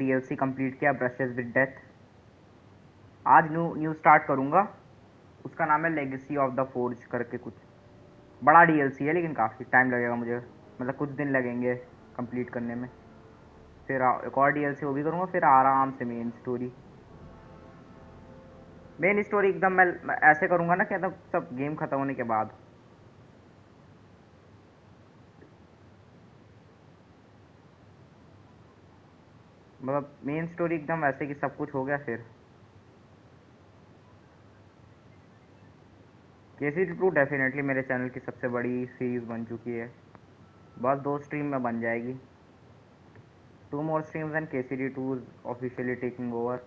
DLC complete किया, brushes with death. आज new start करूँगा, उसका नाम है लेगेसी ऑफ द फोर्ज करके कुछ। बड़ा डीएलसी है लेकिन काफ़ी टाइम लगेगा मुझे, मतलब कुछ दिन लगेंगे कंप्लीट करने में। फिर एक और डीएलसी वो भी करूँगा, फिर आराम से मेन स्टोरी। मेन स्टोरी एकदम मैं ऐसे करूँगा ना कि मतलब सब गेम ख़त्म होने के बाद। मतलब मेन स्टोरी एकदम ऐसे कि सब कुछ हो गया। फिर केसीडी 2 डेफिनेटली मेरे चैनल की सबसे बड़ी सीरीज़ बन चुकी है। बस 2 स्ट्रीम में बन जाएगी। 2 more streams and KCD 2 is officially taking over.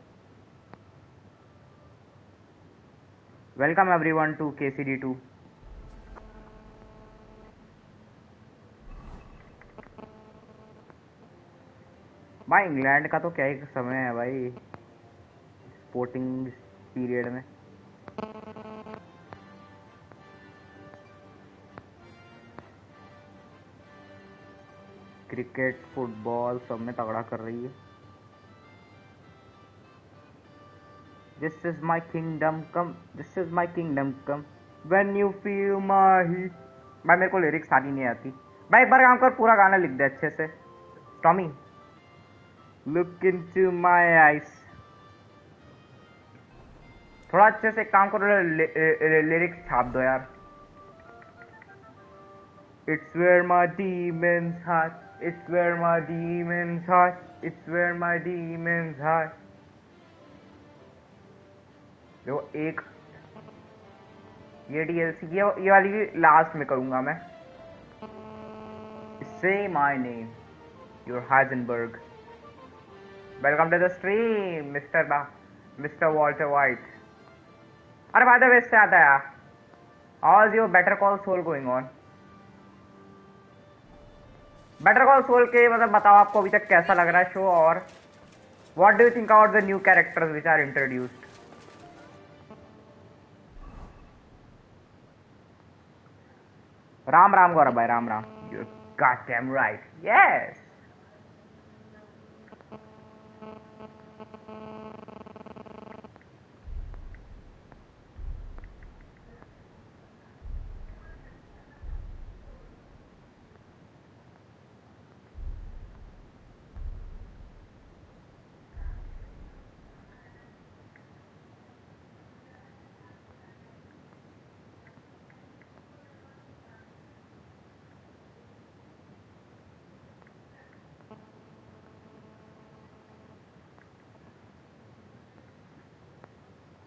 Welcome everyone to KCD 2. भाई इंग्लैंड का तो क्या ही समय है भाई स्पोर्टिंग पीरियड में। क्रिकेट फुटबॉल सब में तगड़ा कर रही है। This is my kingdom come, this is my kingdom come, when you feel my heat। भाई मेरे को लिरिक्स आनी नहीं आती भाई, एक बार काम कर पूरा गाना लिख दे अच्छे से। Tommy look into my eyes, थोड़ा अच्छे से काम करो, लिरिक्स छाप दो यार। It's where my demons hide, it's where my demons hide, it's where my demons hide। जो एक ये डीएलसी ये वाली भी लास्ट में करूंगा मैं। Say my name, your Heisenberg। Welcome to the stream, Mr. Walter White। अरे by the way इससे आता है How's your Better Call Saul going on? Better Call soul के मतलब बताओ आपको अभी तक कैसा लग रहा है शो, और what do you think about the new characters which are introduced? Ram Ram Gaurav भाई, Ram Ram. You got damn right, yes.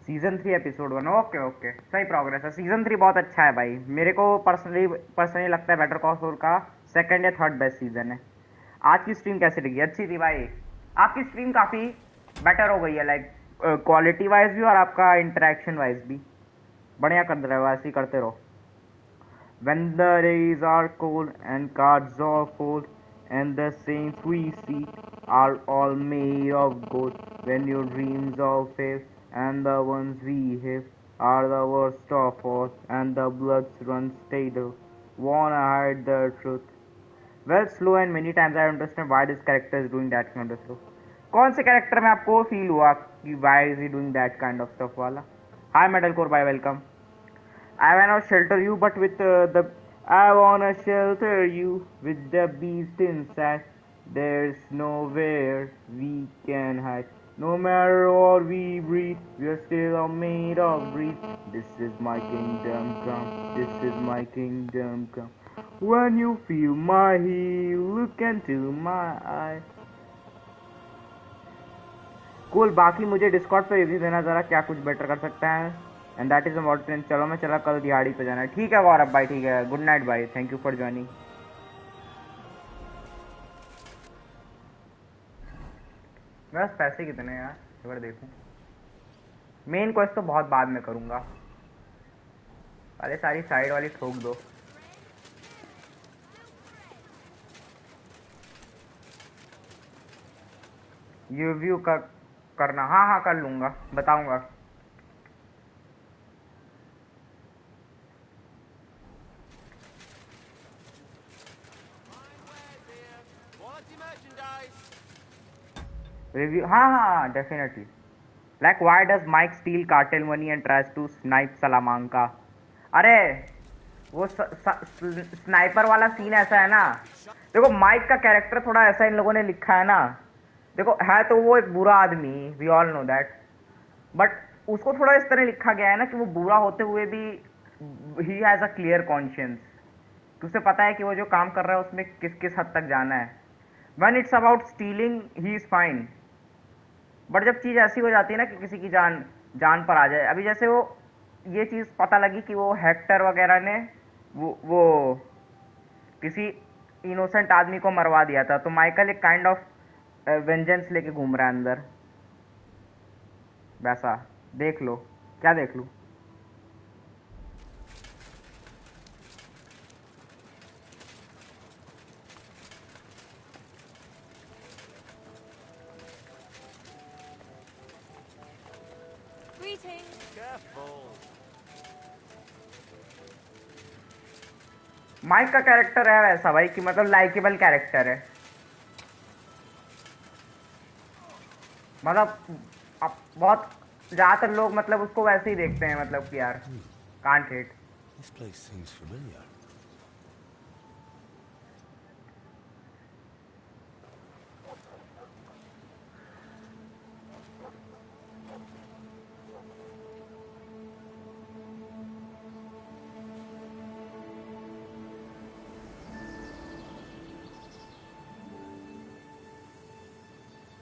Season 3 episode 1, okay okay, सही प्रोग्रेस है। सीजन 3 बहुत अच्छा है भाई, मेरे को पर्सनली लगता है बेटर कॉल सॉल का सेकंड या थर्ड बेस्ट सीजन है। आज की स्ट्रीम कैसी लगी? अच्छी थी भाई, आपकी स्ट्रीम काफ़ी बेटर हो गई है, लाइक क्वालिटी वाइज भी और आपका इंटरेक्शन वाइज भी बढ़िया कर रहे हो, ऐसे ही करते रहो। When the days are cold and cards are cold and the saints we see are all made of gold, when your dreams are fail and the ones we have are the worst of all and the bloods run stale, wanna hide the truth। Well, slow and many times I understand why this character is doing that kind of stuff। कौन से character में आपको feel हुआ कि why is he doing that kind of stuff वाला? Hi Metalcore bhai, welcome। I wanna shelter you, but with I wanna shelter you with the beast inside। There's nowhere we can hide, no matter what we breathe, we're still made of breeze। This is my kingdom come, this is my kingdom come, when you feel my heat, look into my eye। Cool, बाकी मुझे Discord पे review देना जरा, क्या कुछ better कर सकता है। And that is about train. चलो मैं चला, कल दिहाड़ी पे जाना है। ठीक है गौरव भाई, ठीक है, गुड नाइट भाई, थैंक यू फॉर ज्वाइनिंग। बस पैसे कितने हैं यार, एक बार देखूं। मेन क्वेस्ट तो बहुत बाद में करूंगा, पहले सारी साइड वाली ठोक दो। रिव्यू करना, हाँ हाँ कर लूंगा, बताऊंगा। रिव्यू, हाँ हाँ definitely. Like why does Mike steal cartel money and tries to snipe Salamanca. अरे वो स्नाइपर वाला सीन ऐसा है ना, देखो माइक का कैरेक्टर थोड़ा ऐसा इन लोगों ने लिखा है ना, देखो है तो वो एक बुरा आदमी, we all know that, but उसको थोड़ा इस तरह लिखा गया है ना कि वो बुरा होते हुए भी he has a clear conscience, कि उसे पता है कि वो जो काम कर रहा है उसमें किस किस हद तक जाना है। When it's about stealing he is fine, but जब चीज़ ऐसी हो जाती है ना कि किसी की जान जान पर आ जाए, अभी जैसे वो ये चीज़ पता लगी कि वो हेक्टर वगैरह ने वो किसी इनोसेंट आदमी को मरवा दिया था, तो माइकल एक काइंड ऑफ वेंजेंस लेके घूम रहा है अंदर, वैसा देख लो। क्या देख लूँ? माइक का कैरेक्टर है वैसा भाई कि मतलब लाइकेबल कैरेक्टर है, मतलब अब बहुत ज्यादातर लोग मतलब उसको वैसे ही देखते हैं, मतलब कि यार can't hate. This place seems familiar.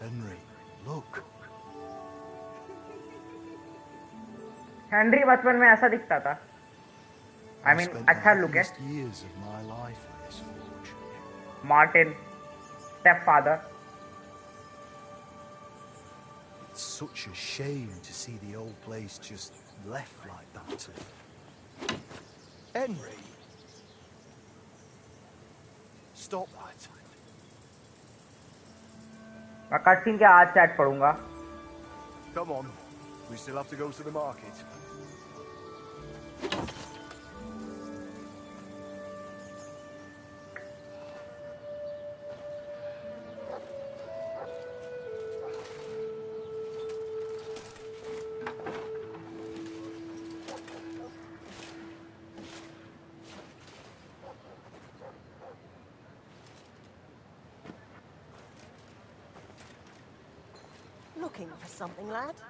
Henry, look. Henry बचपन में ऐसा दिखता था, आई मीन अच्छा लुक है। Years of my life on this forge. Martin step father. It's such a shame to see the old place just left like that. Henry, stop that. मैं cutscene के आज चैट पढ़ूंगा। Come on, we still have to go to the market. Looking for something, lad?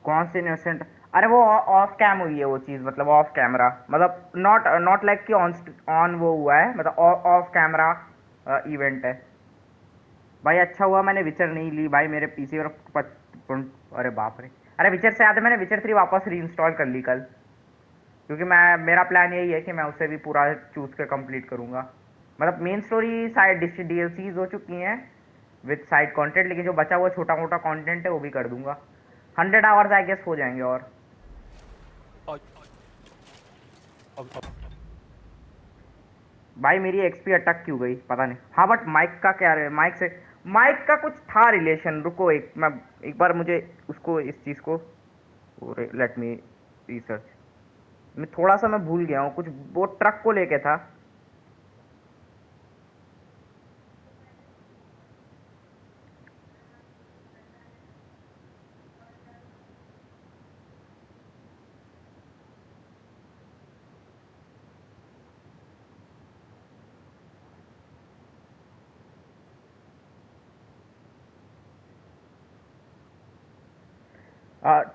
कौन से innocent? अरे वो of cam हुई है वो चीज़, मतलब ऑफ कैमरा, मतलब नॉट नॉट लाइक कि ऑन ऑन वो हुआ है, मतलब ऑफ कैमरा इवेंट है भाई। अच्छा हुआ मैंने विचर नहीं ली भाई, मेरे पीसी पर अरे बाप रे। अरे विचर से याद है, मैंने विचर 3 वापस रीइंस्टॉल कर ली कल, क्योंकि मेरा प्लान यही है कि मैं उसे भी पूरा चूज कर कंप्लीट करूंगा। मतलब मेन स्टोरी साइड डीएलसीज हो चुकी हैं विद साइड कंटेंट, लेकिन जो बचा हुआ छोटा मोटा कंटेंट है वो भी कर दूंगा। 100 आवर्स आई गेस हो जाएंगे। और भाई मेरी एक्सपी अटक क्यों गई पता नहीं। हाँ बट माइक का क्या है, माइक का कुछ था रिलेशन। रुको एक बार मुझे उसको इस चीज़ को लेट मी रिसर्च। थोड़ा सा मैं भूल गया हूँ कुछ, वो ट्रक को लेके था।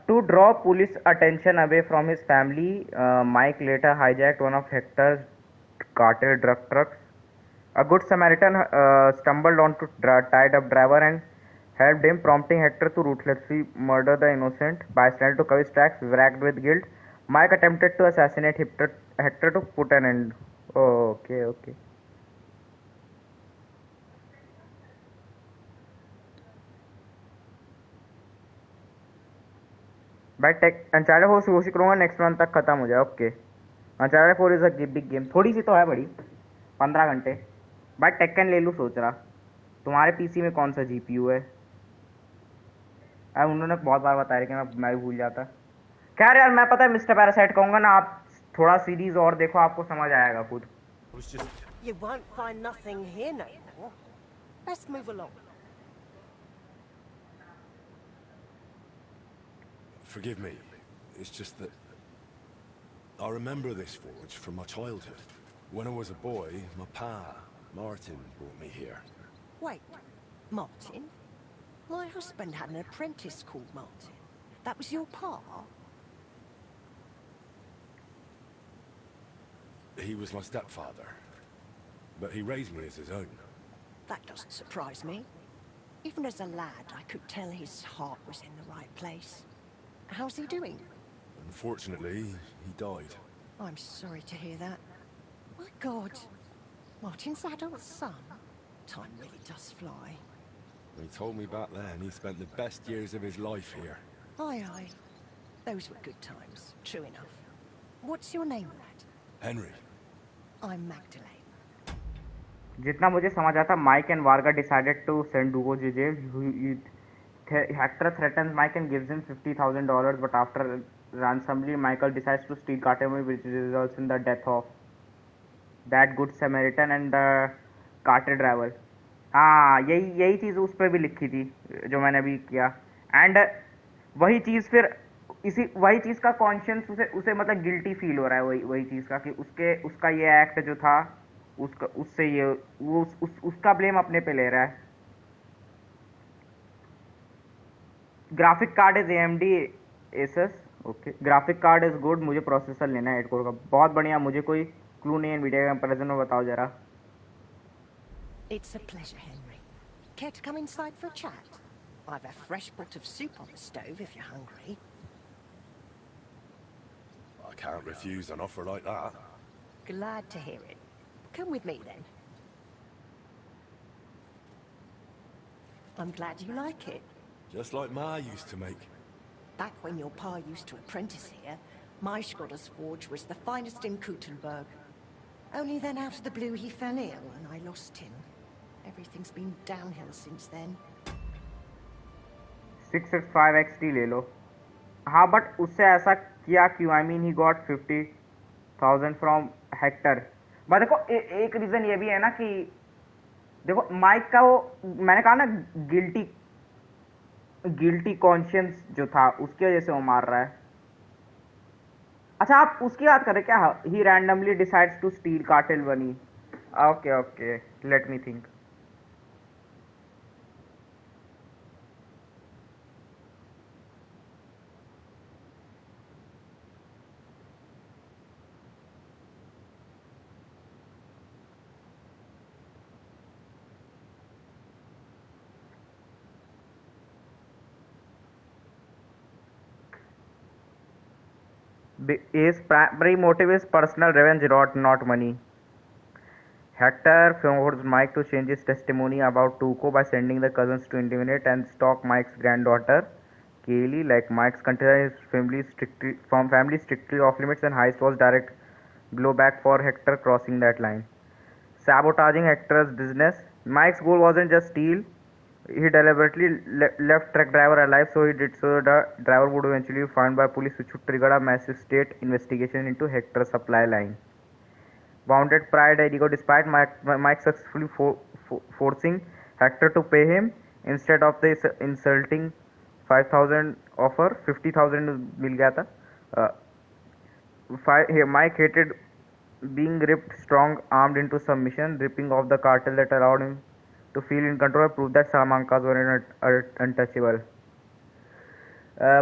To draw police attention away from his family, Mike later hijacked one of Hector's cartel drug trucks. A good Samaritan stumbled onto tied-up driver and helped him, prompting Hector to ruthlessly murder the innocent bystander to cover his tracks. Wracked with guilt, Mike attempted to assassinate Hector to put an end. Oh, okay. भाई uncharted 4 कोशिश करूंगा next month तक खत्म हो जाए। Okay, uncharted 4 is a big game, थोड़ी सी तो है बड़ी, 15 घंटे। भाई टेक्कन ले लूँ सोच रहा। तुम्हारे पीसी में कौन सा जीपीयू है? अब उन्होंने बहुत बार बताया कि मैं भी भूल जाता। खैर यार मैं पता है मिस्टर पैरासाइट कहूँगा ना, आप थोड़ा सीरीज और देखो, आपको समझ आएगा खुद। You won't find nothing here, Nathan. sure. Let's move along. Forgive me. It's just that I remember this forge from my childhood. When I was a boy, my pa, Martin, brought me here. Wait, Martin? My husband had an apprentice called Martin. That was your pa? He was my stepfather, but he raised me as his own. That doesn't surprise me. Even as a lad, I could tell his heart was in the right place. How's he doing? Unfortunately, he died. I'm sorry to hear that. My God, Martin's adult son? Time really does fly. He told me back then he spent the best years of his life here. Aye, aye. Those were good times, true enough. What's your name, lad? Henry. I'm Magdalene. जितना मुझे समझ आता, Mike and Varga decided to send Dugo JJ. Hector threatens Mike and gives him $50,000, but after ransomly, Michael decides to steal Cartwheel, which results in the death of that good Samaritan and the carter driver. हाँ, यही चीज़ उस पर भी लिखी थी जो मैंने अभी किया. एंड वही चीज़ फिर वही चीज़ का कॉन्शियंस उसे मतलब गिल्टी फील हो रहा है वही चीज़ का कि उसका ये एक्ट जो था उससे ये वो उसका ब्लेम अपने पे ले रहा है. Graphic card is AMD Asus. Okay, graphic card is good. मुझे प्रोसेसर लेना है 8 कोर का. बहुत बढ़िया. मुझे कोई क्लू नहीं है वीडियो कंपैरिजन में, बताओ जरा. It's a pleasure, Henry. Care to come inside for a chat? I've a fresh pot of soup on the stove if you're hungry. I can't refuse an offer like that. Glad to hear it. Come with me, then. I'm glad you like it. Just like Ma used to make. Back when your pa used to apprentice here, my Schrodder's forge was the finest in Kuttenberg. Only then out of the blue he fell ill and I lost him. Everything's been downhill since then. 665 XT ले लो. हाँ, but उससे ऐसा किया क्यों? I mean he got 50,000 from Hector. But देखो एक reason ये भी है ना कि देखो माइक का वो मैंने कहा ना गिल्टी कॉन्शियंस जो था उसकी वजह से वो मार रहा है. अच्छा, आप उसकी बात कर रहे क्या? He randomly decides to steal cartel बनी. Okay, let me think. His primary motive is personal revenge, not money. Hector forces Mike to change his testimony about Tuco by sending the cousins to intimidate and stalk Mike's granddaughter, Kaylee. Like Mike's considered his family strictly off limits, and heist was direct blowback for Hector crossing that line. Sabotaging Hector's business. Mike's goal wasn't just steal. He deliberately left truck driver alive, so he did so the driver would eventually be found by police, which would trigger a massive state investigation into Hector's supply line. Wounded pride and ego, despite Mike successfully forcing Hector to pay him instead of the insulting 5,000 offer, 50,000 मिल गया था. Mike hated being ripped strong armed into submission, ripping off the cartel that allowed him to feel in control, prove that Salamanca's were untouchable.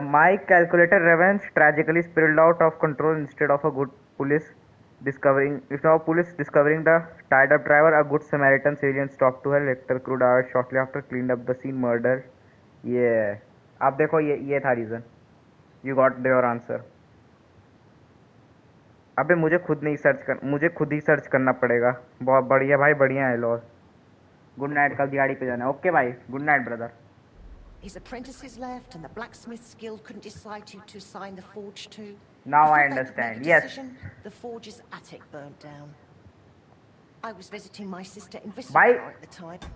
Mike calculated revenge tragically spiraled out of control instead of a good police discovering the tied up driver. A good Samaritan civilian stopped to help. Hector crewed out shortly after, cleaned up the scene, murder. Yeah. अब देखो ये था reason. You got your answer. अबे मुझे खुद ही search करना पड़ेगा. बहुत बढ़िया भाई, बढ़िया है लॉस. Good night. कल दिहाड़ी पे जाना है. ओके भाई, good night brother. His apprentices left and the blacksmith's guild couldn't decide who to assign the forge to. Now Before I they could understand. make a Yes. decision, the forge's attic burnt down. I was visiting my sister in Bye. Viscera at the time.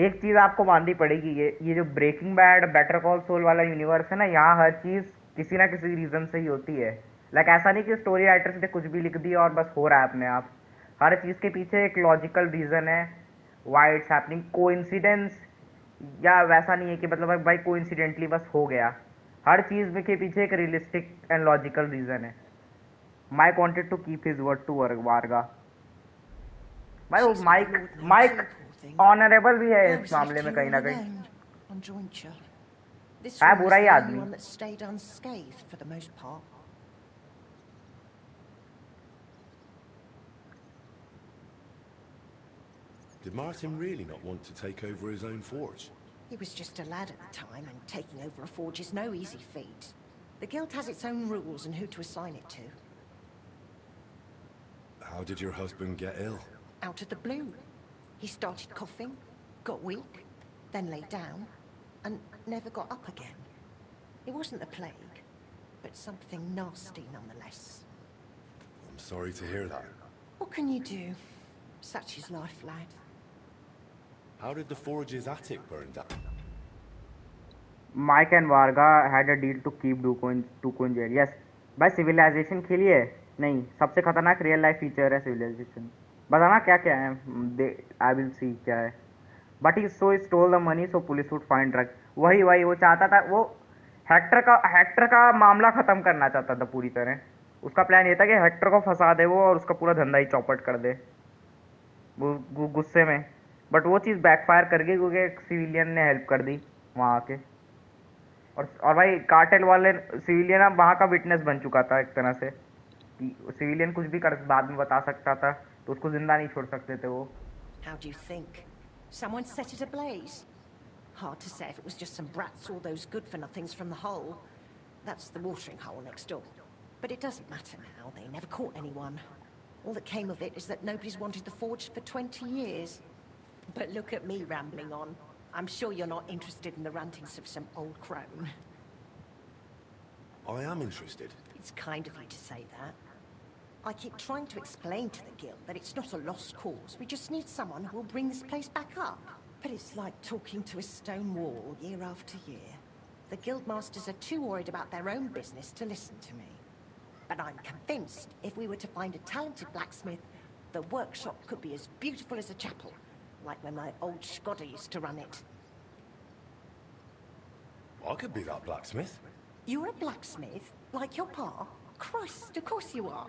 एक चीज आपको माननी पड़ेगी, ये जो Breaking Bad Better Call Saul वाला universe है ना, यहाँ हर चीज किसी ना किसी रीजन से ही होती है. लाइक ऐसा नहीं कि स्टोरी राइटर्स ने कुछ भी लिख दिया और बस हो रहा है अपने आप. हर चीज के पीछे एक लॉजिकल रीजन है. व्हाई इट्स हैपनिंग, कोइंसिडेंस या वैसा नहीं है कि मतलब भाई कोइंसिडेंटली बस हो गया। हर चीज में के पीछे एक रियलिस्टिक एंड लॉजिकल रीजन है। Mike wanted to keep his word to Varga. भाई वो She's with Mike Lord now Mike too, poor thing. Honourable भी है I इस was मामले left में here कहीं all ना कहीं। alone on jointure. This है room बुरा is ही the only आदमी। one that stayed unscathed for the most part. Did Martin really not want to take over his own forge? He was just a lad at the time, and taking over a forge is no easy feat. The guild has its own rules and who to assign it to. How did your husband get ill? Out of the blue. He started coughing, got weak, then lay down, and never got up again. It wasn't the plague, but something nasty nonetheless. I'm sorry to hear that. What can you do? Such is life, lad. How did the forge's attic burn down? Mike and Varga had a deal to keep Tuco in jail. Yes, भाई civilisation के लिए नहीं, सबसे खतरनाक real life feature है civilisation. बताना क्या क्या है, आई विल सी क्या है। But he stole the money so police would find drug. वही वही वो चाहता था, वो हेक्टर का मामला खत्म करना चाहता था पूरी तरह। उसका प्लान ये था कि हेक्टर को फंसा दे वो और उसका पूरा धंधा ही चौपट कर दे वो गुस्से में। बट वो चीज़ बैकफायर कर गई क्योंकि एक सिविलियन ने हेल्प कर दी वहाँ आके। और भाई कार्टेल वाले सिविलियन अब वहाँ का विटनेस बन चुका था एक तरह से, कि सिविलियन कुछ भी कर बाद में बता सकता था, तो उसको जिंदा नहीं छोड़ सकते थे वो। How do you think? Someone set it ablaze? Hard to say if it was just some brats or those good-for-nothings from the hole. That's the watering hole next door. But it doesn't matter now. They never caught anyone. All that came of it is that nobody's wanted the forge for 20 years. But look at me rambling on. I'm sure you're not interested in the rantings of some old crone. I am interested. It's kind of you to say that. I keep trying to explain to the guild that it's not a lost cause. We just need someone who will bring this place back up. But it's like talking to a stone wall year after year. The guild masters are too worried about their own business to listen to me. But I'm convinced if we were to find a talented blacksmith, the workshop could be as beautiful as a chapel, like when my old Skoda used to run it. I could be that blacksmith. You're a blacksmith? Like your pa? Christ, of course you are.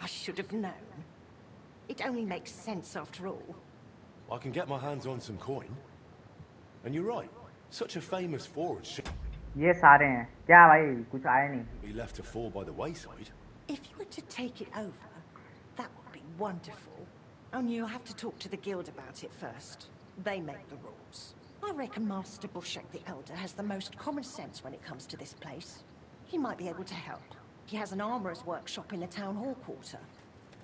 I should have known. It only makes sense after all. I can get my hands on some coin. And you're right. Such a famous forge should ये सारे हैं क्या भाई, कुछ आया नहीं। be left to fall by the wayside. If you were to take it over, that would be wonderful. Only you'll have to talk to the guild about it first. They make the rules. I reckon Master Bushek the Elder has the most common sense when it comes to this place. He might be able to help. He has an armourer's workshop in the town hall quarter.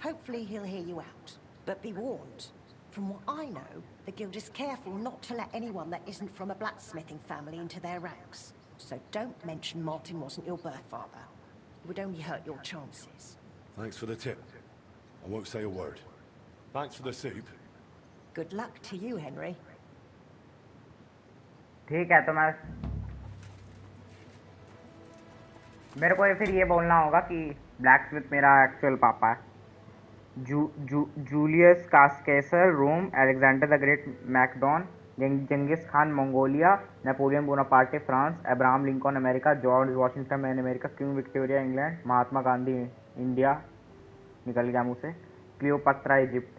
Hopefully he'll hear you out. But be warned. From what I know, the guild is careful not to let anyone that isn't from a blacksmithing family into their ranks. So don't mention Martin wasn't your birth father. It would only hurt your chances. Thanks for the tip. I won't say a word. Thanks for the soup. Good luck to you, Henry. ठीक है, तो मेरे को फिर ये बोलना होगा कि ब्लैकस्मिथ मेरा एक्चुअल पापा है। Julius Caesar Rome, Alexander the Great Macedon, Genghis Khan Mongolia, Napoleon Bonaparte France, Abraham Lincoln America, George Washington man America, Queen Victoria England, Mahatma Gandhi India, निकल गया मुँह से, क्लियोपत्रा इजिप्ट।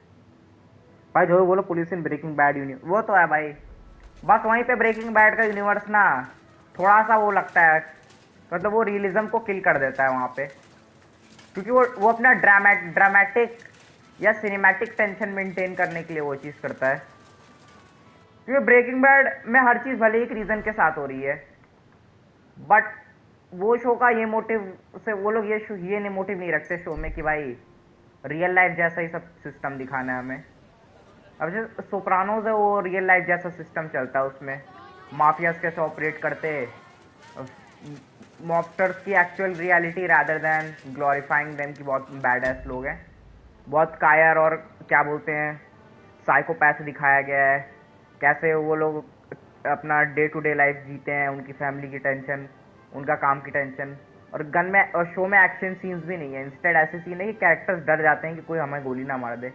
भाई जो बोलो police in breaking bad universe, वो तो है भाई। बस वहीं पे ब्रेकिंग बैड का यूनिवर्स ना थोड़ा सा वो लगता है, मतलब वो रियलिज्म को किल कर देता है वहाँ पे, क्योंकि वो अपना ड्रामेटिक या सिनेमैटिक टेंशन मेंटेन करने के लिए वो चीज़ करता है। क्योंकि ब्रेकिंग बैड में हर चीज़ भले एक रीज़न के साथ हो रही है, बट वो शो का ये मोटिव से वो लोग ये मोटिव नहीं रखते शो में कि भाई रियल लाइफ जैसा ही सब सिस्टम दिखाना है हमें। अब जैसे सोप्रानोज है, वो रियल लाइफ जैसा सिस्टम चलता है, उसमें माफियाज कैसे ऑपरेट करते, मॉबस्टर्स की actual reality rather than glorifying them कि बहुत बैड एस लोग हैं, बहुत कायर और क्या बोलते हैं साइकोपैथ दिखाया गया है, कैसे वो लोग अपना डे टू डे लाइफ जीते हैं, उनकी फैमिली की टेंशन, उनका काम की टेंशन। और गन में और शो में एक्शन सीन्स भी नहीं है, इंस्टेड ऐसे सीन है कि कैरेक्टर्स डर जाते हैं कि कोई हमें गोली ना मार दे।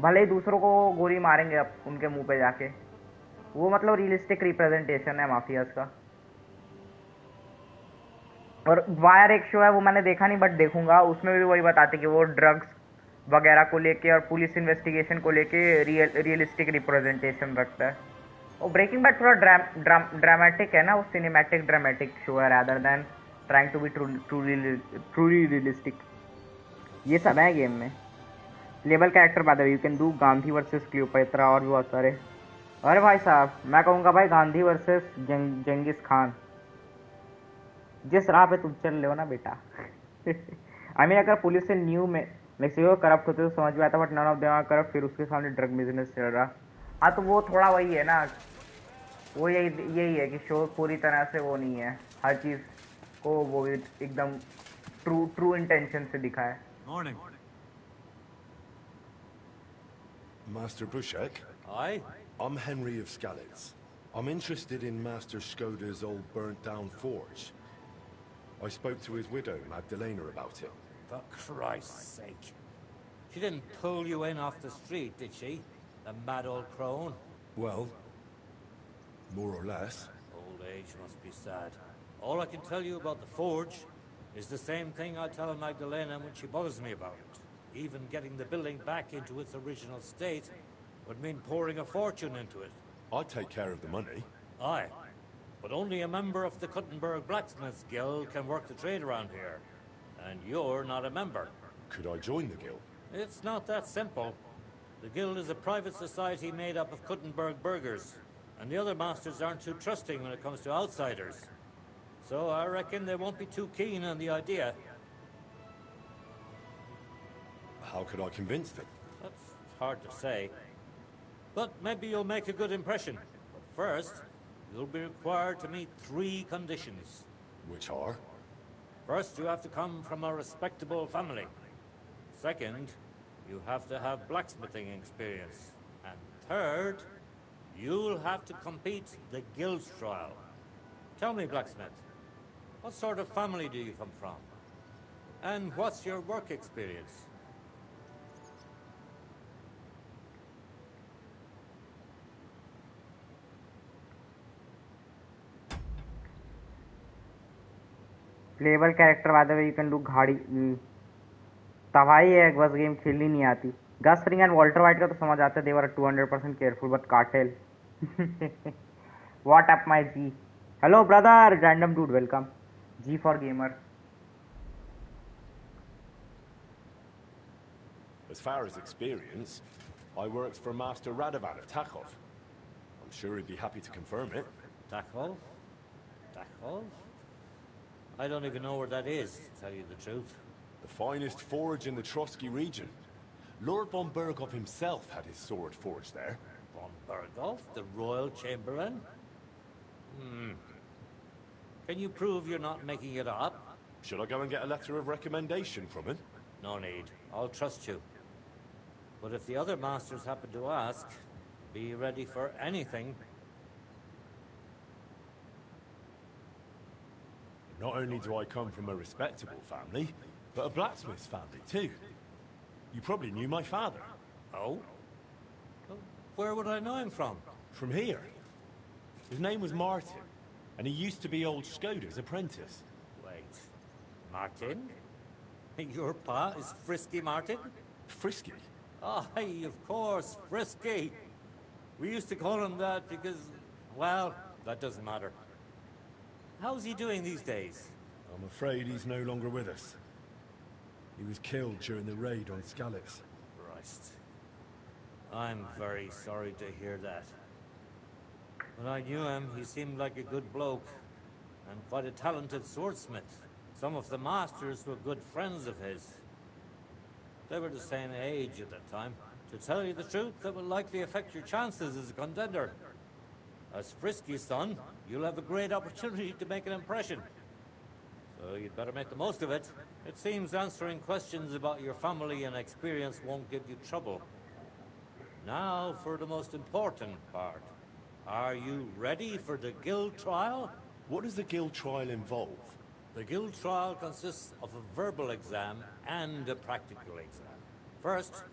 भले ही दूसरों को गोली मारेंगे अब उनके मुंह पे जाके, वो मतलब रियलिस्टिक रिप्रेजेंटेशन है माफियाज का। और वायर एक शो है, वो मैंने देखा नहीं बट देखूंगा, उसमें भी वही बताते कि वो ड्रग्स वगैरह को लेके और पुलिस इन्वेस्टिगेशन को लेके रियलिस्टिक रिप्रेजेंटेशन रखता है। और ब्रेकिंग बैड थोड़ा ड्रामेटिक है ना, वो सिनेमैटिक ड्रामेटिक शो है rather than trying to be truly realistic. ये सब है गेम में। Playable character by the way you can do Gandhi versus Cleopatra और भी बहुत सारे। अरे भाई साहब मैं कहूँगा भाई गांधी वर्सेस जंगिस खान, जिस राह पे तुम चल रहे हो ना बेटा। आई मीन अगर पुलिस से न्यू में मेक्सिको करप्ट होते तो समझ में आता, but none of them are corrupt, फिर उसके सामने ड्रग बिजनेस चल रहा। हाँ तो वो थोड़ा वही है ना, वो यही है कि शो पूरी तरह से वो नहीं है, हर चीज़ को वो एकदम ट्रू इंटेंशन से दिखा है। Morning. Master Bushek? Aye? I'm Henry of Skalitz. I'm interested in Master Skoda's old burnt-down forge. I spoke to his widow, Magdalena, about it. For Christ's sake. She didn't pull you in off the street, did she? The mad old crone? Well, more or less. Old age must be sad. All I can tell you about the forge is the same thing I tell Magdalena when she bothers me about it. Even getting the building back into its original state would mean pouring a fortune into it. I'd take care of the money. Aye. But only a member of the Kuttenberg Blacksmiths Guild can work the trade around here. And you're not a member. Could I join the guild? It's not that simple. The Guild is a private society made up of Kuttenberg burghers, and the other masters aren't too trusting when it comes to outsiders. So I reckon they won't be too keen on the idea. How could I convince them? That's hard to say. But maybe you'll make a good impression. But first, you'll be required to meet 3 conditions. Which are? First, you have to come from a respectable family. Second, you have to have blacksmithing experience. And third, you'll have to compete the Guild's trial. Tell me, blacksmith, what sort of family do you come from? And what's your work experience? Playable character by the way you can do Gandhi तबाही है, बस game खेलनी नहीं आती। Gus Fring and Walter White का तो समझ आता है, they were 200% careful, but cartel what up my G. Hello brother random dude, welcome. G for gamer. As far as experience, I worked for Master Radovan of Takhov. I'm sure he'd be happy to confirm it. Dakhol? Dakhol? I don't even know where that is, to tell you the truth. The finest forge in the Trotsky region. Lord von Berghoff himself had his sword forged there. Von Berghoff, the Royal Chamberlain? Can you prove you're not making it up? Should I go and get a letter of recommendation from him? No need. I'll trust you. But if the other masters happen to ask, be ready for anything. Not only do I come from a respectable family, but a blacksmith's family too. You probably knew my father. Oh? Well, where would I know him from? From here. His name was Martin, and he used to be old Skoda's apprentice. Wait. Martin? Your pa is Frisky Martin? Frisky? Aye, of course, Frisky. We used to call him that because, well, that doesn't matter. How's he doing these days? I'm afraid he's no longer with us. He was killed during the raid on Skalitz. Christ. I'm very sorry to hear that. When I knew him, he seemed like a good bloke, and quite a talented swordsmith. Some of the masters were good friends of his. They were the same age at that time. To tell you the truth, that will likely affect your chances as a contender. As Frisky's son, you'll have a great opportunity to make an impression. So you'd better make the most of it. It seems answering questions about your family and experience won't give you trouble. Now for the most important part. Are you ready for the guild trial? What does the guild trial involve? The guild trial consists of a verbal exam and a practical exam. First,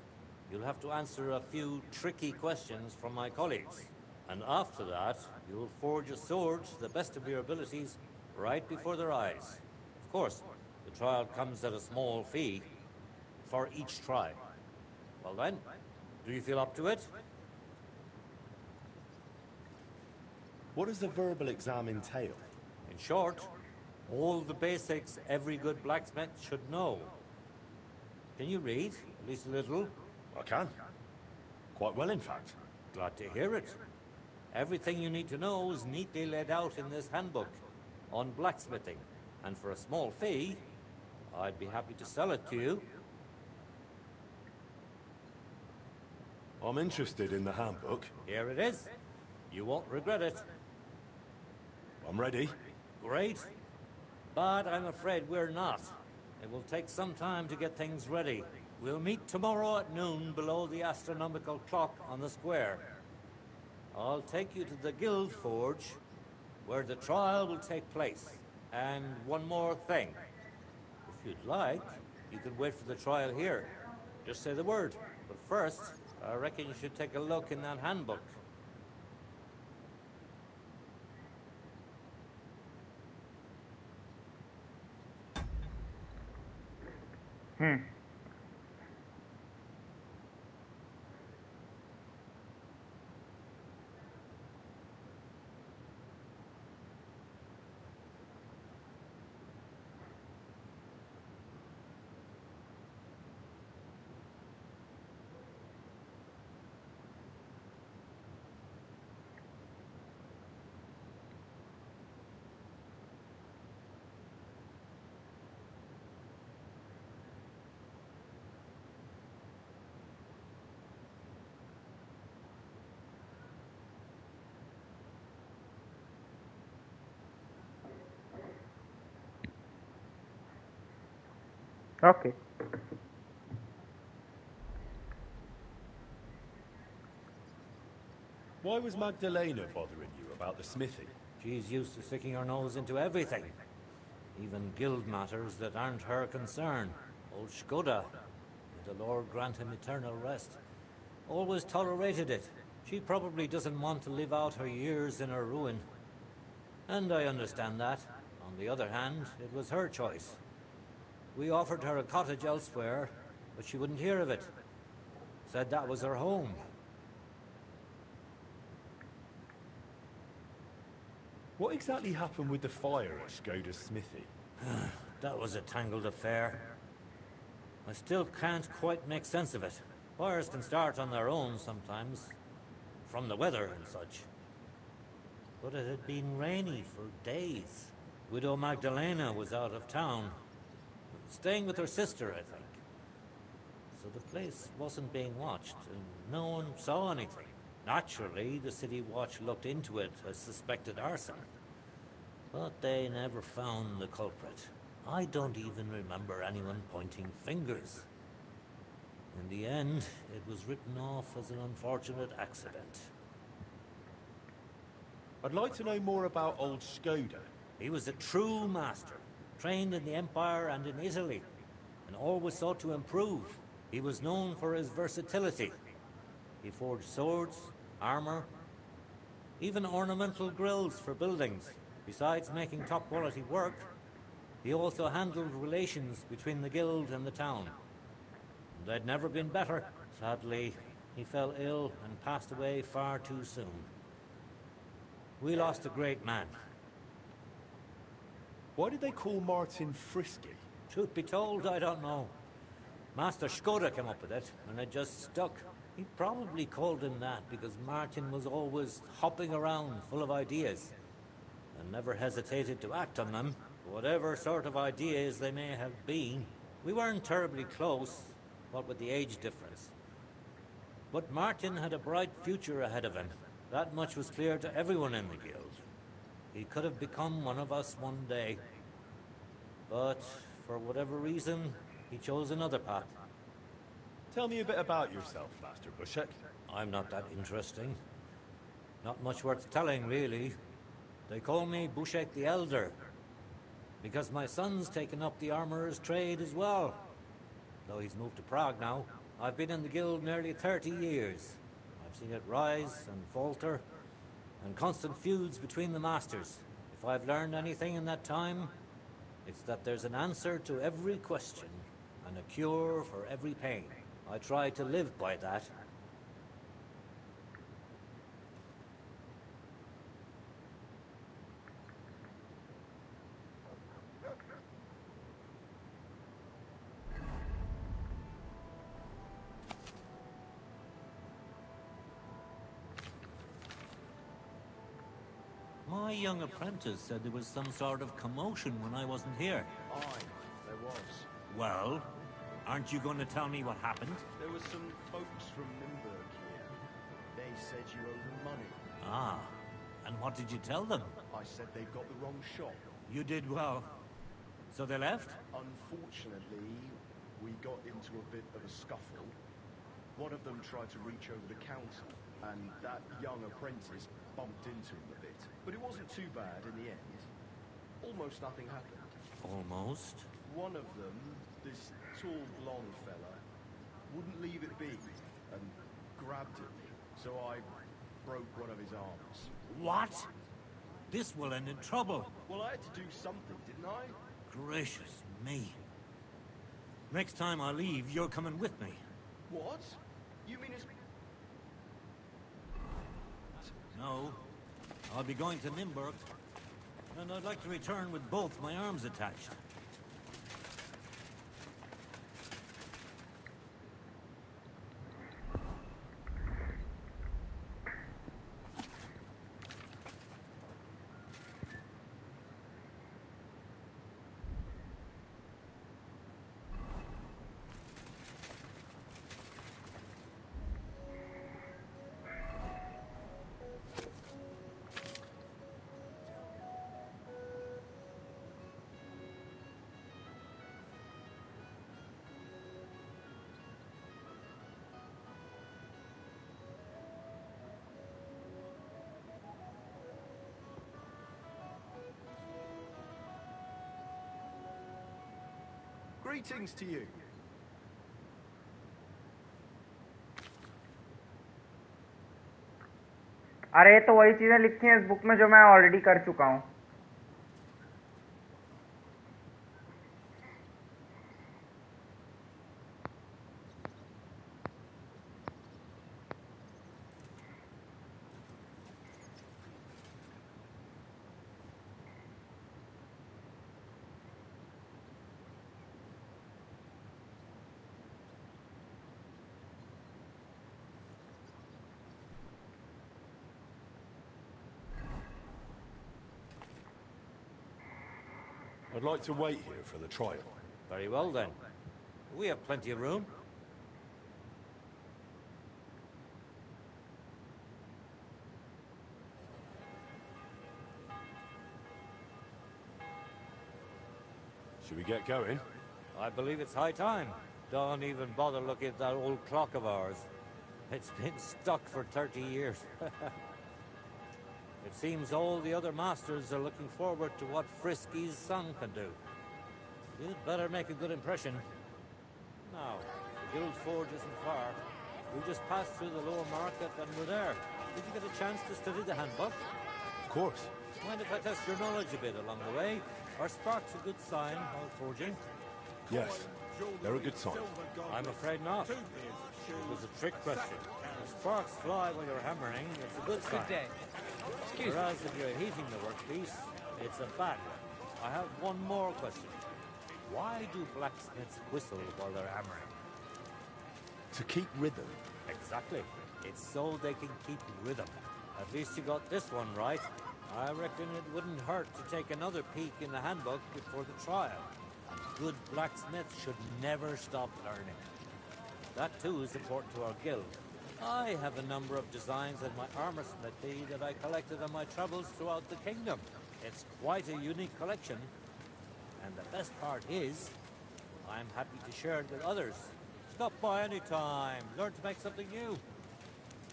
You'll have to answer a few tricky questions from my colleagues. And after that, you'll forge a sword to the best of your abilities right before their eyes. Of course, the trial comes at a small fee for each try. Well then, do you feel up to it? What does the verbal exam entail? In short, all the basics every good blacksmith should know. Can you read? At least a little? I can. Quite well, in fact. Glad to hear it. Everything you need to know is neatly laid out in this handbook on blacksmithing. And for a small fee, I'd be happy to sell it to you. I'm interested in the handbook. Here it is. You won't regret it. I'm ready. Great. But I'm afraid we're not. It will take some time to get things ready. We'll meet tomorrow at noon below the astronomical clock on the square. I'll take you to the Guild Forge, where the trial will take place. And one more thing. If you'd like, you can wait for the trial here. Just say the word. But first, I reckon you should take a look in that handbook. Okay. Why was Magdalena bothering you about the smithy? She's used to sticking her nose into everything. Even guild matters that aren't her concern. Old Skoda, may the Lord grant him eternal rest, always tolerated it. She probably doesn't want to live out her years in her ruin. And I understand that. On the other hand, it was her choice. We offered her a cottage elsewhere, but she wouldn't hear of it. Said that was her home. What exactly happened with the fire at Skoda's smithy? That was a tangled affair. I still can't quite make sense of it. Fires can start on their own sometimes, from the weather and such. But it had been rainy for days. Widow Magdalena was out of town, staying with her sister, I think. So the place wasn't being watched, and no one saw anything. Naturally, the city watch looked into it as suspected arson. But they never found the culprit. I don't even remember anyone pointing fingers. In the end, it was written off as an unfortunate accident. I'd like to know more about old Skoda. He was a true master, trained in the Empire and in Italy, and always sought to improve. He was known for his versatility. He forged swords, armor, even ornamental grills for buildings. Besides making top-quality work, he also handled relations between the guild and the town. They'd never been better. Sadly, he fell ill and passed away far too soon. We lost a great man. Why did they call Martin Frisky? Truth be told, I don't know. Master Skoda came up with it, and it just stuck. He probably called him that because Martin was always hopping around full of ideas and never hesitated to act on them, whatever sort of ideas they may have been. We weren't terribly close, what with the age difference. But Martin had a bright future ahead of him. That much was clear to everyone in the guild. He could have become one of us one day. But for whatever reason, he chose another path. Tell me a bit about yourself, Master Bushek. I'm not that interesting. Not much worth telling, really. They call me Bushek the Elder, because my son's taken up the armorer's trade as well. Though he's moved to Prague now. I've been in the guild nearly 30 years. I've seen it rise and falter, and constant feuds between the masters. If I've learned anything in that time, it's that there's an answer to every question and a cure for every pain. I try to live by that. My young apprentice said there was some sort of commotion when I wasn't here. Aye, there was. Well, aren't you going to tell me what happened? There were some folks from Nymburk here. They said you owed them money. Ah, and what did you tell them? I said they got the wrong shop. You did well. So they left? Unfortunately, we got into a bit of a scuffle. One of them tried to reach over the counter, and that young apprentice bumped into him a bit. But it wasn't too bad in the end. Almost nothing happened. Almost. One of them, this tall blonde fella, wouldn't leave it be and grabbed him. So I broke one of his arms. What? This will end in trouble. Well, I had to do something, didn't I? Gracious me. Next time I leave, you're coming with me. What? You mean it's... No. I'll be going to Nymburk. And I'd like to return with both my arms attached. Greetings to you. अरे तो वही चीजें लिखी हैं इस book में जो मैं ऑलरेडी कर चुका हूँ. I'd like to wait here for the trial. Very well, then. We have plenty of room. Should we get going? I believe it's high time. Don't even bother looking at that old clock of ours. It's been stuck for 30 years. It seems all the other masters are looking forward to what Frisky's son can do. You'd better make a good impression. Now, the Guild Forge isn't far. We just passed through the lower market and we're there. Did you get a chance to study the handbook? Of course. Mind if I test your knowledge a bit along the way? Are sparks a good sign while forging? Yes, they're a good sign. I'm afraid not. It was a trick question. If sparks fly while you're hammering, it's a good sign. Whereas if you're heating the workpiece, it's a bad one. I have one more question. Why do blacksmiths whistle while they're hammering? To keep rhythm. Exactly. It's so they can keep rhythm. At least you got this one right. I reckon it wouldn't hurt to take another peek in the handbook before the trial. Good blacksmiths should never stop learning. That too is important to our guild. I have a number of designs in my armor smithy that I collected on my travels throughout the kingdom. It's quite a unique collection. And the best part is, I'm happy to share it with others. Stop by any time. Learn to make something new.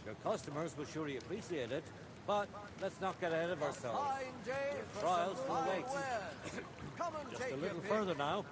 Your customers will surely appreciate it, but let's not get ahead of ourselves. Your trials will wait. Just a little further now.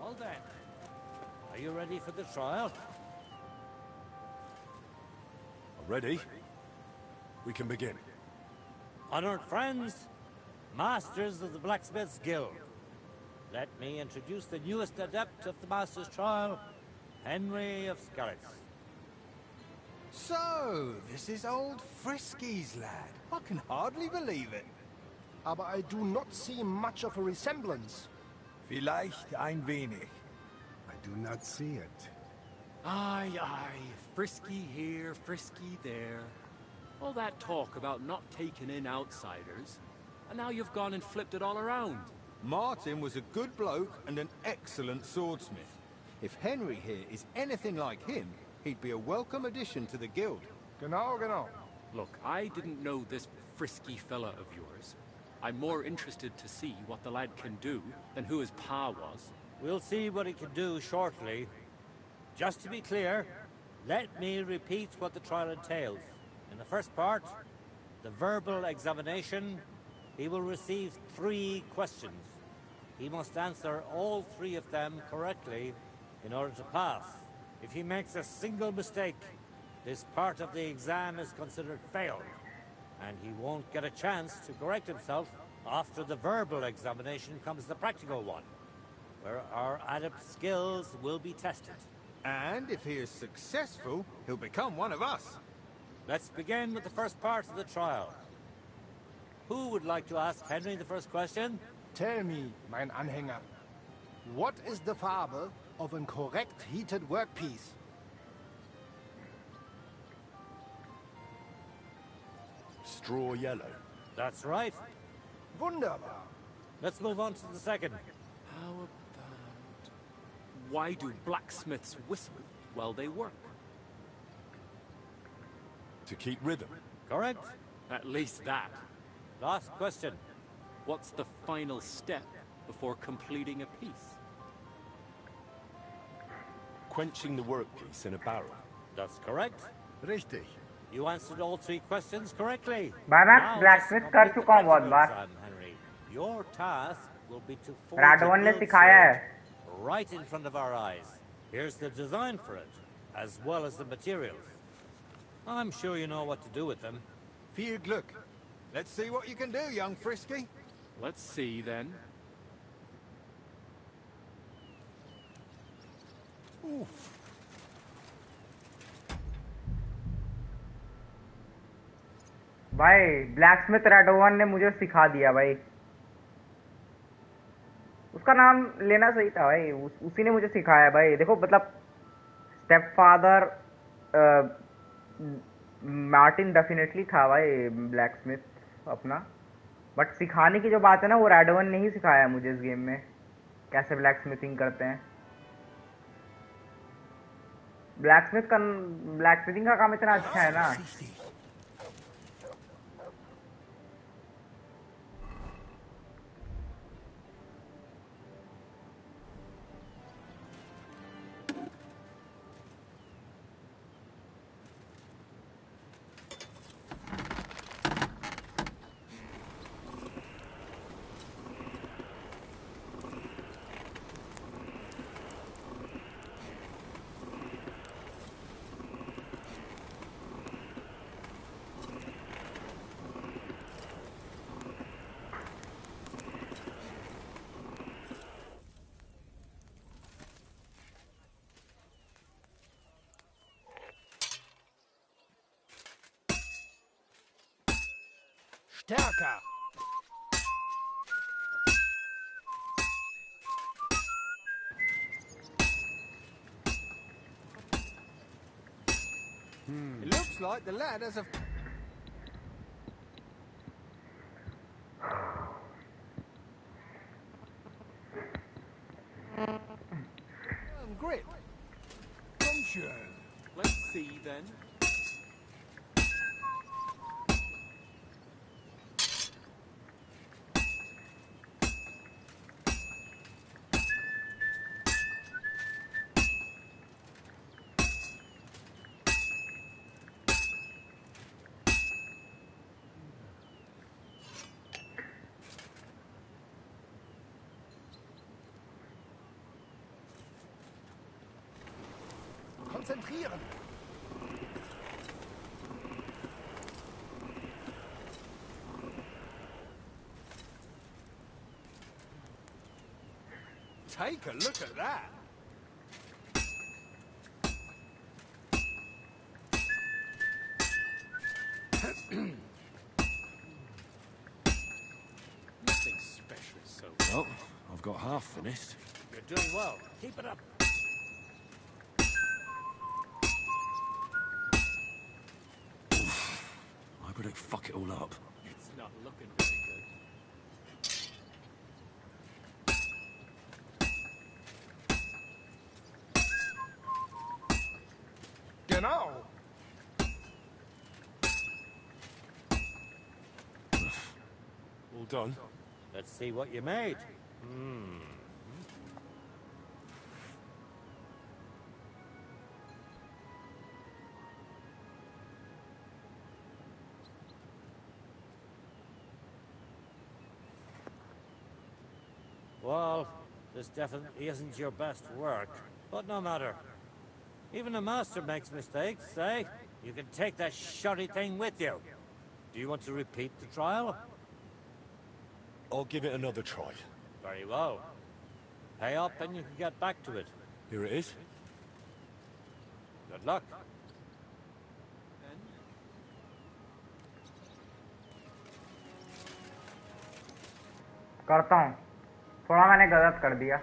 Well then, are you ready for the trial? Ready? We can begin. Honored friends, masters of the Blacksmiths Guild, let me introduce the newest adept of the Master's Trial, Henry of Skerritts. So, this is old Frisky's lad. I can hardly believe it. Aber I do not see much of a resemblance. Vielleicht ein wenig. I do not see it. Aye, aye. Frisky here, frisky there. All that talk about not taking in outsiders. And now you've gone and flipped it all around. Martin was a good bloke and an excellent swordsmith. If Henry here is anything like him, he'd be a welcome addition to the guild. Genau. Look, I didn't know this frisky fella of yours. I'm more interested to see what the lad can do than who his pa was. We'll see what he can do shortly. Just to be clear, let me repeat what the trial entails. In the first part, the verbal examination, he will receive 3 questions. He must answer all 3 of them correctly in order to pass. If he makes a single mistake, this part of the exam is considered failed, and he won't get a chance to correct himself. After the verbal examination comes the practical one, where our adept skills will be tested. And if he is successful, he'll become one of us. Let's begin with the first part of the trial. Who would like to ask Henry the first question? Tell me, mein Anhänger, what is the Farbe of a correct heated workpiece? Straw yellow. That's right. Wunderbar. Let's move on to the second. How about... Why do blacksmiths whistle while they work? To keep rhythm. Correct. At least that. Last question. What's the final step before completing a piece? Quenching the workpiece in a barrel. That's correct. Richtig. You answered all 3 questions correctly. भाई मैं Now blacksmith just कर complete चुका हूँ the बहुत practical bar. exam, Henry. Your task will be to forge राडवन a ने build सिखाया है। sword right in front of our eyes. Here's the design for it, as well as the materials. I'm sure you know what to do with them. Viel Glück. Let's see what you can do, young Frisky. Let's see, then. भाई blacksmith राडवन ने मुझे सिखा दिया भाई। उसका नाम लेना सही था भाई, उसी ने मुझे सिखाया भाई। देखो मतलब स्टेप फादर मार्टिन डेफिनेटली था भाई ब्लैकस्मिथ अपना, बट सिखाने की जो बात है ना, वो राडवन ने ही सिखाया मुझे इस गेम में कैसे ब्लैकस्मिथिंग करते हैं। ब्लैकस्मिथिंग का काम इतना अच्छा है ना। Stärker. It looks like the lad has a... grip. Komm schön. Let's see, then. Konzentrieren! Take a look at that. Nothing special so far. Well, I've got half finished. You're doing well. Keep it up. I better fuck it all up. It's not looking very good. Genau! All done? Let's see what you made. Well, this definitely isn't your best work, but no matter. Even a master makes mistakes, eh? You can take that shoddy thing with you. Do you want to repeat the trial? I'll give it another try. Very well. Pay up and you can get back to it. Here it is. Good luck. करता हूँ थोड़ा मैंने गलत कर दिया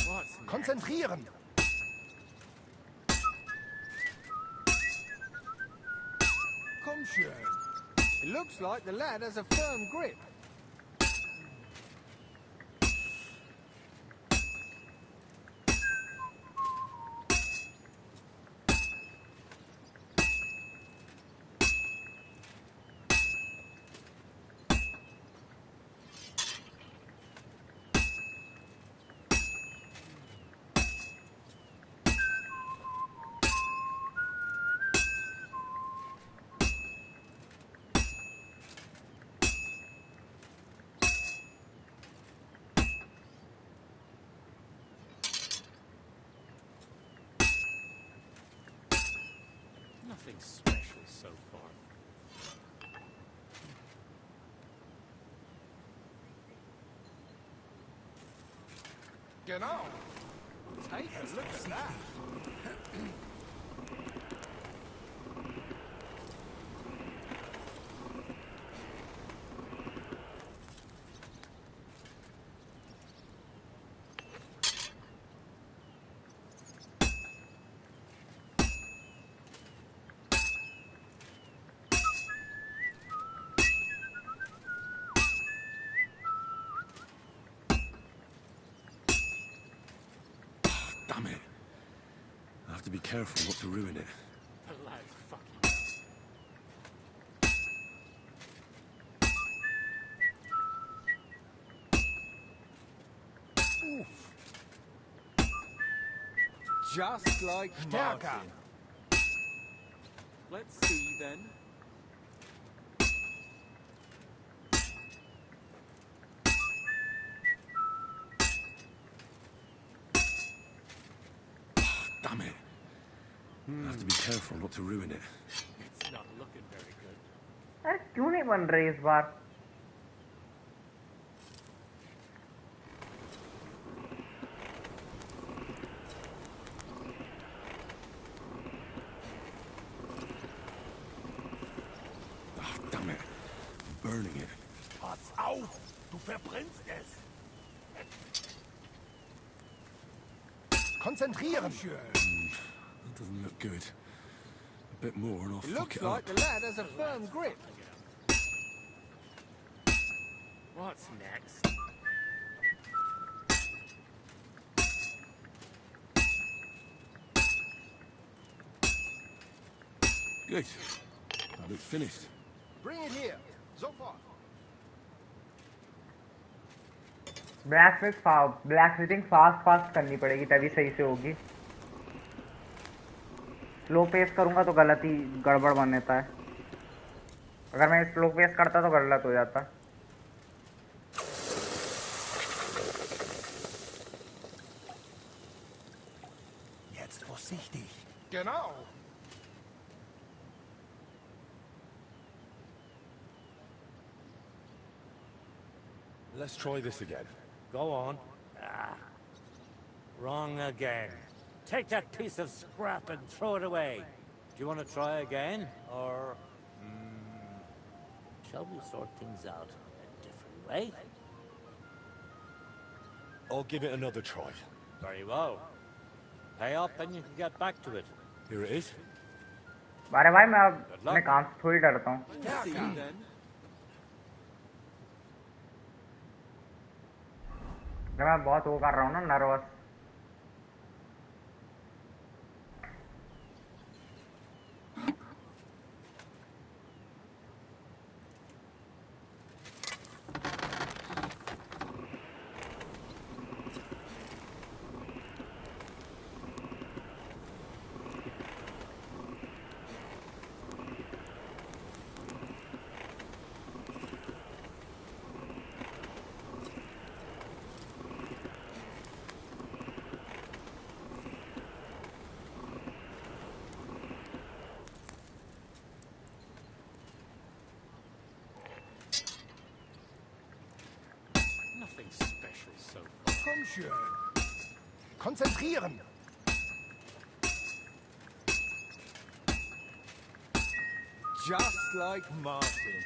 What's next? Konzentrieren! Komm schön. It looks like the lad has a firm grip. Nothing special so far. Genau! Take a look at that. Damn it. I have to be careful not to ruin it. The lad fucking... Just like Stärker! Martin. Let's see then. Damn it. I have to be careful not to ruin it. It's not looking very good. अरे क्यों नहीं बन रही इस बार Ah, damn it. I'm burning it. Pass auf! Du verbrennst es! Konzentrieren! That doesn't look good. A bit more and I'll It fuck looks it like up. the lad has a firm grip. What's next? Good. That looks finished. Bring it here. Sofort. Blacksmithing fast करनी पड़ेगी तभी सही से होगी। Slow pace करूंगा तो गलत ही गड़बड़ बनता है। अगर मैं स्लो पेस करता तो गलत हो जाता। Jetzt vorsichtig. Genau. Let's try this again. Go on. Ah, wrong again. Take that piece of scrap and throw it away. Do you want to try again, or shall we sort things out a different way? I'll give it another try. Very well. Pay up and you can get back to it. Here it is. अरे भाई मैं अपने काम से थोड़ी डरता हूँ। मैं बहुत वो कर रहा हूँ ना nervous. Nothing special so far. Komm schön. Konzentrieren. Just like Martin.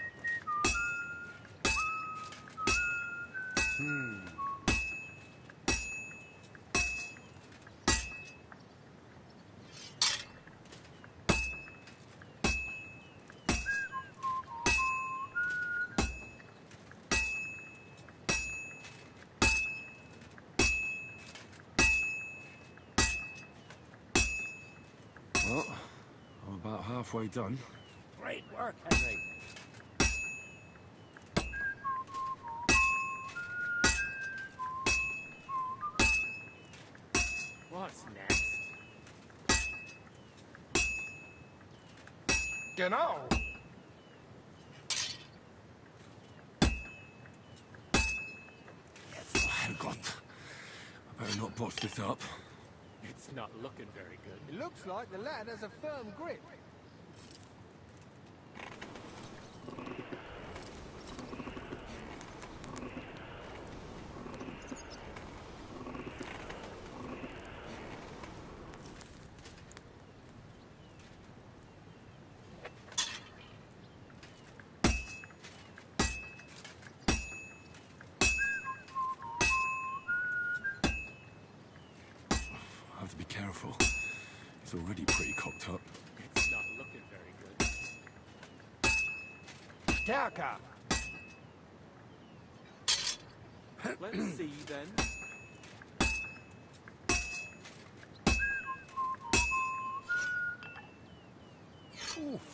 Well, I'm about halfway done. Great work, Henry. What's next? Genau. Oh, Herrgott. I better not botch this up. It's not looking very good. It looks like the lad has a firm grip. I have to be careful. It's already pretty cocked up. It's not looking very good. Stärker. Let's see then. Oof.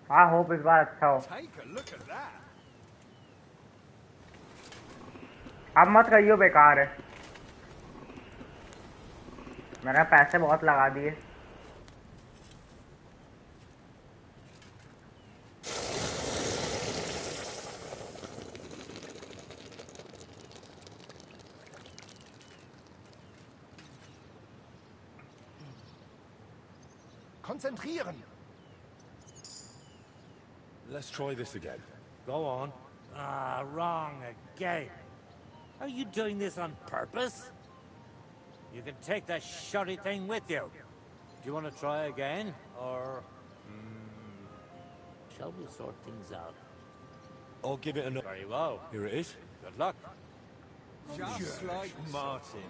हाँ hope इस बार अच्छा हो। Take a look at that. अब मत कहियो बेकार है। मैंने पैसे बहुत लगा दिए। Konzentrieren. Let's try this again. Go on. Ah, wrong again. Are you doing this on purpose? You can take that shoddy thing with you. Do you want to try again, or shall we sort things out? I'll give it another. Very well. Here it is. Good luck. Just like Martin.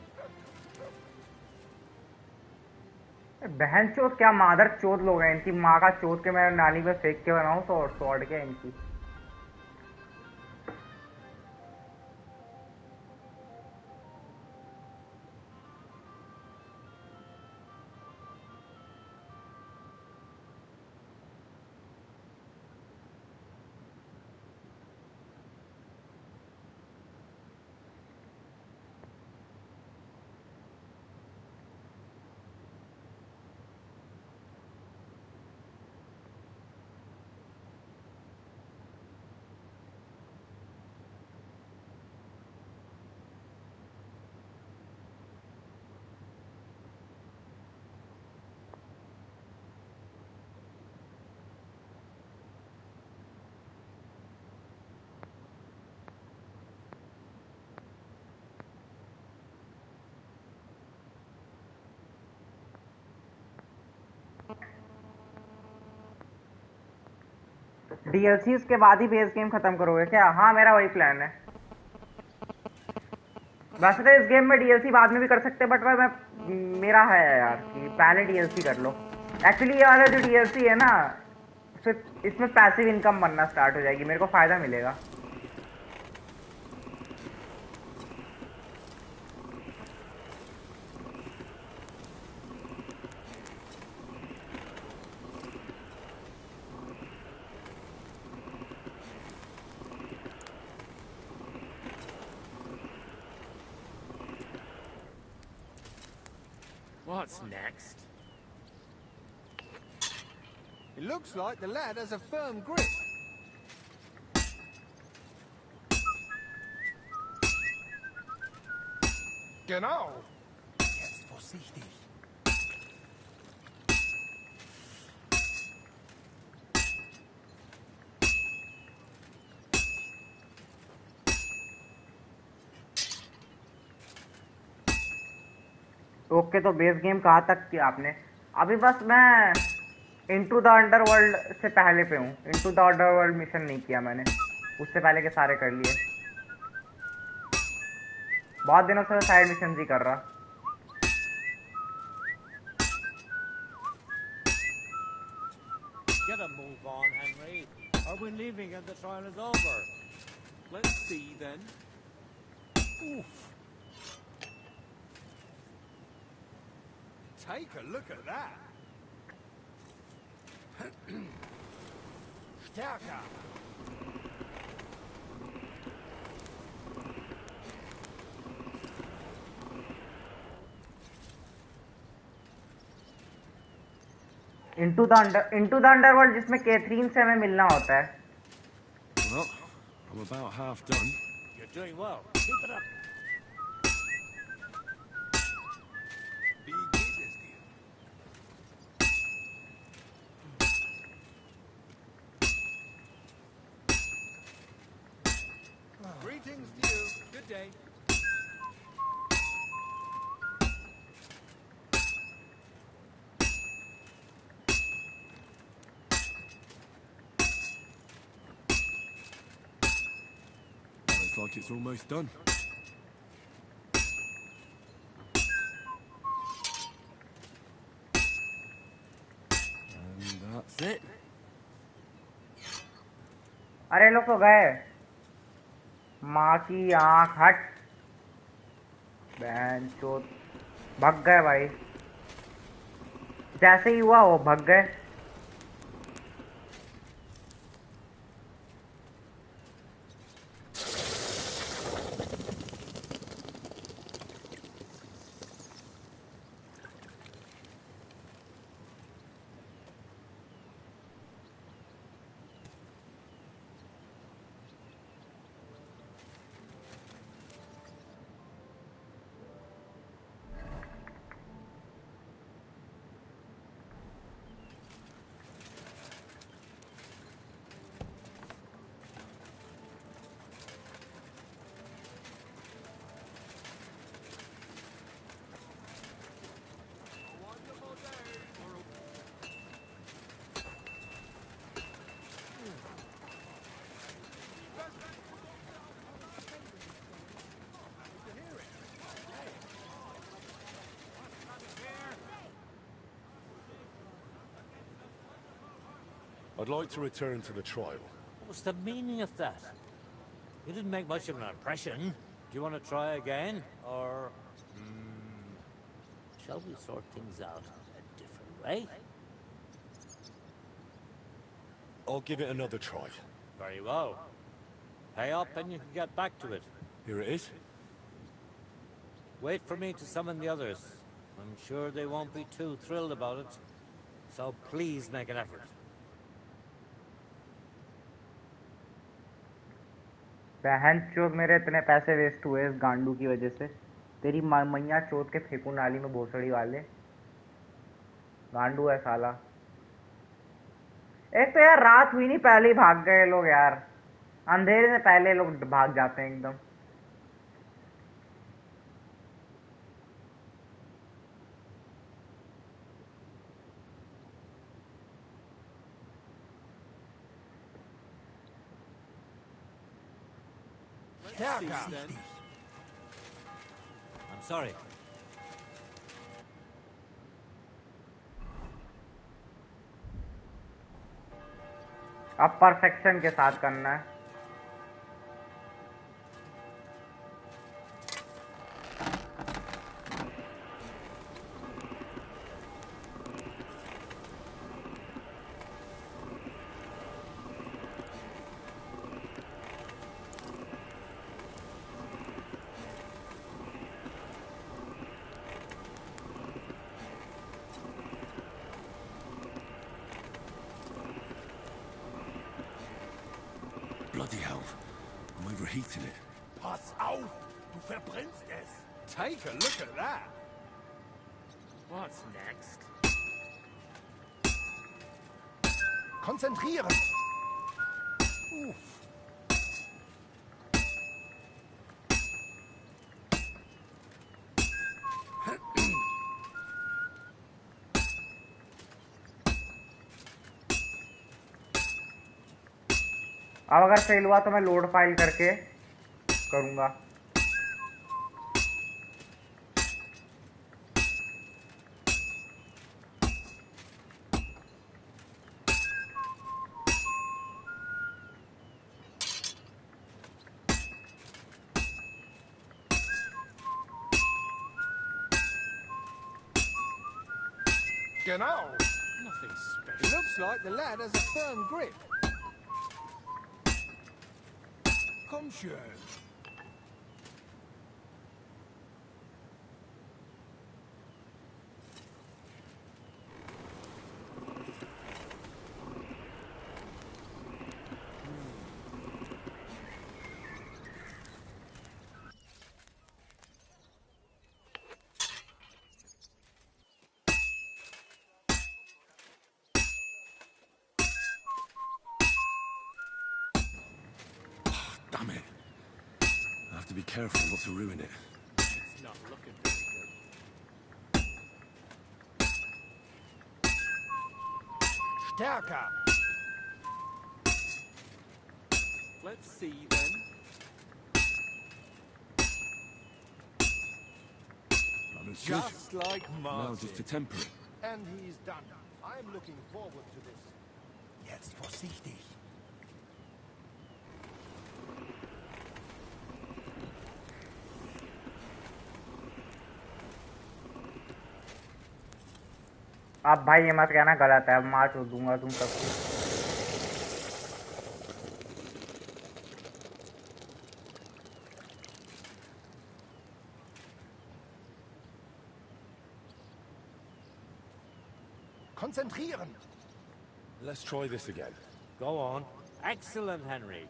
बहन चोद क्या मादर चोद लोग हैं। इनकी माँ का चोद के मैं नाली में फेंक के बनाऊं तो और सॉर्ड क्या इनकी। डीएलसी के बाद ही बेस गेम खत्म करोगे क्या? हाँ, मेरा वही प्लान है। वैसे तो इस गेम में डीएलसी बाद में भी कर सकते हैं, बट मैं मेरा है यार कि पहले डीएलसी कर लो। एक्चुअली ये वाला जो डीएलसी है ना, फिर इसमें पैसिव इनकम बनना स्टार्ट हो जाएगी, मेरे को फायदा मिलेगा। What's next? It looks like the lad has a firm grip. Genau. Jetzt vorsichtig. Okay, तो बेस गेम कहाँ तक किया आपने? अभी बस मैं इनटू द अंडरवर्ल्ड से पहले पे हूँ। इनटू द अंडरवर्ल्ड मिशन नहीं किया मैंने, उससे पहले के सारे कर लिए। बहुत दिनों से साइड मिशन ही कर रहा। Get a move on, Henry. Are we leaving and the trial is over? Let's see then. Oof. Take a look at that. Stärker. Into the underworld जिसमें कैथरीन से हमें मिलना होता है। Well, I'm about half done. You're doing well. Keep it up. Wie geht es dir? Greetings to you. Good day. Looks like it's almost done. And that's it. अरे लोग तो गए। माँ की आँख हट। बहन चोद, भग गए भाई। जैसे ही हुआ वो भग गए। I'd like to return to the trial. What's the meaning of that? You didn't make much of an impression. Do you want to try again? Or... shall we sort things out a different way? I'll give it another try. Very well. Pay up and you can get back to it. Here it is. Wait for me to summon the others. I'm sure they won't be too thrilled about it. So please make an effort. बहन चोद, मेरे इतने पैसे waste हुए इस गांडू की वजह से। तेरी मैया चोद के फेंकू नाली में भोसड़ी वाले। गांडू है साला। एक तो यार रात हुई नहीं, पहले ही भाग गए लोग यार। अंधेरे से पहले लोग भाग जाते हैं एकदम। Stärker. then. I'm sorry. अब परफेक्शन के साथ करना है। Bloody hell. I'm overheating it. Pass auf! Du verbrennst es! Take a look at that. What's next? Konzentrieren. अब अगर फेल हुआ तो मैं लोड फाइल करके करूंगा। Genau. Nothing special. Looks like the lad has a firm grip. Komm schön! Damn it. I have to be careful not to ruin it. It's not looking very good. Stärker. Let's see then. That looks good. Just like Now Martin. just to temper it. And he's done. I'm looking forward to this. Jetzt vorsichtig! अब भाई ये मत कहना गलत है, अब मार छोड़ दूंगा तुम सबको। Konzentrieren. Let's try this again. Go on. Excellent, Henry.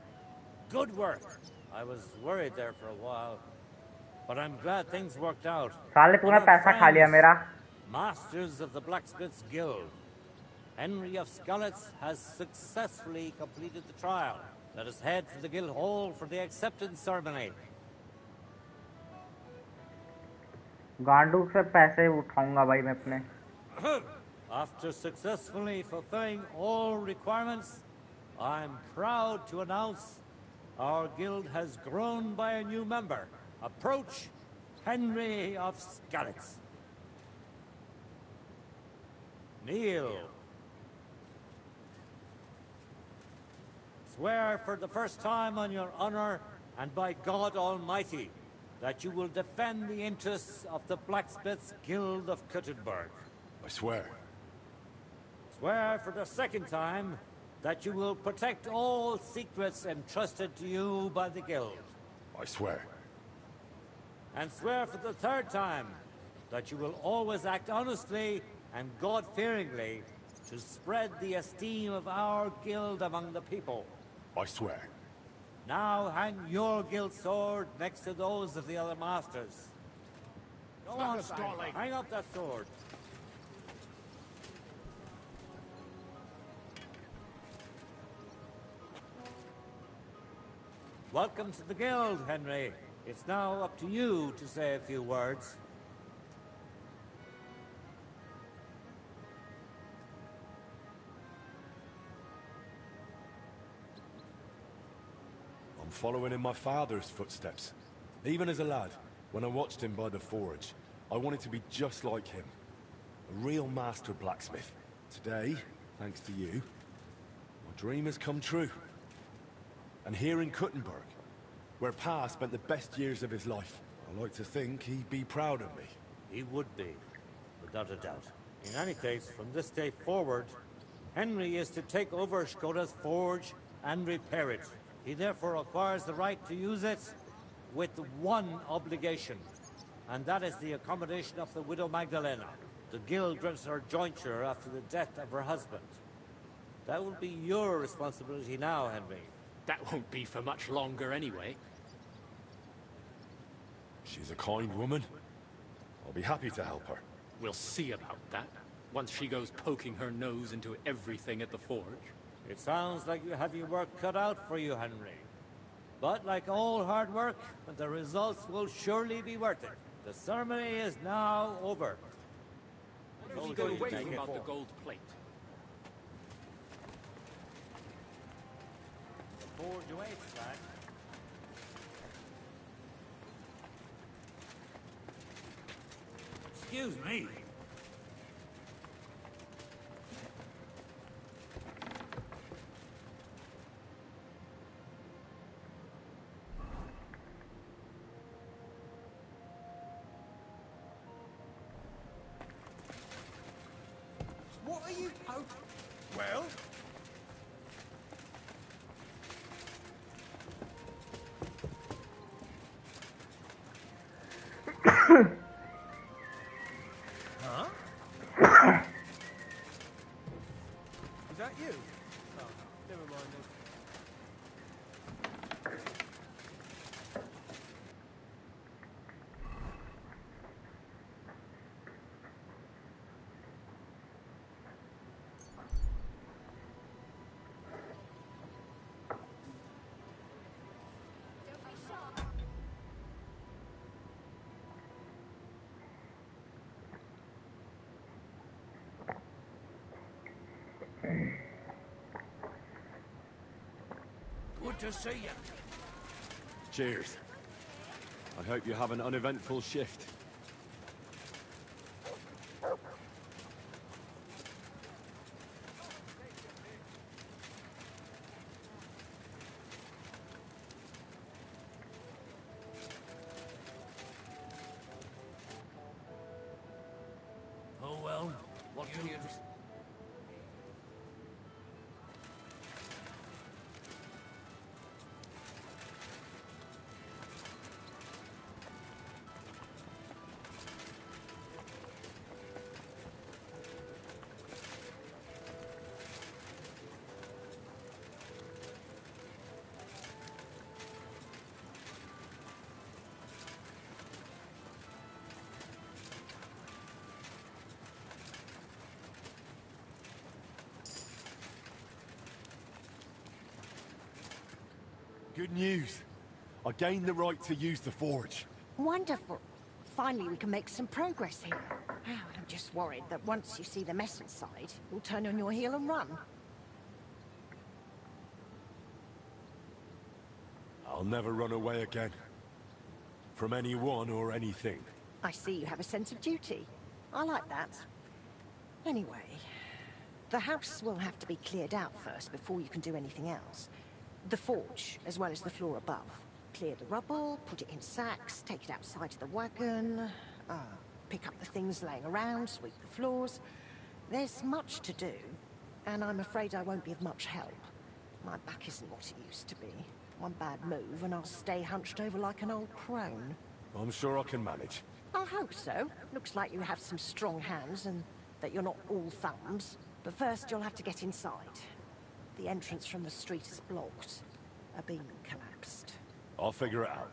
Good work. I was worried there for a while, but I'm glad things worked out. साले तूने Our पैसा खा लिया friends, मेरा। Masters of the Blacksmiths Guild. Henry of Skalitz has successfully completed the trial. Let us head for the guild hall for the acceptance ceremony. गांडू से पैसे उठाऊंगा भाई मैं अपने। After successfully fulfilling all requirements, I'm proud to announce our guild has grown by a new member. Approach Henry of Skalitz. Kneel. Swear for the first time on your honor and by God Almighty that you will defend the interests of the Blacksmiths Guild of Kuttenberg. I swear. Swear for the second time that you will protect all secrets entrusted to you by the Guild. I swear. And swear for the third time that you will always act honestly and God-fearingly to spread the esteem of our Guild among the people. I swear. Now hang your Guild sword next to those of the other masters. Go on, Simon. Hang up that sword. Welcome to the Guild, Henry. It's now up to you to say a few words. I'm following in my father's footsteps. Even as a lad, when I watched him by the forge, I wanted to be just like him. A real master blacksmith. Today, thanks to you, my dream has come true. And here in Kuttenberg, where Pa spent the best years of his life, I like to think he'd be proud of me. He would be, without a doubt. In any case, from this day forward, Henry is to take over Skoda's forge and repair it. He therefore acquires the right to use it with one obligation, and that is the accommodation of the widow Magdalena. The guild rents her jointure after the death of her husband. That will be your responsibility now, Henry. That won't be for much longer anyway. She's a kind woman. I'll be happy to help her. We'll see about that, once she goes poking her nose into everything at the forge. It sounds like you have your work cut out for you, Henry. But like all hard work, the results will surely be worth it. The ceremony is now over. What are we going to do about the gold plate? The forge awaits, lad. Excuse me. What are you poking? Well? Huh? Is that you? Oh, never mind then. Good to see you. Cheers. I hope you have an uneventful shift. Oh well, what can you do? Good news. I gained the right to use the forge. Wonderful. Finally, we can make some progress here. Oh, I'm just worried that once you see the mess inside, you'll turn on your heel and run. I'll never run away again. From anyone or anything. I see you have a sense of duty. I like that. Anyway, the house will have to be cleared out first before you can do anything else. The forge, as well as the floor above. Clear the rubble, put it in sacks, take it outside to the wagon, pick up the things laying around, sweep the floors. There's much to do, and I'm afraid I won't be of much help. My back isn't what it used to be. One bad move, and I'll stay hunched over like an old crone. I'm sure I can manage. I hope so. Looks like you have some strong hands, and that you're not all thumbs. But first, you'll have to get inside. The entrance from the street is blocked. A beam collapsed. I'll figure it out.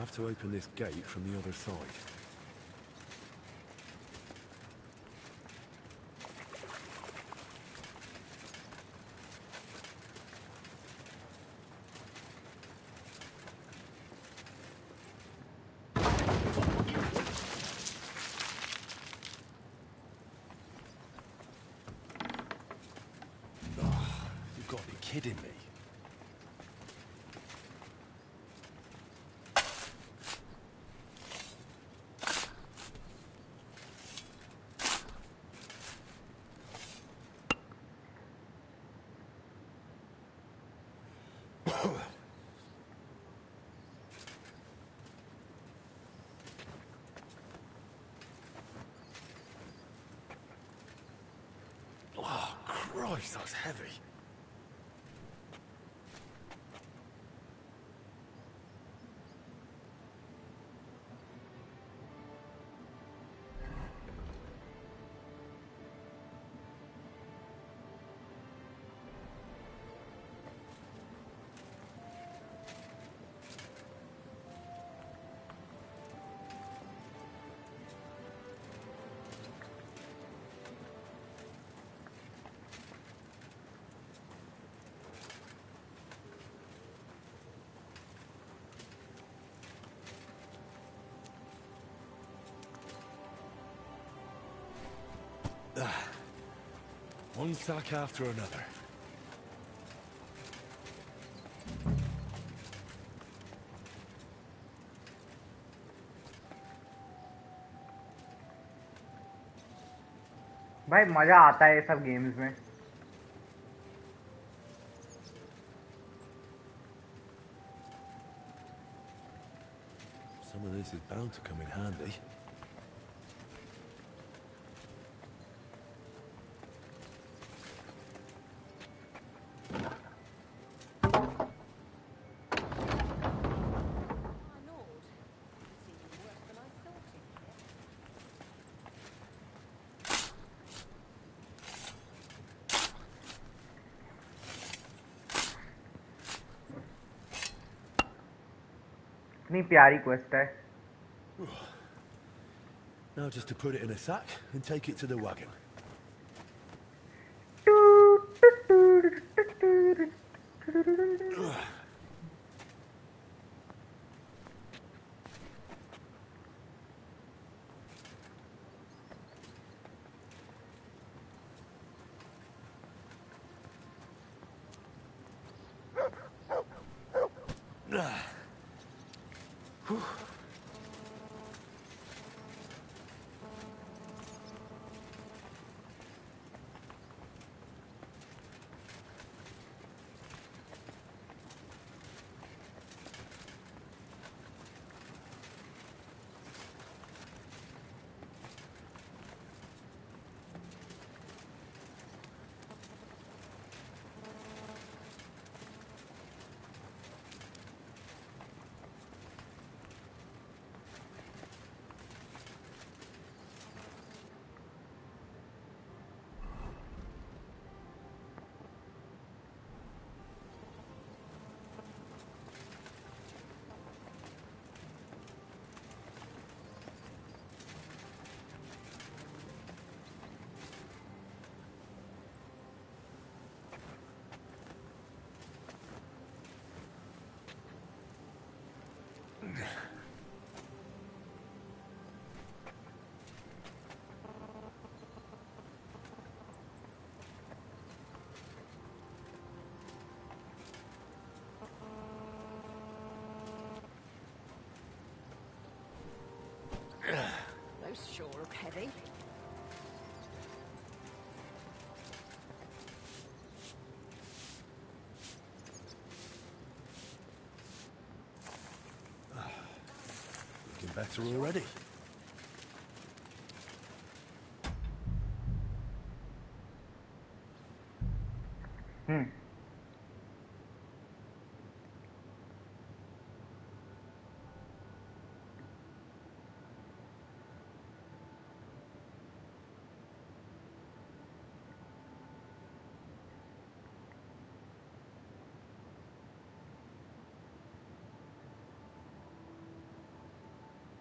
have to open this gate from the other side. You've got to be kidding me. Oh, Christ, that's heavy. One sack after another. भाई मजा आता है ये सब games में. Some of this is bound to come in handy. इतनी प्यारी quest है. Now just to put it in a sack and take it to the wagon. Those sure look heavy. Looking better already.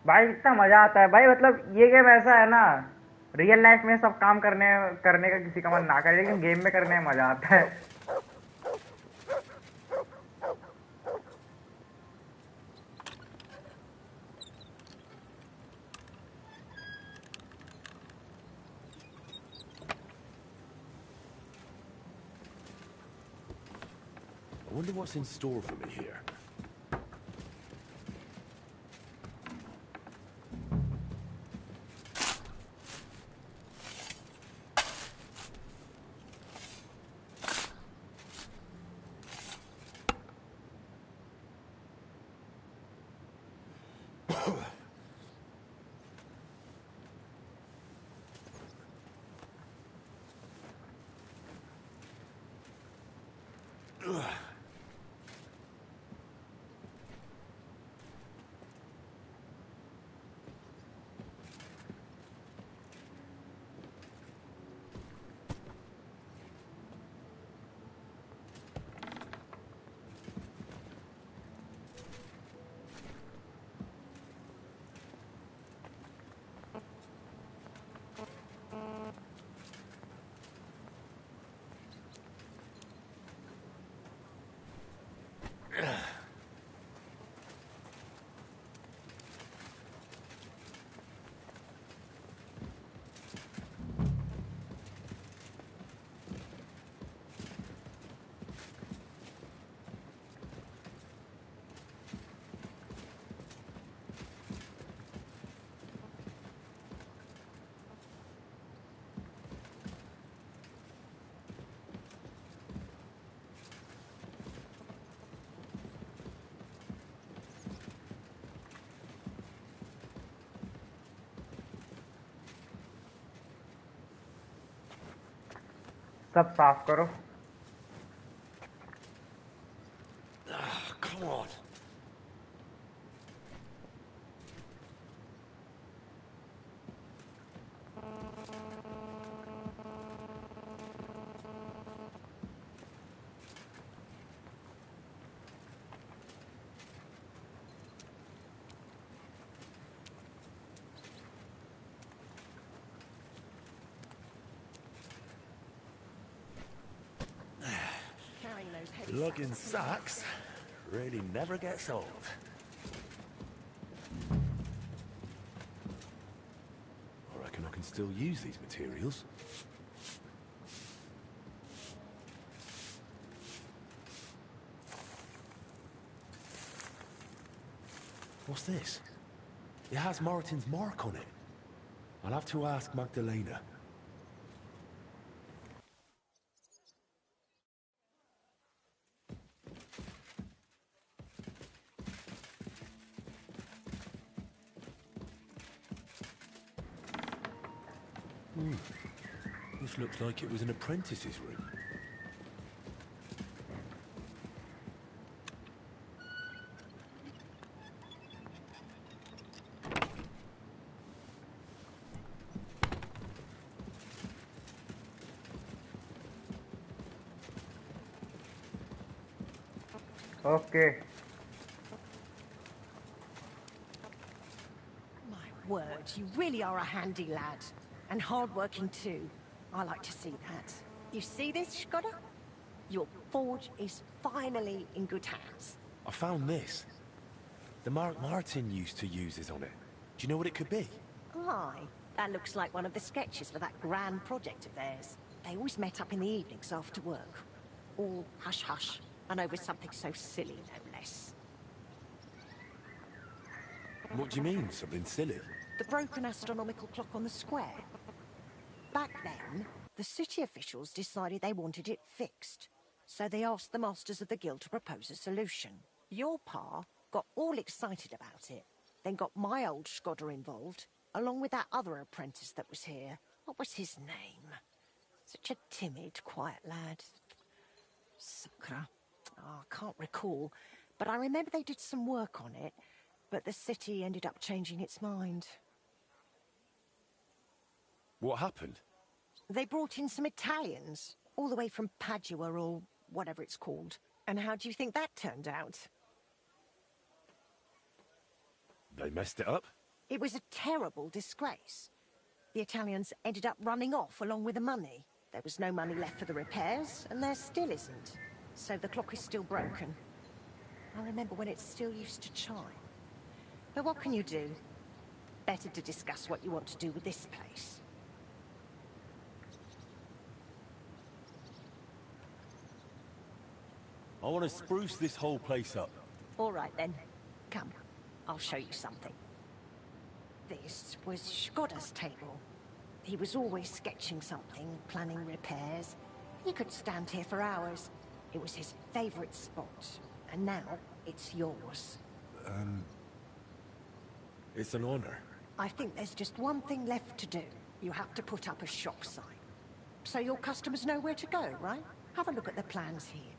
भाई इतना मजा आता है भाई, मतलब ये गेम ऐसा है ना, रियल लाइफ में सब काम करने करने का किसी का मन ना करे, लेकिन गेम में करने में मजा आता है। I wonder what's in store for me here. सब साफ करो। Come on. Carrying those heavy Lugging sacks. sacks really never gets old. I reckon I can still use these materials. What's this? It has Martin's mark on it. I'll have to ask Magdalena. This looks like it was an apprentice's room. Okay. My word, you really are a handy lad. And hard-working too. I like to see that. You see this, Skoda? Your forge is finally in good hands. I found this. The mark Martin used to use is on it. Do you know what it could be? Aye, that looks like one of the sketches for that grand project of theirs. They always met up in the evenings after work. All hush-hush, and over something so silly, no less. What do you mean, something silly? The broken astronomical clock on the square. Back then, the city officials decided they wanted it fixed. So they asked the masters of the guild to propose a solution. Your pa got all excited about it, then got my old Skoda involved, along with that other apprentice that was here. What was his name? Such a timid, quiet lad. Sakura. Oh, I can't recall, but I remember they did some work on it, but the city ended up changing its mind. What happened? They brought in some Italians, all the way from Padua or whatever it's called. And how do you think that turned out? They messed it up? It was a terrible disgrace. The Italians ended up running off along with the money. There was no money left for the repairs, and there still isn't. So the clock is still broken. I remember when it still used to chime. But what can you do? Better to discuss what you want to do with this place. I want to spruce this whole place up. All right then. Come, I'll show you something. This was Skoda's table. He was always sketching something, planning repairs. He could stand here for hours. It was his favorite spot. And now, it's yours. It's an honor. I think there's just one thing left to do. You have to put up a shop sign. So your customers know where to go, right? Have a look at the plans here.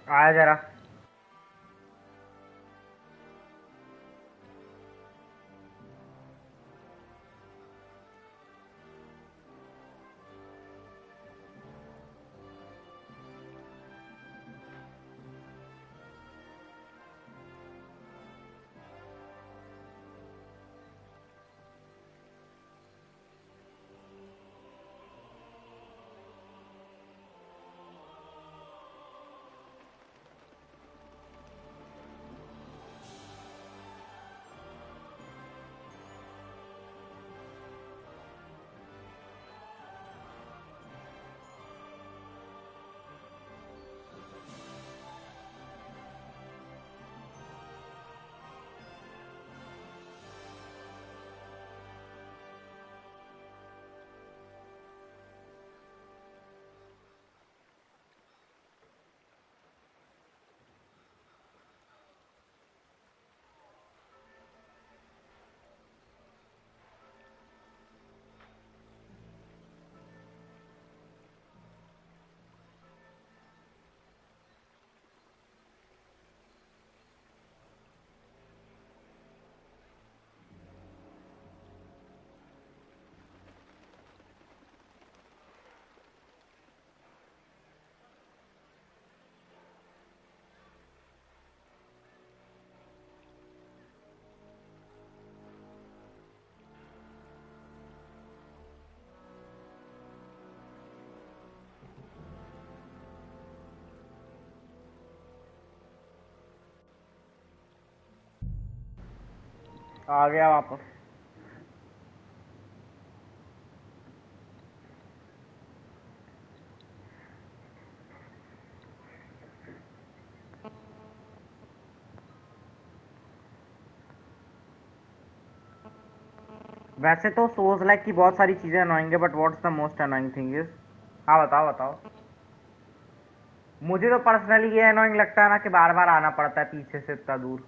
आया जरा। आ गया वापस। वैसे तो सोज like की बहुत सारी चीजें अनोइंग है, but what's the most annoying thing is? हाँ बताओ बताओ। मुझे तो पर्सनली ये अनोइंग लगता है ना कि बार बार आना पड़ता है पीछे से इतना दूर।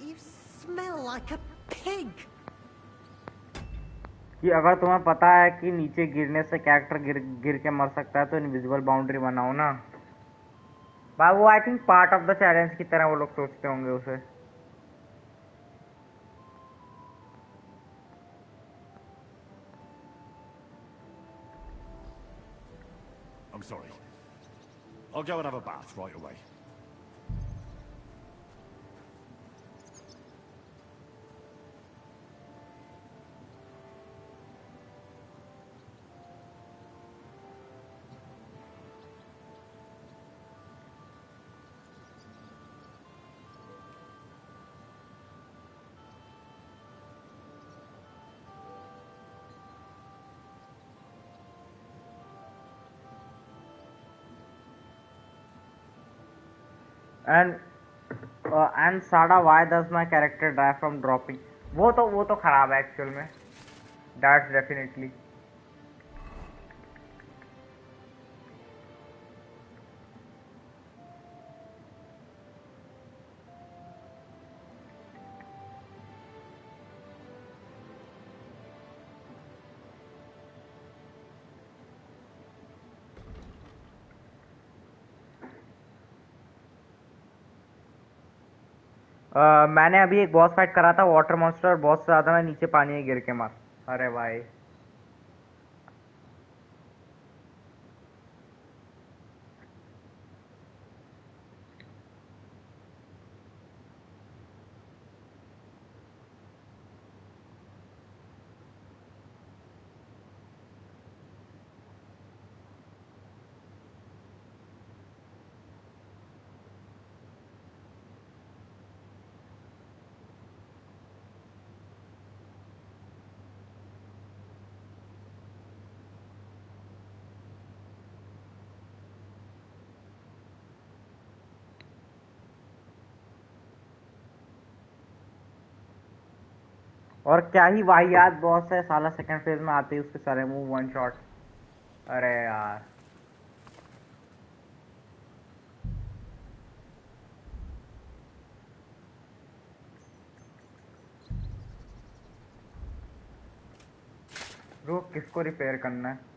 You smell like a pig. कि अगर तुम्हें पता है कि नीचे गिरने से कैरेक्टर गिर के मर सकता है तो इनविजिबल बाउंड्री बनाओ ना भाई। वो I think part of the challenge की तरह वो लोग सोचते होंगे उसे। I'm sorry. I'll go and have a bath right away. And साडा why does my character die from dropping? वो तो खराब है एक्चुअल में। That's definitely. मैंने अभी एक बॉस फाइट करा था वाटर मॉन्स्टर, और बहुत ज्यादा मैं नीचे पानी में गिर के मार। अरे भाई और क्या ही वाहियात बॉस है साला। सेकंड फेज में आते ही उसके सारे मूव वन शॉट। अरे यार रुक, किसको रिपेयर करना है?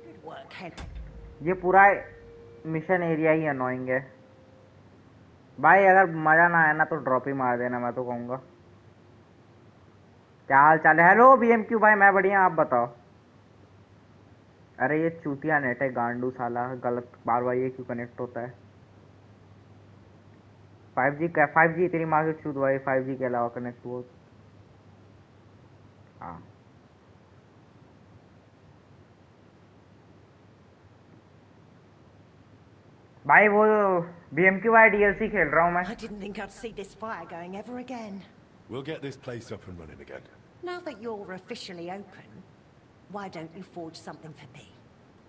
Good work, Henry. ये पूरा मिशन एरिया ही अनोइंग है भाई। अगर मजा ना आया ना तो ड्रॉप ही मार देना, मैं तो कहूँगा। क्या हाल चाल है? हेलो बीएमक्यू भाई, मैं बढ़िया, आप बताओ। अरे ये चूतिया नेट है गांडू साला, गलत बार बार ये क्यों कनेक्ट होता है? 5G का 5G तेरी माँ से चूत भाई, 5G के अलावा कनेक्ट हुआ। हाँ भाई वो BMQI DLC खेल रहा हूँ मैं। I didn't think I'd see this fire going ever again. We'll get this place up and running again. Now that you're officially open, why don't you forge something for me?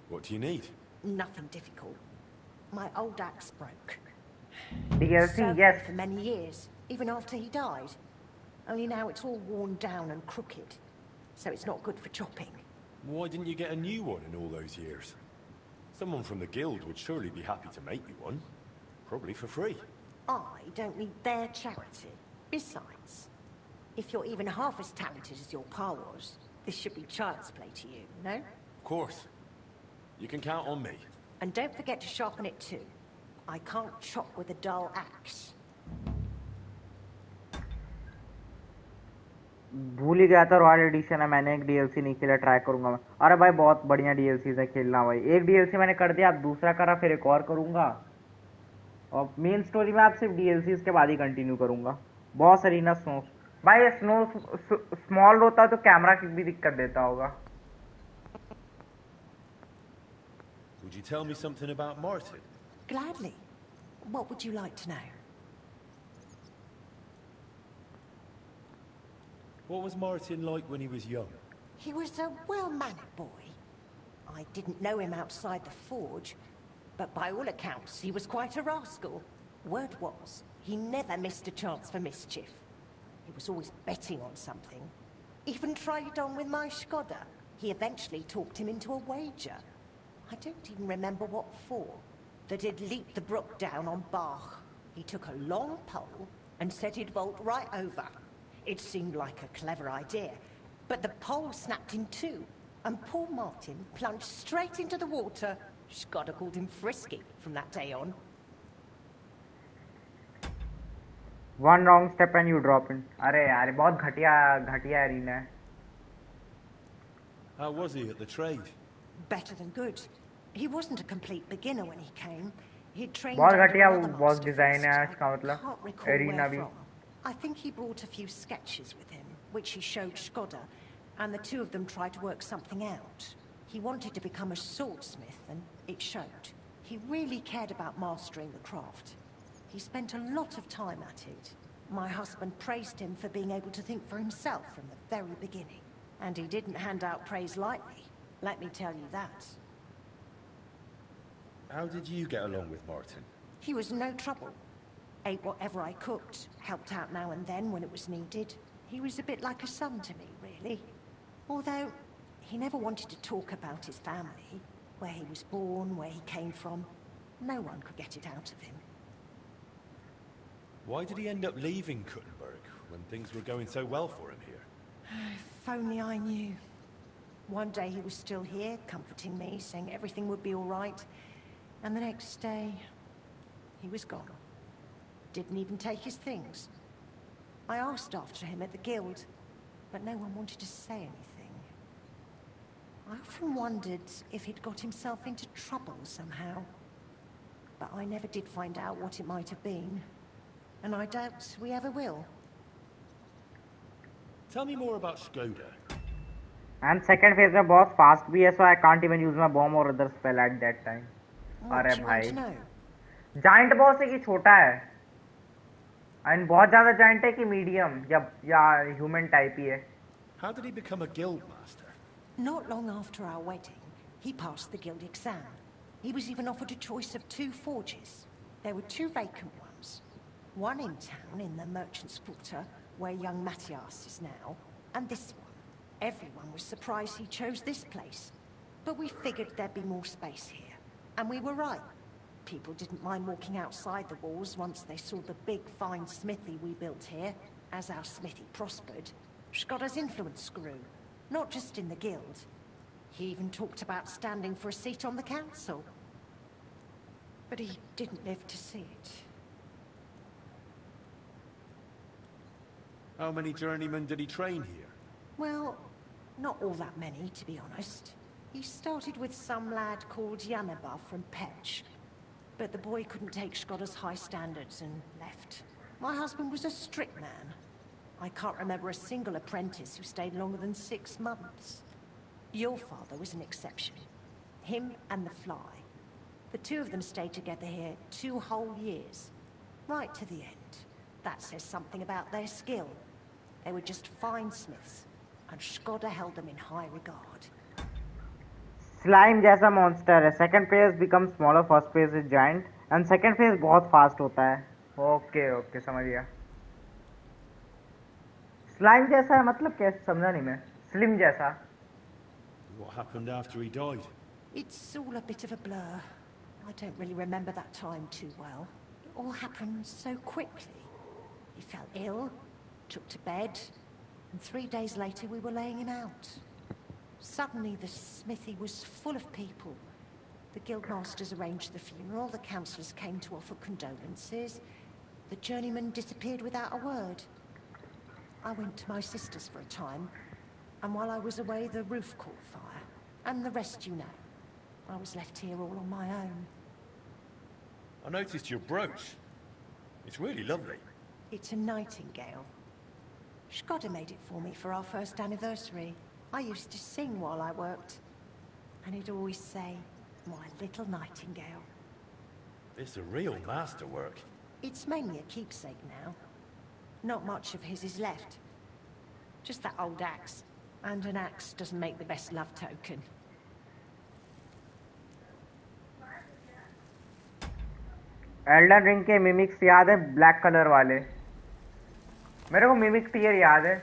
What do you need? Nothing difficult. My old axe broke. DLC, Served yes. me for many years, even after he died. Only now it's all worn down and crooked, so it's not good for chopping. Why didn't you get a new one in all those years? Someone from the guild would surely be happy to make you one. Probably for free. I don't need their charity. Besides, if you're even half as talented as your pa was, this should be child's play to you, no? Of course. You can count on me. And don't forget to sharpen it too. I can't chop with a dull axe. भूल ही गया था royal addition है, मैंने एक DLC नहीं खेला, try करूंगा मैं। अरे भाई बहुत बढ़िया DLCs है, खेलना भाई। एक DLC मैंने कर दिया, अब दूसरा करा, फिर एक और करूंगा, और मेन स्टोरी में आप सिर्फ DLCs के बाद ही कंटिन्यू करूंगा। बहुत सारी ना स्नो भाई, स्नो स्मॉल होता तो कैमरा की भी दिक्कत देता होगा। Would you tell me something about Martin? Gladly. What would you like to know? What was Martin like when he was young? He was a well-mannered boy. I didn't know him outside the forge, but by all accounts, he was quite a rascal. Word was, he never missed a chance for mischief. He was always betting on something. Even tried on with my Skoda. He eventually talked him into a wager. I don't even remember what for. That he'd leaped the brook down on Bach. He took a long pole and said he'd vault right over. It seemed like a clever idea, but the pole snapped in two, and poor Martin plunged straight into the water. Skoda called him Frisky from that day on. One wrong step and you drop in. अरे यार बहुत घटिया घटिया arena है। How was he at the trade? Better than good. He wasn't a complete beginner when he came. He'd trained बहुत under घटिया another boss master design है first. इसका I मतलब can't recall एरिना where भी। from. I think he brought a few sketches with him, which he showed Skoda, and the two of them tried to work something out. He wanted to become a swordsmith, and it showed. He really cared about mastering the craft. He spent a lot of time at it. My husband praised him for being able to think for himself from the very beginning. And he didn't hand out praise lightly, let me tell you that. How did you get along with Martin? He was no trouble. Ate whatever I cooked, helped out now and then when it was needed. He was a bit like a son to me, really. Although, he never wanted to talk about his family, where he was born, where he came from. No one could get it out of him. Why did he end up leaving Kuttenberg when things were going so well for him here? If only I knew. One day he was still here, comforting me, saying everything would be all right. And the next day, he was gone. Didn't even take his things. I asked after him at the guild, but no one wanted to say anything. I often wondered if he'd got himself into trouble somehow. But I never did find out what it might have been. And I doubt we ever will. Tell me more about Skoda. And second phase में बहुत fast भी है, so I can't even use my bomb or other spell at that time. What अरे do you भाई, want to know? giant boss है कि छोटा है? And बहुत ज़्यादा giant है कि medium या human type ही है? How did he become a guild master? Not long after our wedding, he passed the guild exam. He was even offered a choice of 2 forges. There were 2 vacant ones. One in town, in the Merchant's Quarter, where young Matthias is now, and this one. Everyone was surprised he chose this place. But we figured there'd be more space here. And we were right. People didn't mind walking outside the walls once they saw the big, fine smithy we built here. As our smithy prospered, Skoda's influence grew. Not just in the guild. He even talked about standing for a seat on the council. But he didn't live to see it. How many journeymen did he train here? Well, not all that many, to be honest. He started with some lad called Yanaba from Petch. But the boy couldn't take Shkodder's high standards and left. My husband was a strict man. I can't remember a single apprentice who stayed longer than 6 months. Your father was an exception. Him and the Fly. The two of them stayed together here 2 whole years. Right to the end. That says something about their skill. They were just fine smiths, and Shkodder held them in high regard. Slime जैसा monster है. Second phase become smaller, first phase is giant and second phase बहुत fast होता है. Okay okay समझ गया. Slime जैसा है मतलब कैसे, समझा नहीं मैं. स्लिम जैसा. What happened after he died? It's all a bit of a blur. I don't really remember that time too well. It all happened so quickly. He fell ill, took to bed, and 3 days later we were laying him out. Suddenly the smithy was full of people. The guildmasters arranged the funeral, the councillors came to offer condolences. The journeyman disappeared without a word. I went to my sister's for a time, and while I was away the roof caught fire. And the rest you know. I was left here all on my own. I noticed your brooch. It's really lovely. It's a nightingale. Shkodder made it for me for our first anniversary. I used to sing while I worked. And he'd always say, "My little nightingale." It's a real masterwork. It's mainly a keepsake now. Not much of his is left. Just that old axe. And an axe doesn't make the best love token. Elden ring के mimics याद है, black colour वाले. मेरे को mimic tier याद है.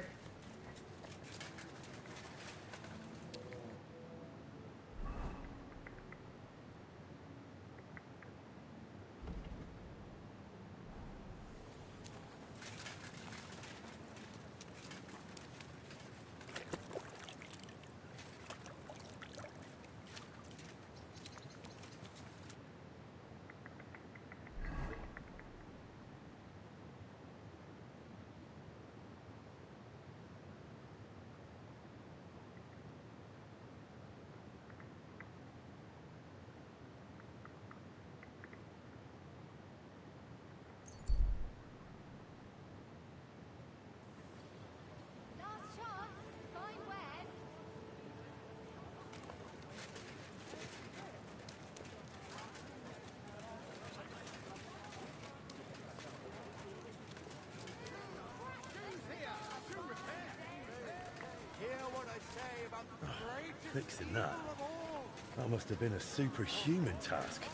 Fixing that. That must have been a superhuman task.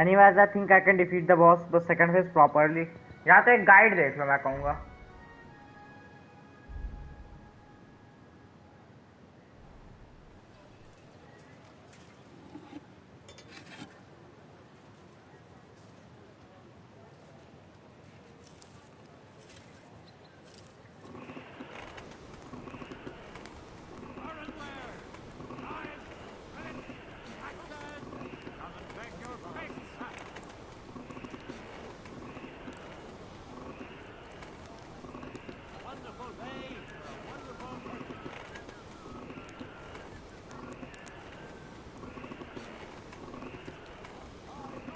Anyways, I think I can defeat the boss the second phase properly. यहाँ तो एक गाइड देख लो, मैं कहूँगा.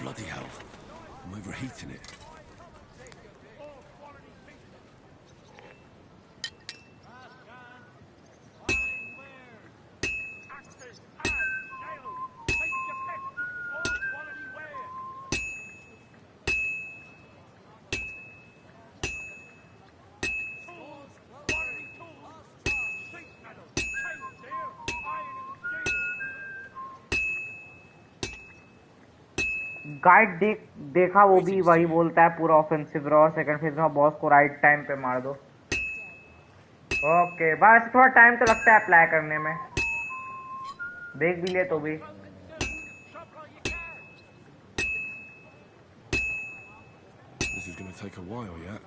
Bloody hell. I'm overheating it. Guide देखा, वो भी वही बोलता है, पूरा ऑफेंसिव रहो, सेकंड फेज में बॉस को राइट टाइम पे मार दो. ओके, बस थोड़ा टाइम तो लगता है अप्लाई करने में. देख भी ले तो भी. This is going to take a while yet.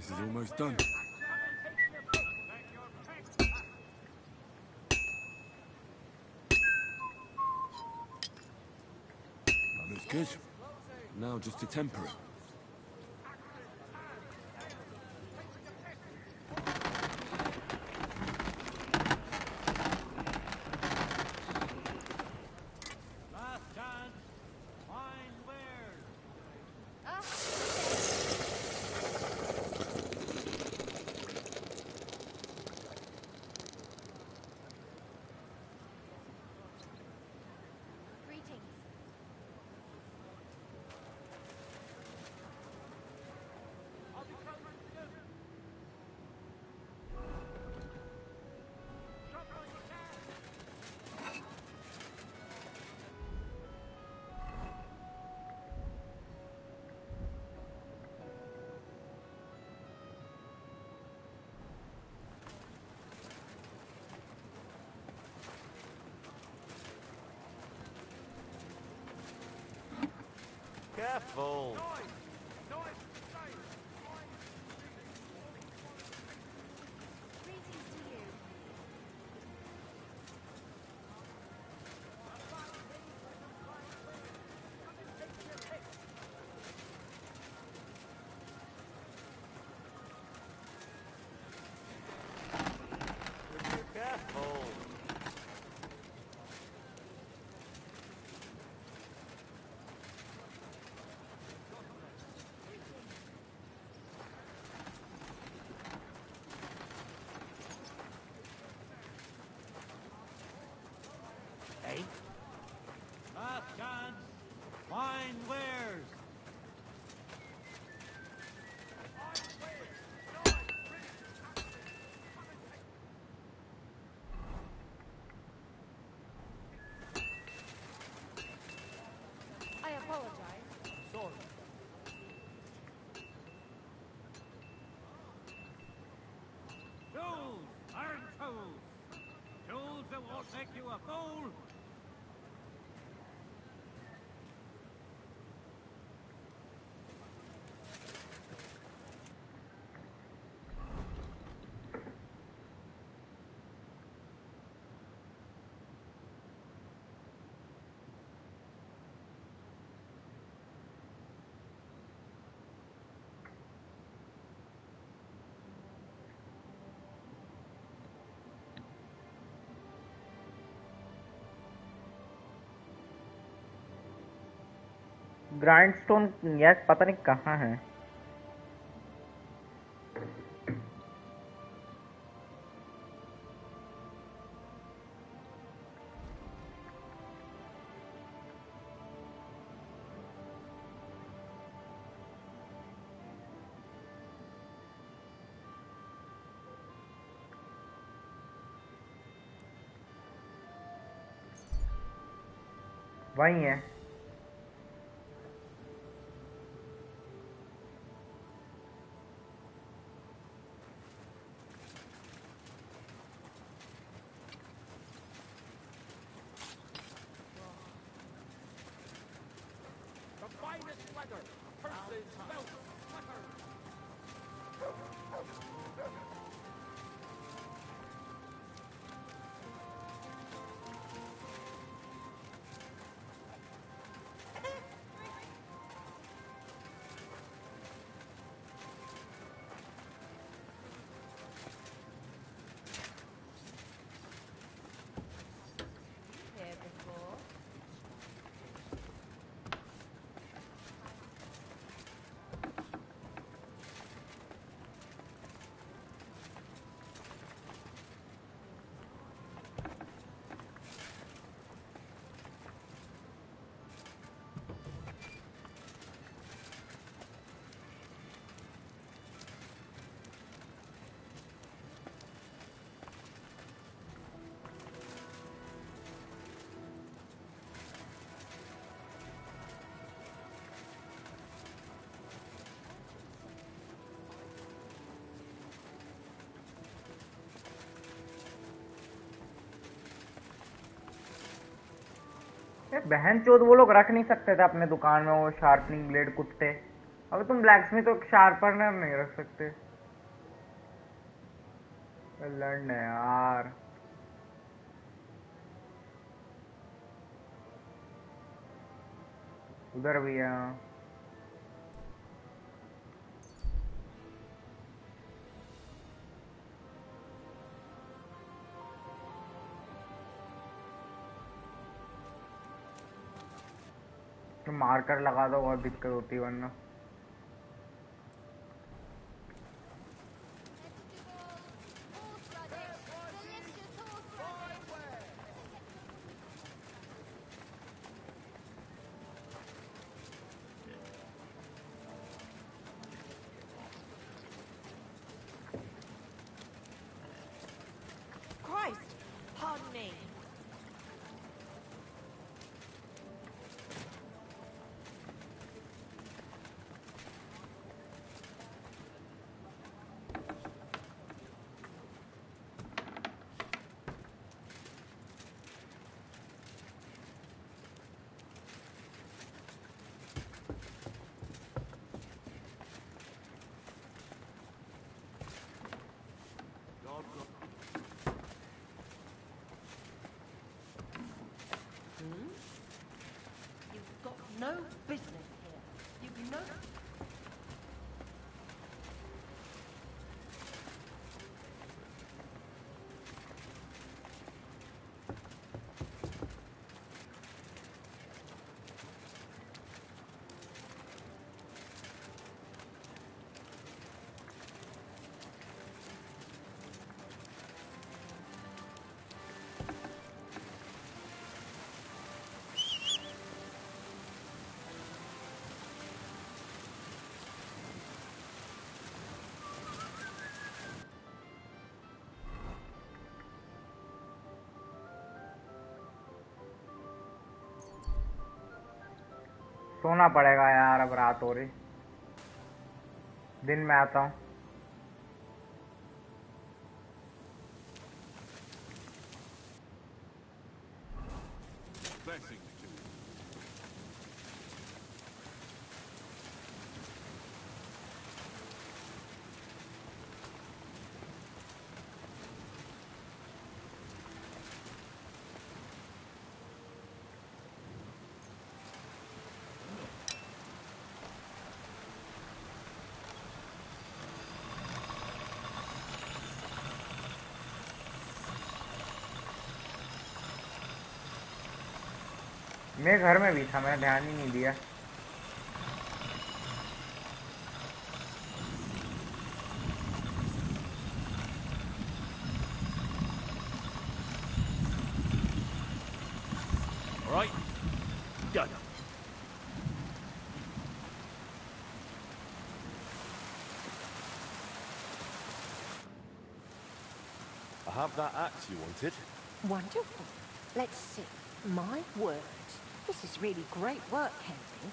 is almost done. That looks good. Now just to temper it. Careful. Careful. Hey. Last chance. Fine wares. I apologize. Sorry. Tools! Iron tools! Tools that won't make you a fool! ग्राइंडस्टोन यार पता नहीं कहाँ है। वही है। Here before. बहन चोद वो लोग रख नहीं सकते थे अपने दुकान में वो शार्पनिंग ब्लेड कुत्ते। अबे तुम ब्लैक स्मिथ तो शार्पनर नहीं रख सकते। लड़ने यार। उधर भी है। तो मार्कर लगा दो, बहुत दिक्कत होती है वरना। Christ! Pardon me. You've got no business here. You've no... सोना पड़ेगा यार, अब रात हो रही। दिन में आता हूँ। मैं घर में भी था, मैंने ध्यान ही नहीं दिया। All right. Done. I have that axe you wanted. Wonderful. Let's see. My word. This is really great work, Henry.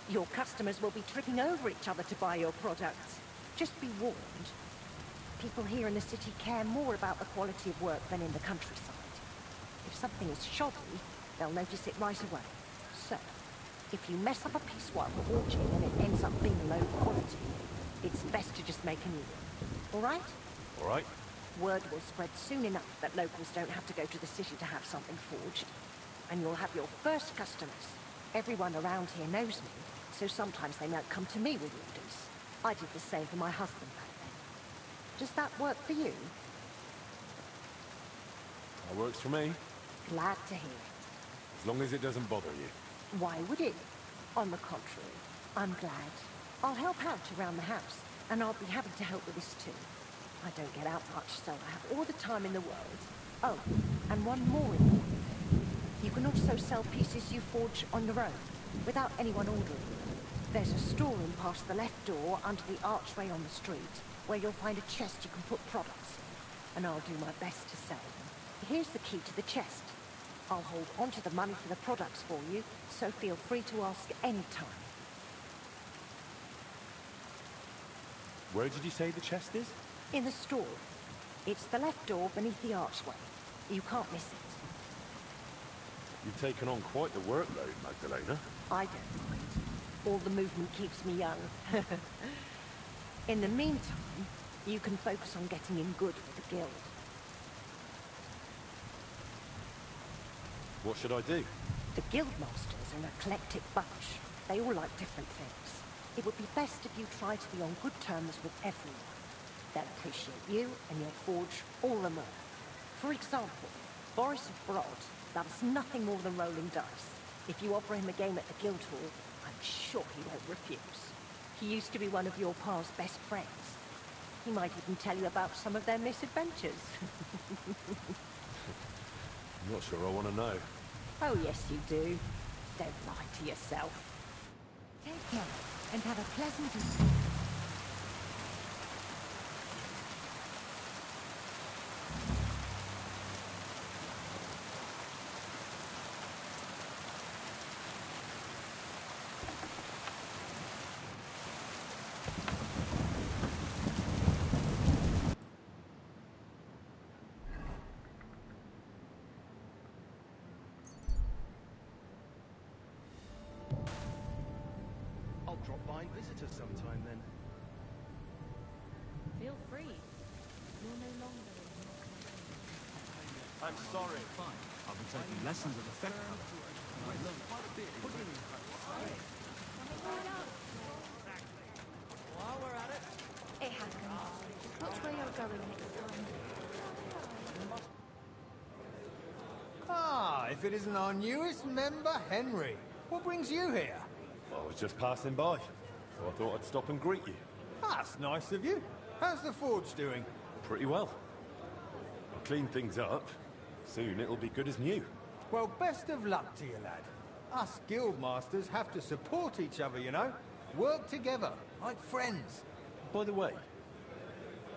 Your customers will be tripping over each other to buy your products. Just be warned. People here in the city care more about the quality of work than in the countryside. If something is shoddy, they'll notice it right away. So, if you mess up a piece while forging and it ends up being low quality, it's best to just make a new one. All right? All right. Word will spread soon enough that locals don't have to go to the city to have something forged. And you'll have your first customers. Everyone around here knows me, so sometimes they might come to me with orders. I did the same for my husband back then. Does that work for you? That works for me. Glad to hear it. As long as it doesn't bother you. Why would it? On the contrary, I'm glad. I'll help out around the house, and I'll be happy to help with this too. I don't get out much, so I have all the time in the world. Oh, and one more important thing. You can also sell pieces you forge on your own, without anyone ordering them. There's a storeroom past the left door under the archway on the street, where you'll find a chest you can put products in, and I'll do my best to sell them. Here's the key to the chest. I'll hold onto the money for the products for you, so feel free to ask any time. Where did you say the chest is? In the store. It's the left door beneath the archway. You can't miss it. You've taken on quite the workload, Magdalena. I don't mind. All the movement keeps me young. In the meantime, You can focus on getting in good with the guild. What should I do? The guildmasters are an eclectic bunch. They all like different things. It would be best if you try to be on good terms with everyone. They'll appreciate you and your forge all the more. For example, Boris of Brod loves nothing more than rolling dice. If you offer him a game at the guild hall, I'm sure he won't refuse. He used to be one of your pa's best friends. He might even tell you about some of their misadventures. I'm not sure I want to know. Oh, yes, you do. Don't lie to yourself. Take care, and have a pleasant evening. I'll drop by and visit her sometime then. Feel free. You're no longer in your I'm sorry. Fine. I'll be taking lessons of effect color. I learned quite a bit. While we're at it, It happens. Just watch where you're going next time. Ah, if it isn't our newest member, Henry. What brings you here? I was just passing by, so I thought I'd stop and greet you. That's nice of you. How's the forge doing? Pretty well. I'll clean things up. Soon it'll be good as new. Well, best of luck to you, lad. Us guildmasters have to support each other, you know? Work together, like friends. By the way,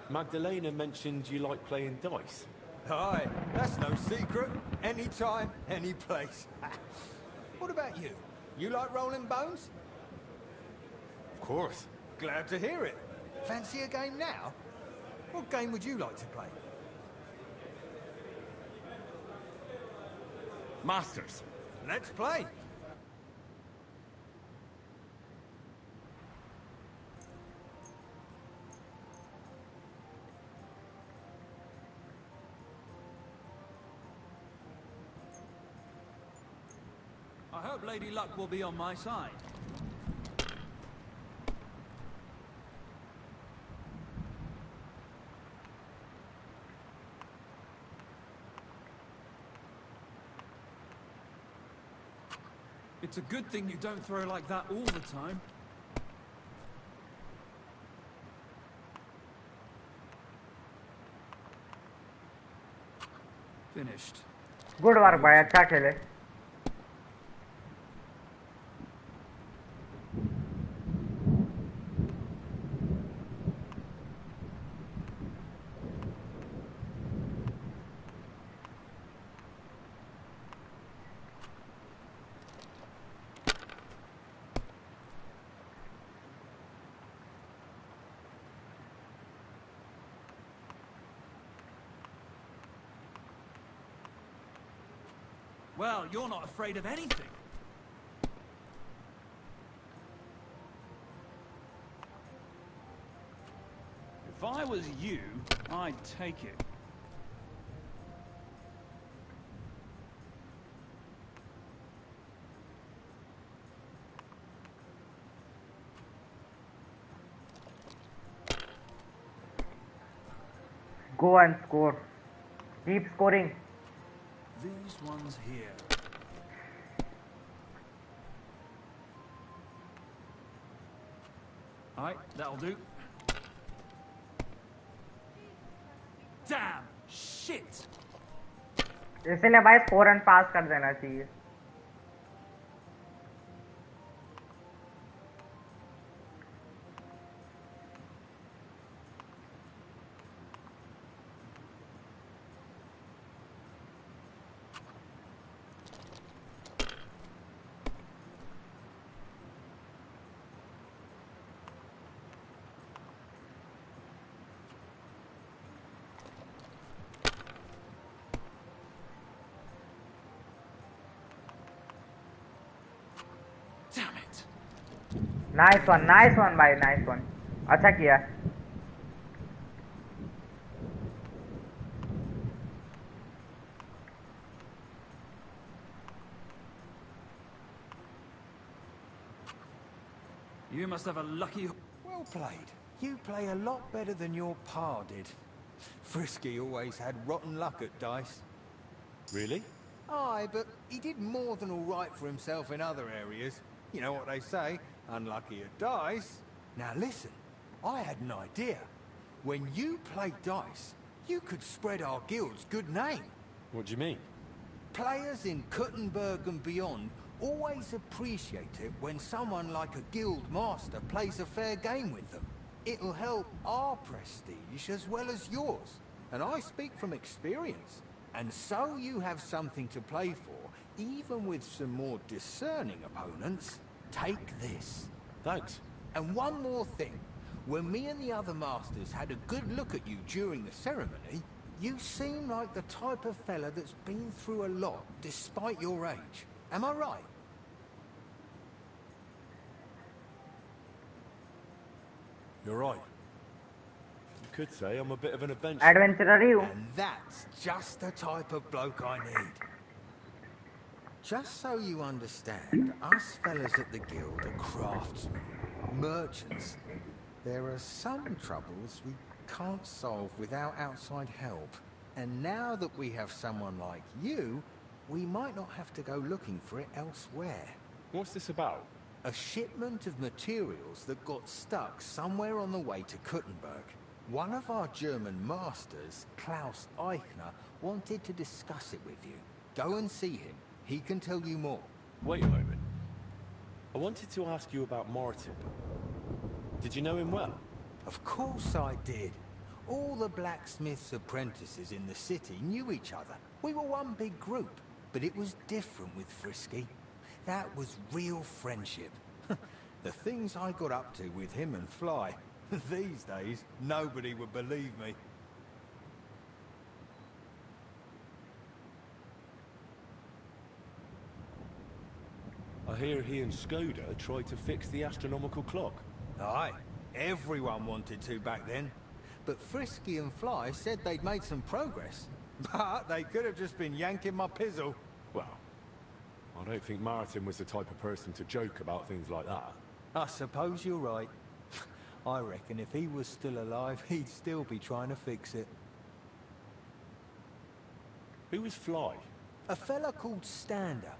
Magdalena mentioned you like playing dice. Aye, that's no secret. Anytime, any place. What about you? You like rolling bones? Of course. Glad to hear it. Fancy a game now? What game would you like to play? Masters. Let's play. I hope Lady Luck will be on my side. It's a good thing you don't throw like that all the time. Finished. Good work भाई, अच्छा खेले. Well, you're not afraid of anything. If I was you, I'd take it. Go and score. Keep scoring. These ones here. Alright, that'll do. Damn! Shit! इसलिए भाई 4 run पास कर देना चाहिए. Damn it! Nice one भाई, nice one. अच्छा किया. You must have a lucky... Well played. You play a lot better than your pa did. Frisky always had rotten luck at dice. Really? Aye, but he did more than all right for himself in other areas. You know what they say, unlucky at dice. Now listen, I had an idea. When you play dice, you could spread our guild's good name. What do you mean? Players in Kuttenberg and beyond always appreciate it when someone like a guild master plays a fair game with them. It'll help our prestige as well as yours. And I speak from experience. And so you have something to play for, even with some more discerning opponents. Take this. Thanks. And one more thing. When me and the other masters had a good look at you during the ceremony, you seem like the type of fella that's been through a lot, despite your age. Am I right? You're right. You could say I'm a bit of an adventurer. Adventurer you. And that's just the type of bloke I need. Just so you understand, us fellas at the guild are craftsmen, merchants. There are some troubles we can't solve without outside help. And now that we have someone like you, we might not have to go looking for it elsewhere. What's this about? A shipment of materials that got stuck somewhere on the way to Kuttenberg. One of our German masters, Klaus Eichner, wanted to discuss it with you. Go and see him. He can tell you more. Wait a moment. I wanted to ask you about Martin. Did you know him well? Of course I did. All the blacksmith's apprentices in the city knew each other. We were one big group, but it was different with Frisky. That was real friendship. The things I got up to with him and Fly, these days, nobody would believe me. I hear he and Skoda tried to fix the astronomical clock. Aye, everyone wanted to back then. But Frisky and Fly said they'd made some progress. But they could have just been yanking my pizzle. Well, I don't think Martin was the type of person to joke about things like that. I suppose you're right. I reckon if he was still alive, he'd still be trying to fix it. Who was Fly? A fella called Stander.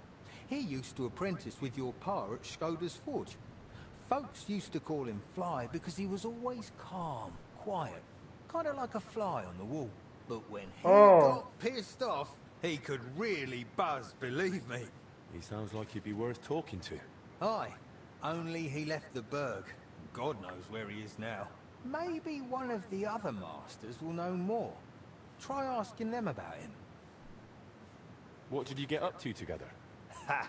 He used to apprentice with your pa at Skoda's Forge. Folks used to call him Fly because he was always calm, quiet, kind of like a fly on the wall. But when he got pissed off, he could really buzz, believe me. He sounds like he'd be worth talking to. Aye, only he left the Burg. God knows where he is now. Maybe one of the other masters will know more. Try asking them about him. What did you get up to together? Ha!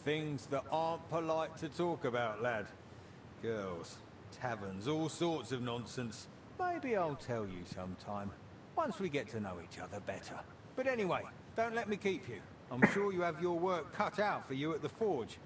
Things that aren't polite to talk about, lad. Girls, taverns, all sorts of nonsense. Maybe I'll tell you sometime, once we get to know each other better. But anyway, don't let me keep you. I'm sure you have your work cut out for you at the Forge.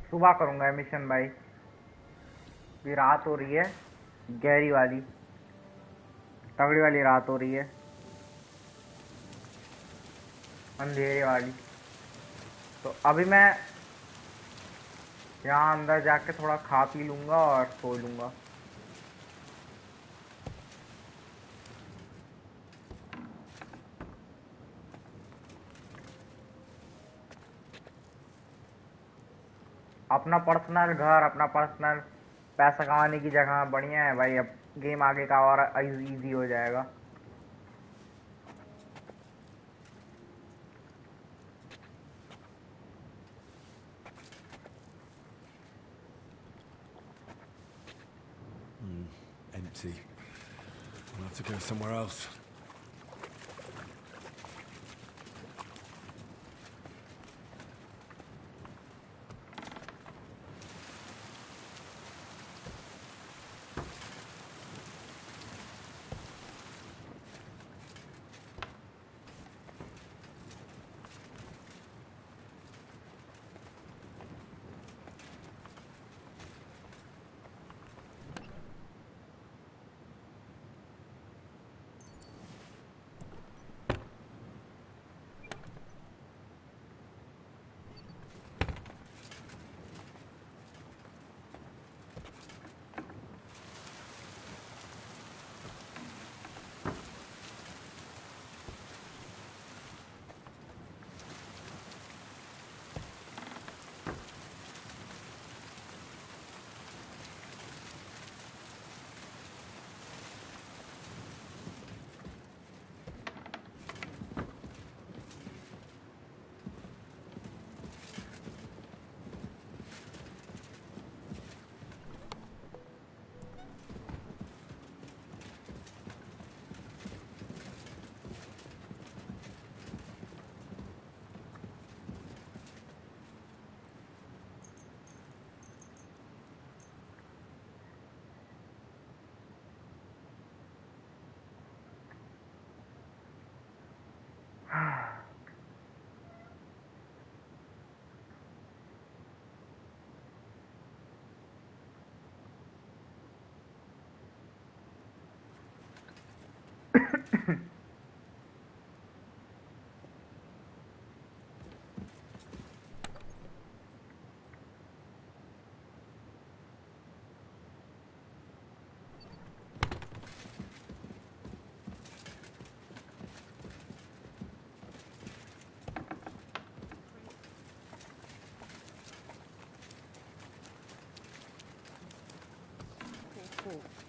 सुबह करूंगा mission भाई, भी रात हो रही है, गहरी वाली तगड़ी वाली रात हो रही है, अंधेरे वाली। तो अभी मैं यहाँ अंदर जाके थोड़ा खा पी लूंगा और सो लूंगा। अपना पर्सनल घर, अपना पर्सनल पैसा कमाने की जगह बढ़िया है भाई। अब गेम आगे का और इजी हो जाएगा। Empty. I'll have to go somewhere else.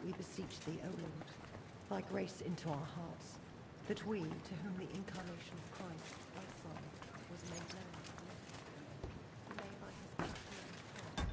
We beseech thee, O Lord, thy grace into our hearts, that we, to whom the incarnation of Christ, thy Son, was made known, may by his passion and cross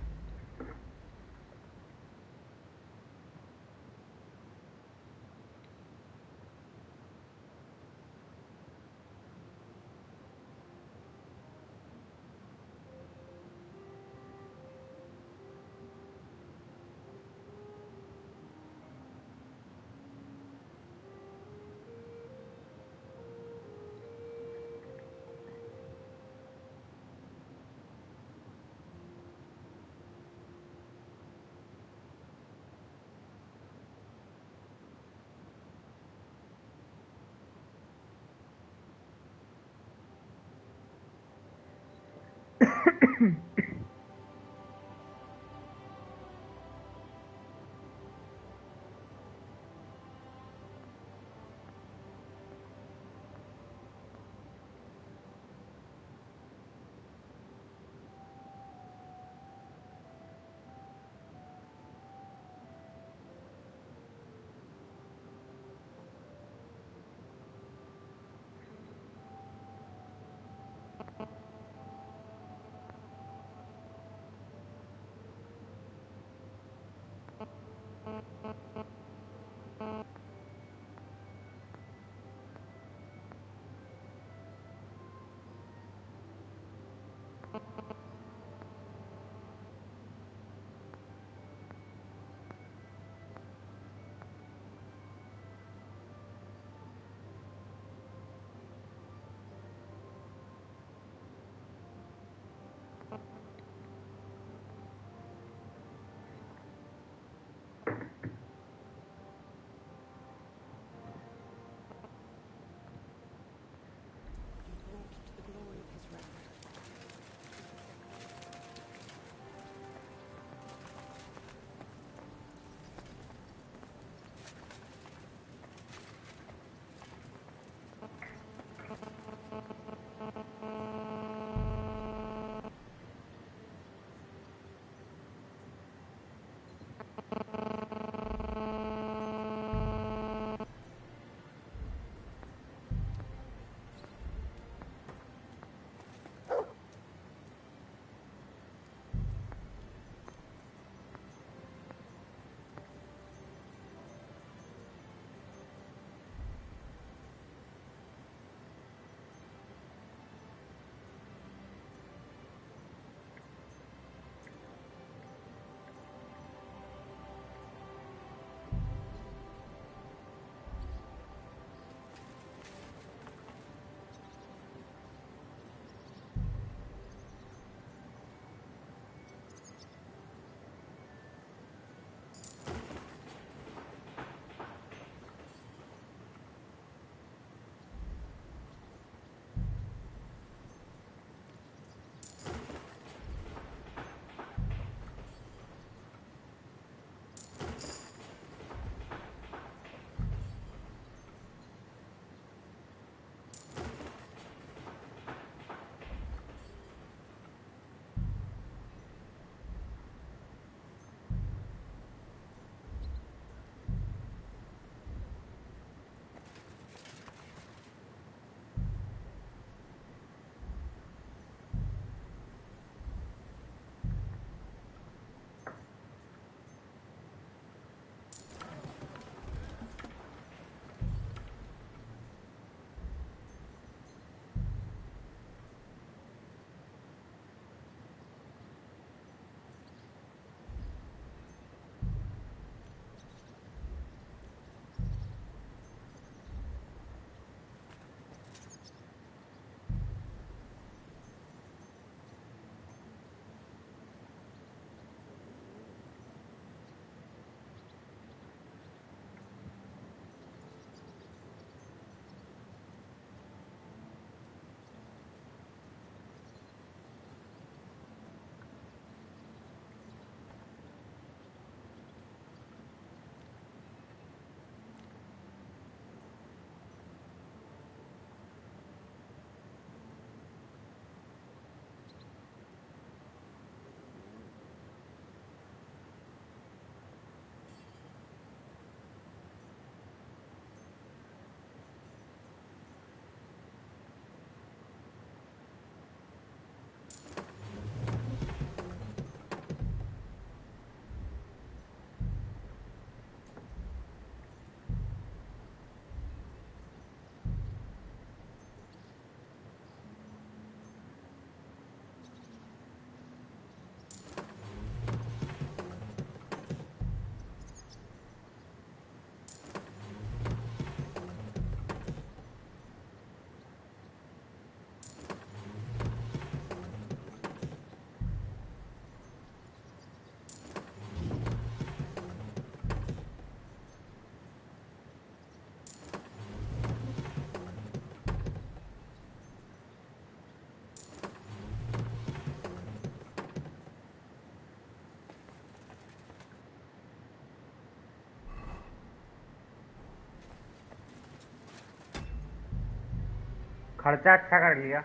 खर्चा अच्छा कर लिया।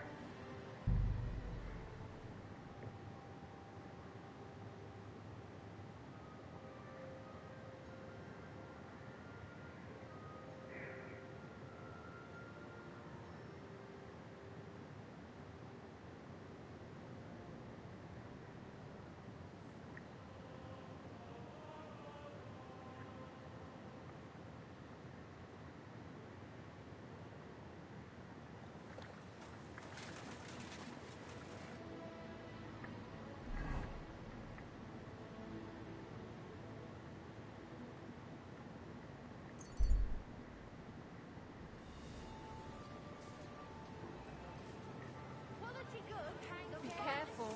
Be careful.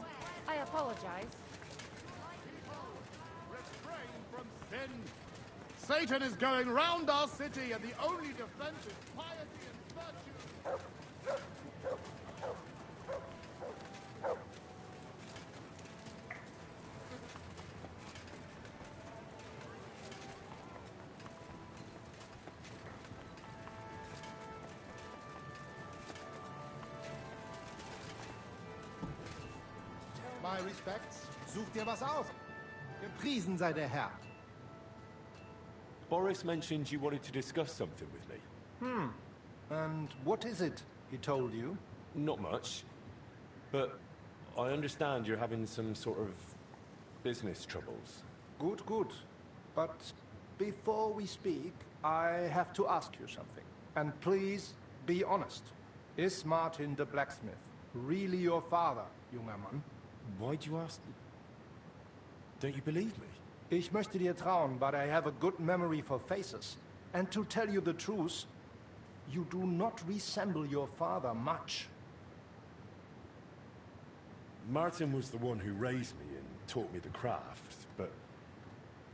I apologize. Refrain from sin. Satan is going round our city, and the only defense is piety and virtue. My respects. Such dir was aus. Gepriesen sei der Herr. Boris mentioned you wanted to discuss something with me. And what is it he told you? Not much. But I understand you're having some sort of business troubles. Good, good. But before we speak, I have to ask you something. And please, be honest. Is Martin the blacksmith really your father, junger Mann? Why'd you ask? Don't you believe me? Ich möchte dir trauen, but I have a good memory for faces. And to tell you the truth, you do not resemble your father much. Martin was the one who raised me and taught me the craft, but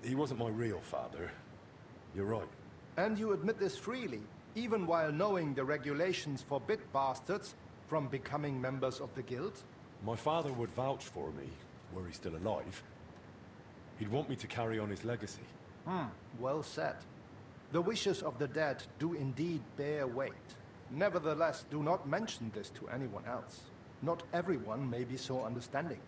he wasn't my real father. You're right. And you admit this freely, even while knowing the regulations forbid bastards from becoming members of the guild? My father would vouch for me, were he still alive. He'd want me to carry on his legacy. Well said. The wishes of the dead do indeed bear weight. Nevertheless, do not mention this to anyone else. Not everyone may be so understanding,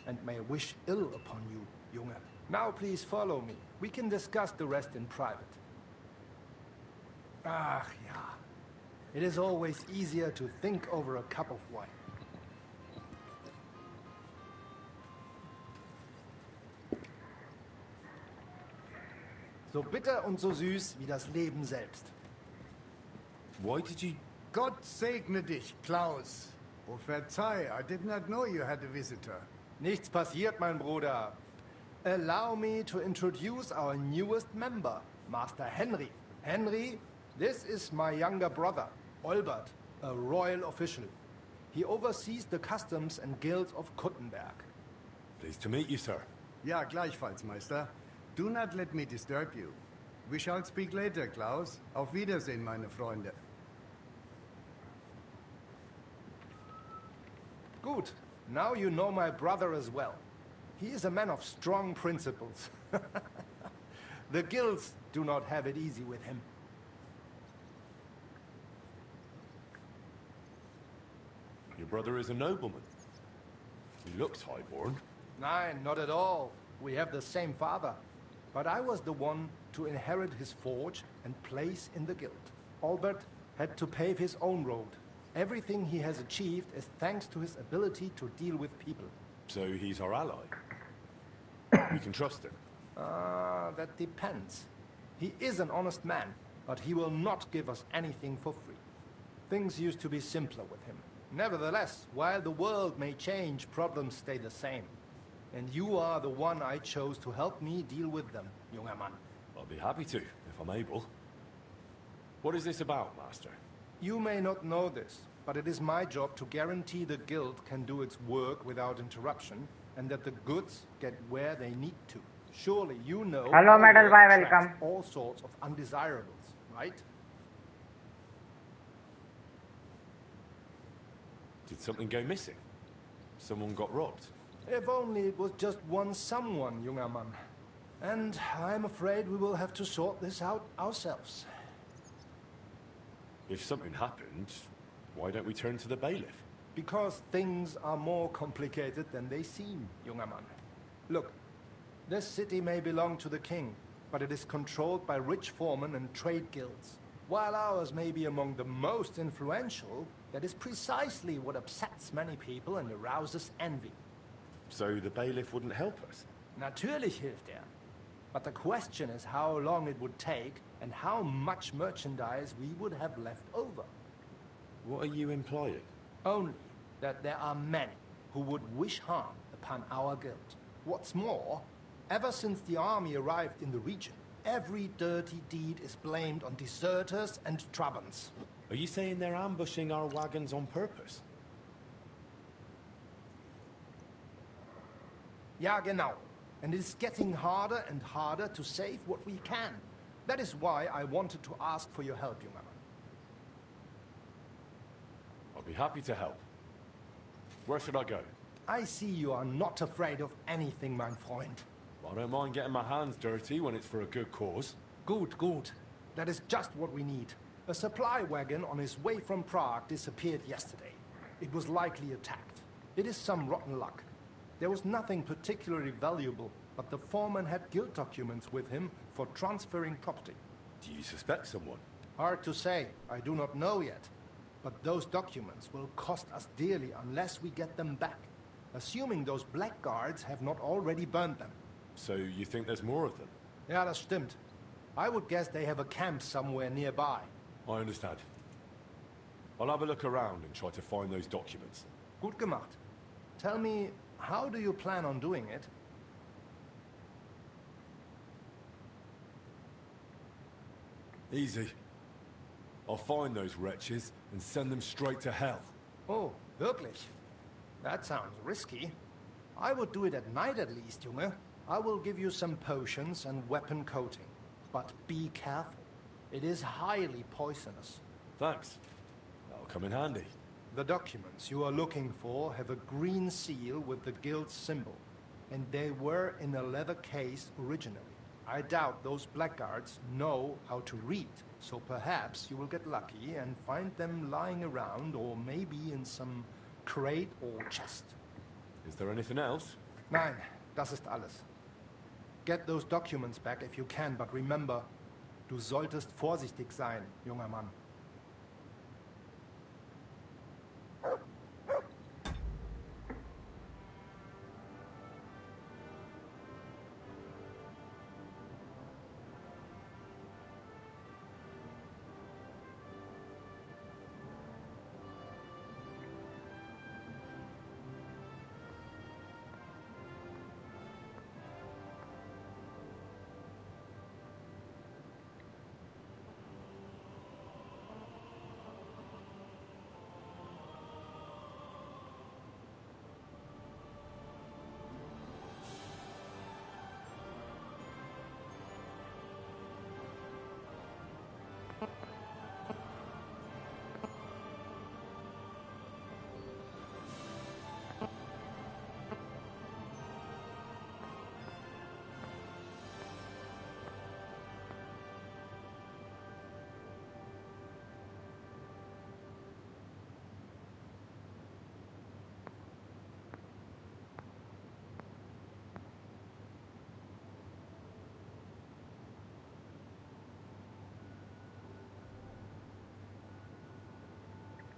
and may wish ill upon you, Junge. Now please follow me. We can discuss the rest in private. Ach ja. It is always easier to think over a cup of wine. So bitter und so süß wie das Leben selbst. Why did you... Gott segne dich, Klaus. Oh, verzeih, I did not know you had a visitor. Nichts passiert, mein Bruder. Allow me to introduce our newest member, Master Henry. Henry, this is my younger brother, Olbert, a royal official. He oversees the customs and guilds of Kuttenberg. Pleased to meet you, sir. Ja, gleichfalls, Meister. Do not let me disturb you. We shall speak later, Klaus. Auf Wiedersehen, meine Freunde. Good. Now you know my brother as well. He is a man of strong principles. The guilds do not have it easy with him. Your brother is a nobleman. He looks highborn. Nein, not at all. We have the same father. But I was the one to inherit his forge and place in the guild. Albert had to pave his own road. Everything he has achieved is thanks to his ability to deal with people. So he's our ally. We can trust him. That depends. He is an honest man, but he will not give us anything for free. Things used to be simpler with him. Nevertheless, while the world may change, problems stay the same. And you are the one I chose to help me deal with them, junger Mann. I'll be happy to, if I'm able. What is this about, Master? You may not know this, but it is my job to guarantee the guild can do its work without interruption, and that the goods get where they need to. Surely you know... Hello, our Metal work Boy, attracts welcome. all sorts of undesirables, right? Did something go missing? Someone got robbed? If only it was just one someone, junger Mann. And I'm afraid we will have to sort this out ourselves. If something happened, Why don't we turn to the bailiff? Because things are more complicated than they seem, junger Mann. Look, this city may belong to the king, but it is controlled by rich foremen and trade guilds. While ours may be among the most influential, that is precisely what upsets many people and arouses envy. So the bailiff wouldn't help us? Natürlich hilft er. But the question is how long it would take and how much merchandise we would have left over. What are you implying? Only that there are many who would wish harm upon our guild. What's more, ever since the army arrived in the region, every dirty deed is blamed on deserters and Trabants. Are you saying they're ambushing our wagons on purpose? Ja, genau. And it's getting harder and harder to save what we can. That is why I wanted to ask for your help, junger Mann. I'll be happy to help. Where should I go? I see you are not afraid of anything, mein Freund. I don't mind getting my hands dirty when it's for a good cause. Good, good. That is just what we need. A supply wagon on its way from Prague disappeared yesterday. It was likely attacked. It is some rotten luck. There was nothing particularly valuable, but the foreman had guild documents with him for transferring property. Do you suspect someone? Hard to say. I do not know yet. But those documents will cost us dearly unless we get them back. Assuming those blackguards have not already burned them. So you think there's more of them? Ja, das stimmt. I would guess they have a camp somewhere nearby. I understand. I'll have a look around and try to find those documents. Gut gemacht. Tell me, how do you plan on doing it? Easy. I'll find those wretches and send them straight to hell. Oh, wirklich? That sounds risky. I would do it at night at least, Junge. I will give you some potions and weapon coating. But be careful. It is highly poisonous. Thanks. That'll come in handy. The documents you are looking for have a green seal with the guild's symbol. And they were in a leather case originally. I doubt those blackguards know how to read. So perhaps you will get lucky and find them lying around or maybe in some crate or chest. Is there anything else? Nein, das ist alles. Get those documents back if you can, but remember, du solltest vorsichtig sein, junger Mann.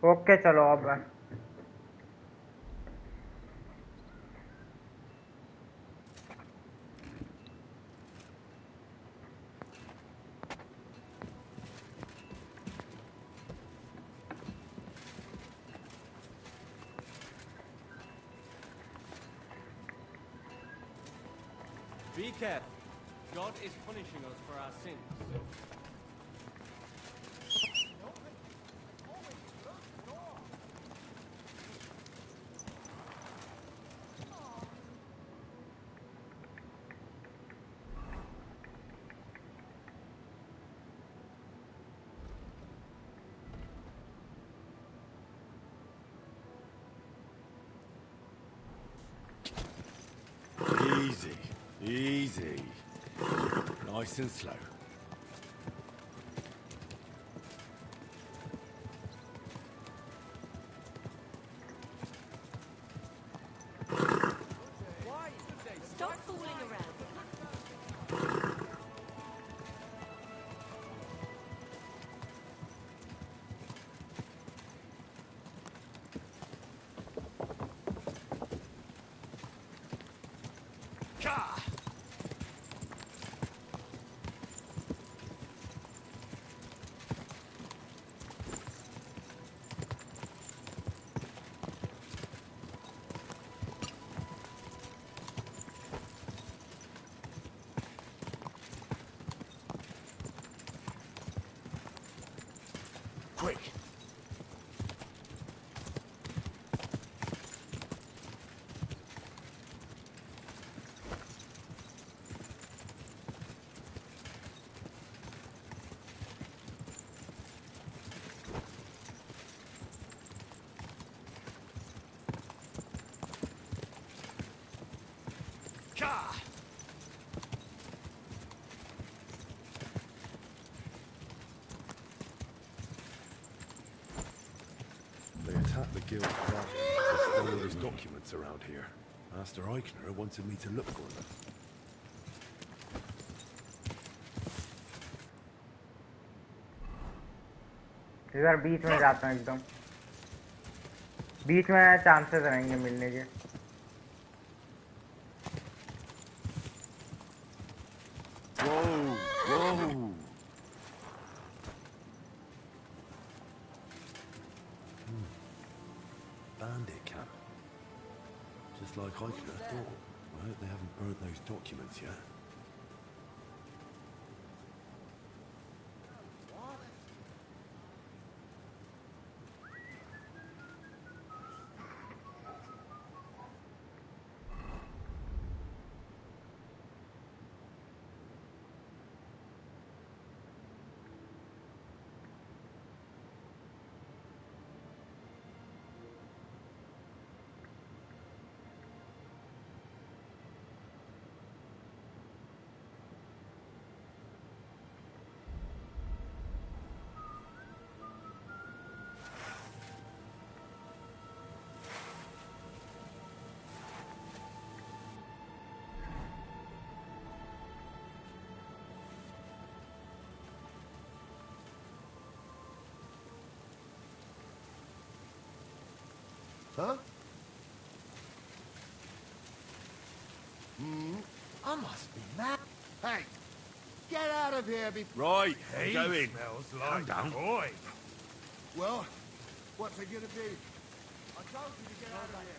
Okay चलो अब Be careful. God is punishing us for our sins. Easy. Easy. Nice and slow. Quick! They attacked the guild flag and stole his documents around here. Master Eichner wanted me to look for them. इधर बीच में जाता हूँ एकदम बीच में chances रहेंगे मिलने के Whoa! Whoa! Bandit camp. Just like Eichner thought. I hope they haven't burnt those documents yet. Huh? I must be mad. Hey, get out of here before... Right, He I'm going. smells Calm like down. boy. Well, what's it gonna be? I told you to get out of here.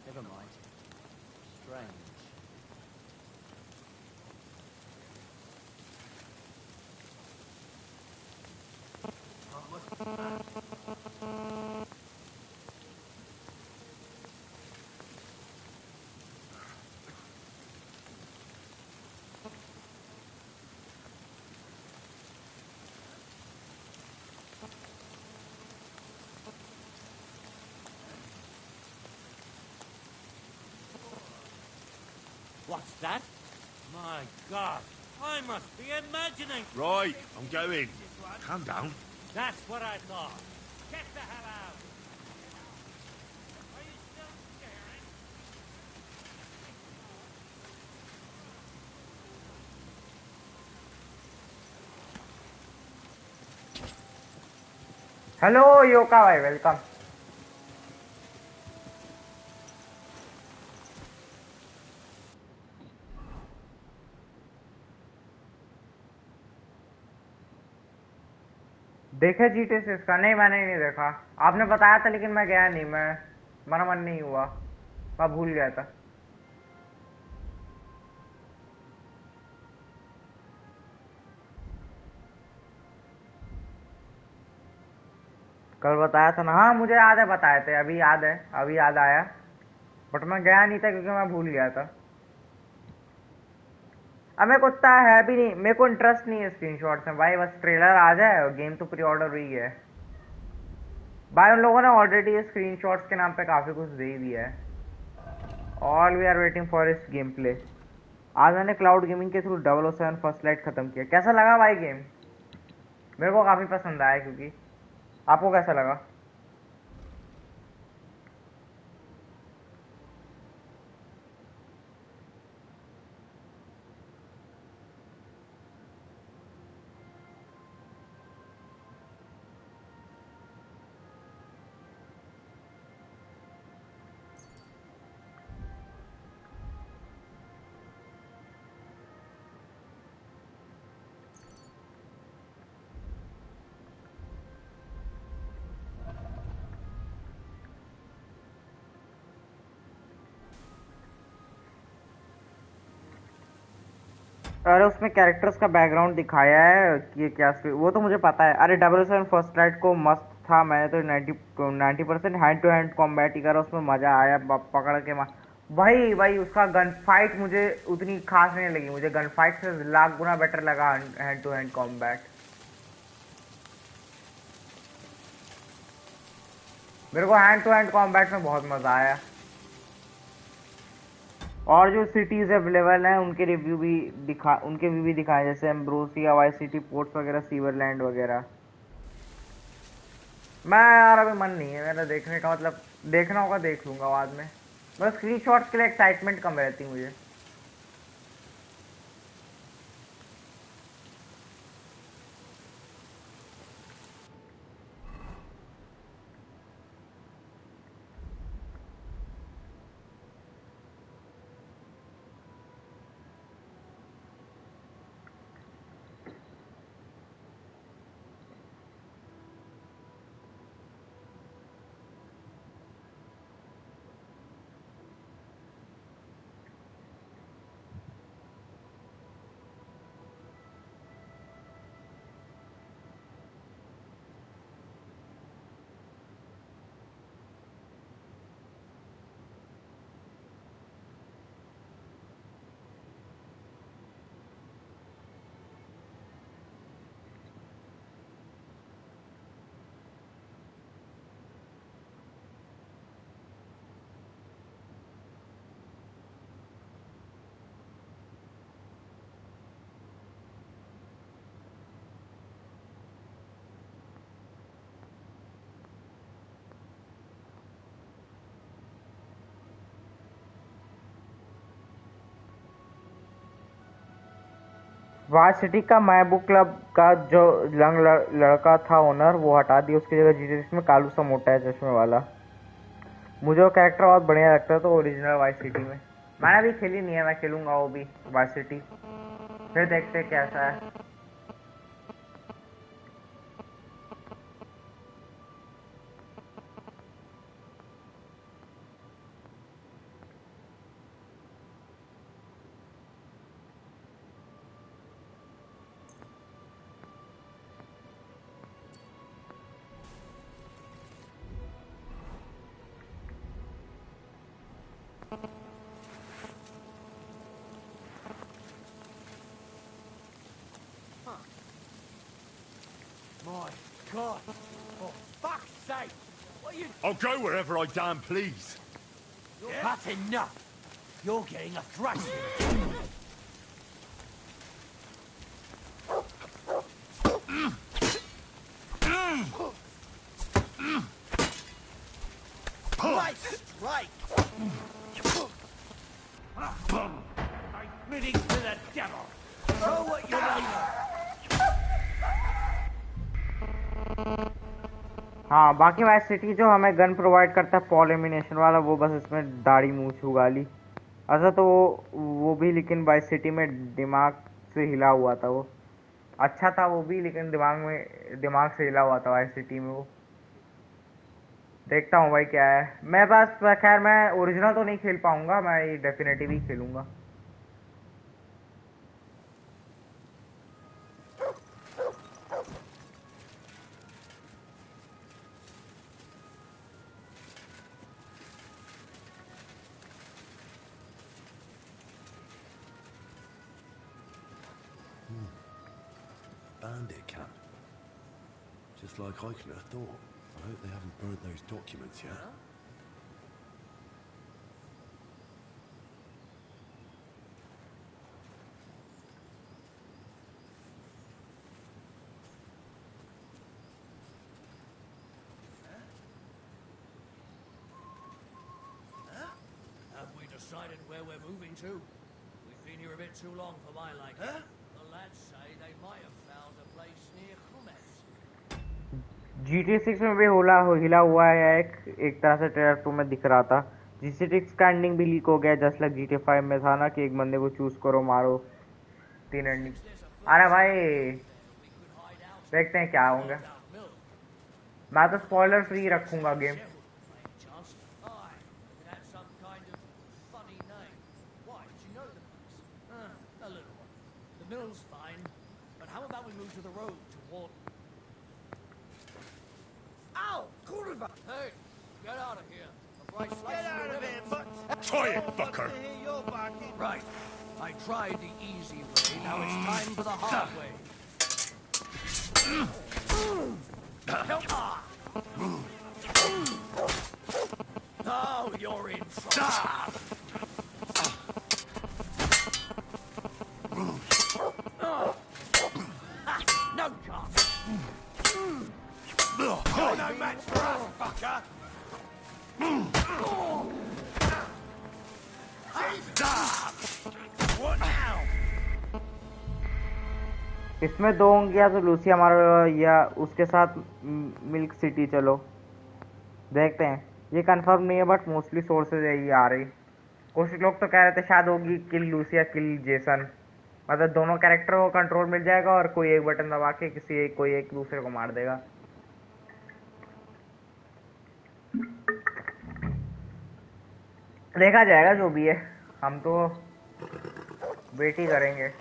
Never mind. Strange. What's that? My God, I must be imagining. Right, I'm going. Calm down. That's what I thought. Get the hell out. Are you still staring? Hello योका भाई welcome देखे GTA से इसका नहीं मैंने नहीं देखा आपने बताया था लेकिन मैं गया नहीं मैं मेरा मन नहीं हुआ मैं भूल गया था कल बताया था ना, हाँ मुझे याद है, बताए थे, अभी याद है, अभी याद आया, बट मैं गया नहीं था क्योंकि मैं भूल गया था। अब मेरे को उतना है भी नहीं, मेरे को इंटरेस्ट नहीं है स्क्रीनशॉट्स में भाई, बस ट्रेलर आ जाए और गेम तो प्री ऑर्डर हुई है भाई। उन लोगों ने ऑलरेडी स्क्रीनशॉट्स के नाम पे काफी कुछ दे ही दिया है। All we are waiting for इस गेम प्ले। आज मैंने क्लाउड गेमिंग के थ्रू 007 फर्स्ट लाइट खत्म किया। कैसा लगा भाई गेम? मेरे को काफी पसंद आया, क्योंकि आपको कैसा लगा? अरे उसमें कैरेक्टर्स का बैकग्राउंड दिखाया है कि ये क्या वो तो मुझे पता है। अरे 007 फर्स्ट लाइट को मस्त था, मैंने तो 90% हैंड टू हैंड कॉम्बैट ही करा, उसमें मजा आया पकड़ के वही वही उसका गन फाइट मुझे उतनी खास नहीं लगी, मुझे गन फाइट से लाख गुना बेटर लगा हैंड टू हैंड कॉम्बैट। मेरे को हैंड टू हैंड कॉम्बैट में बहुत मजा आया। और जो सिटीज अवेलेबल हैं उनके रिव्यू भी दिखाए, जैसे एम्ब्रोसिया, वाई सिटी, पोर्ट्स वगैरह, सीवरलैंड वगैरह। मैं यार अभी मन नहीं है मेरा देखने का, मतलब देखना होगा देख लूंगा बाद में, बस स्क्रीनशॉट्स के लिए एक्साइटमेंट कम रहती मुझे। वाई सिटी का महबूब क्लब का जो यंग लड़का था ओनर, वो हटा दिया, उसकी जगह जीते, जिसमें कालू सा मोटा है चश्मे वाला। मुझे वो कैरेक्टर बहुत बढ़िया लगता है, तो ओरिजिनल वाई सिटी में। मैंने अभी खेली नहीं है, मैं खेलूंगा वो भी वाई सिटी, फिर देखते कैसा है। My God! For fuck's sake! What are you... I'll go wherever I damn please. That's enough! You're getting a thrashing. Right strike! Admitting to the devil! Show what you're made of! हाँ, बाकी Y city जो हमें gun provide करता है Paul ammunition वाला, वो बस इसमें दाढ़ी मूछ उगा ली। अच्छा तो वो भी, लेकिन वाई सिटी में दिमाग से हिला हुआ था वो, अच्छा था वो भी, लेकिन दिमाग से हिला हुआ था वाई सिटी में वो। देखता हूँ भाई क्या है। मैं बस खैर मैं ओरिजिनल तो नहीं खेल पाऊंगा, मैं ये डेफिनेटिव ही खेलूंगा। bandit camp. Just like I could have thought. I hope they haven't burnt those documents yet. Have we decided where we're moving to? We've been here a bit too long for my liking. The lads say they might have found a place near Khumes. GTA 6 में भी हिला हुआ है एक तरह से trailer 2 में दिख रहा था। GTA 6 का एंडिंग भी लीक हो गया जस्ट लाइक GTA 5 में था ना कि एक बंदे को चूज करो मारो 3 एंडिंग। अरे भाई देखते हैं क्या होंगे। मैं तो स्पॉइलर फ्री रखूंगा game. The mill's fine, but how about we move to the road toward... Ow! Kurva! Hey, get out of here. Get out of here, but... Try it, fucker! Right. I tried the easy way, now it's time for the hard way. Oh, you're in trouble. No chance. You're no match for us, fucker. What now? इसमें 2 होंगे या तो Lucy हमारा या उसके साथ milk city. चलो देखते हैं, ये कंफर्म नहीं है बट मोस्टली सोर्सेज यही आ रही। कुछ लोग तो कह रहे थे शायद होगी किल लूसी या किल जेसन, मतलब दोनों कैरेक्टर को कंट्रोल मिल जाएगा और कोई एक बटन दबा के कोई एक दूसरे को मार देगा। देखा जाएगा जो भी है, हम तो वेट ही करेंगे।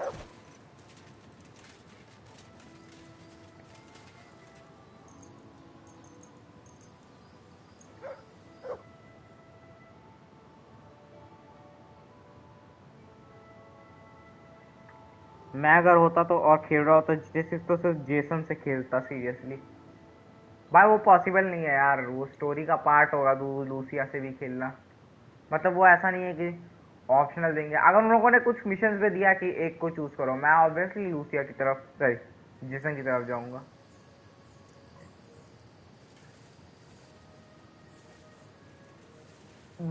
मैं अगर होता तो और खेल रहा होता GTA 6 तो सिर्फ जेसन से खेलता सीरियसली। भाई वो पॉसिबल नहीं है यार, वो स्टोरी का पार्ट होगा लूसिया से भी खेलना। मतलब वो ऐसा नहीं है कि ऑप्शनल देंगे। अगर उन लोगों ने कुछ मिशंस पे दिया कि एक को चूज करो, मैं ऑब्वियसली लूसिया की तरफ सॉरी जेसन की तरफ जाऊंगा।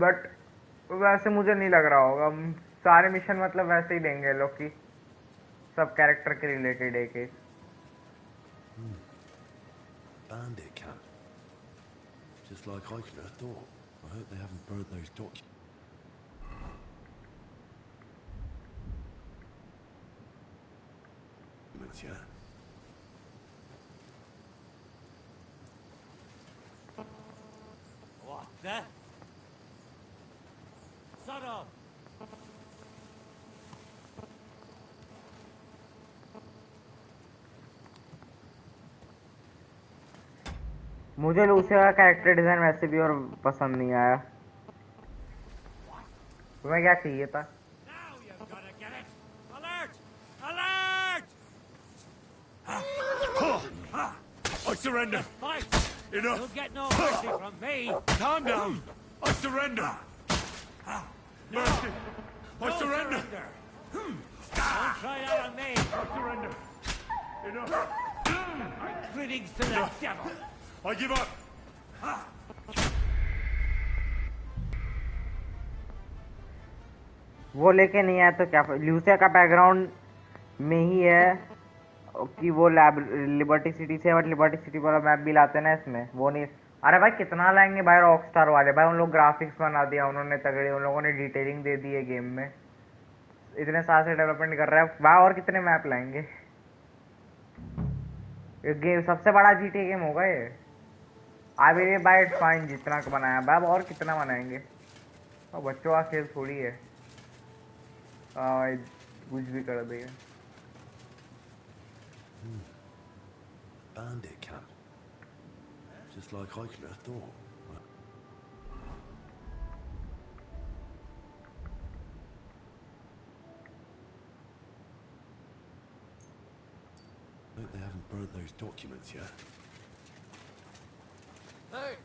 बट वैसे मुझे नहीं लग रहा होगा, सारे मिशन मतलब वैसे ही देंगे लोग की सब कैरेक्टर के रिलेटेड एक एक। Bandit camp. Just like I could have thought. I hope they haven't burnt those documents yet. What the? Shut up! मुझे लूसिया का कैरेक्टर डिजाइन वैसे भी और पसंद नहीं आया। तुम्हें क्या चाहिए था? I surrender. Enough. You'll get no mercy from me. Calm down. I surrender. Mercy. I surrender. Don't try that on me. I surrender. Enough. Greetings to the devil. I give up. वो लेके नहीं आया तो क्या? Lucia का background में ही है कि वो लिबर्टी सिटी से, बट लिबर्टी सिटी वाला मैप भी लाते ना इसमें, वो नहीं। अरे भाई कितना लाएंगे भाई रॉकस्टार वाले, भाई उन लोग ग्राफिक्स बना दिया उन्होंने तगड़े, उन लोगों ने डिटेलिंग दे दी है गेम में, इतने साल से डेवलपमेंट कर रहा है भाई, और कितने मैप लाएंगे? ये गेम सबसे बड़ा GTA गेम होगा ये। अभी ये भाई इट्स फाइन जितना बनाया भाई, और कितना बनाएंगे? और बच्चों का खेल थोड़ी है, कुछ भी कर देगा। Bandit camp. Just like I could have thought. Hope they haven't burnt those documents yet. Hey,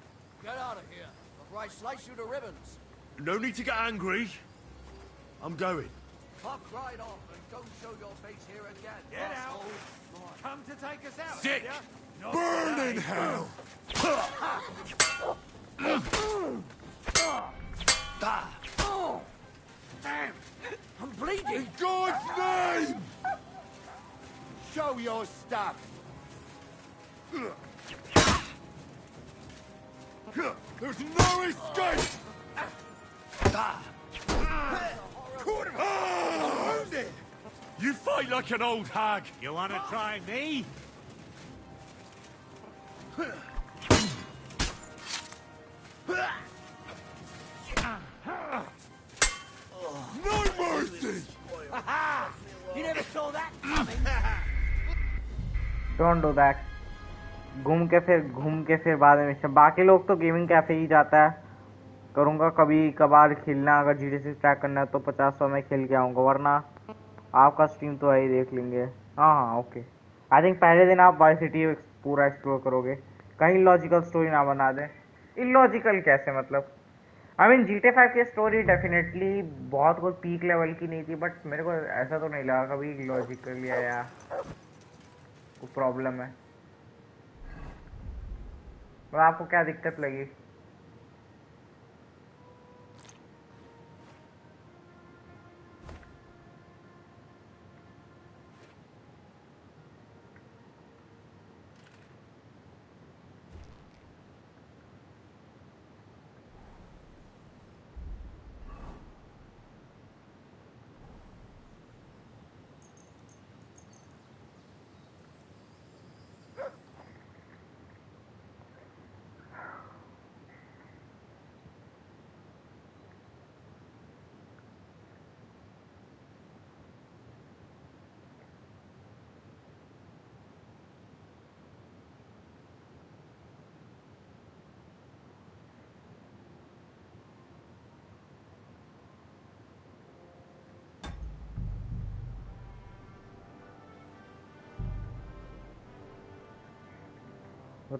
get out of here, before I slice you to ribbons. No need to get angry. I'm going. Fuck right off and don't show your face here again. Get asshole. out! Come to take us out, Dick! have ya? Not Burn today. in hell! Damn! I'm bleeding! In God's name! Show your stuff! There's no escape! You fight like an old hag! You want to try me? No mercy! You never saw that coming! Don't do that. घूम के फिर बाद में बाकी लोग तो gaming cafe ही जाता है। करूँगा कभी कभार खेलना, अगर GTA 6 ट्रैक करना है तो 50-100 में खेल के आऊँगा, वरना आपका स्ट्रीम तो है ही, देख लेंगे। हाँ हाँ ओके। आई थिंक पहले दिन आप वाई सिटी पूरा एक्सप्लोर करोगे, कहीं लॉजिकल स्टोरी ना बना दें। इलॉजिकल कैसे मतलब? आई मीन GTA 5 की स्टोरी डेफिनेटली बहुत कुछ पीक लेवल की नहीं थी, बट मेरे को ऐसा तो नहीं लगा कभी लॉजिकल या कोई प्रॉब्लम है। तो आपको क्या दिक्कत लगी?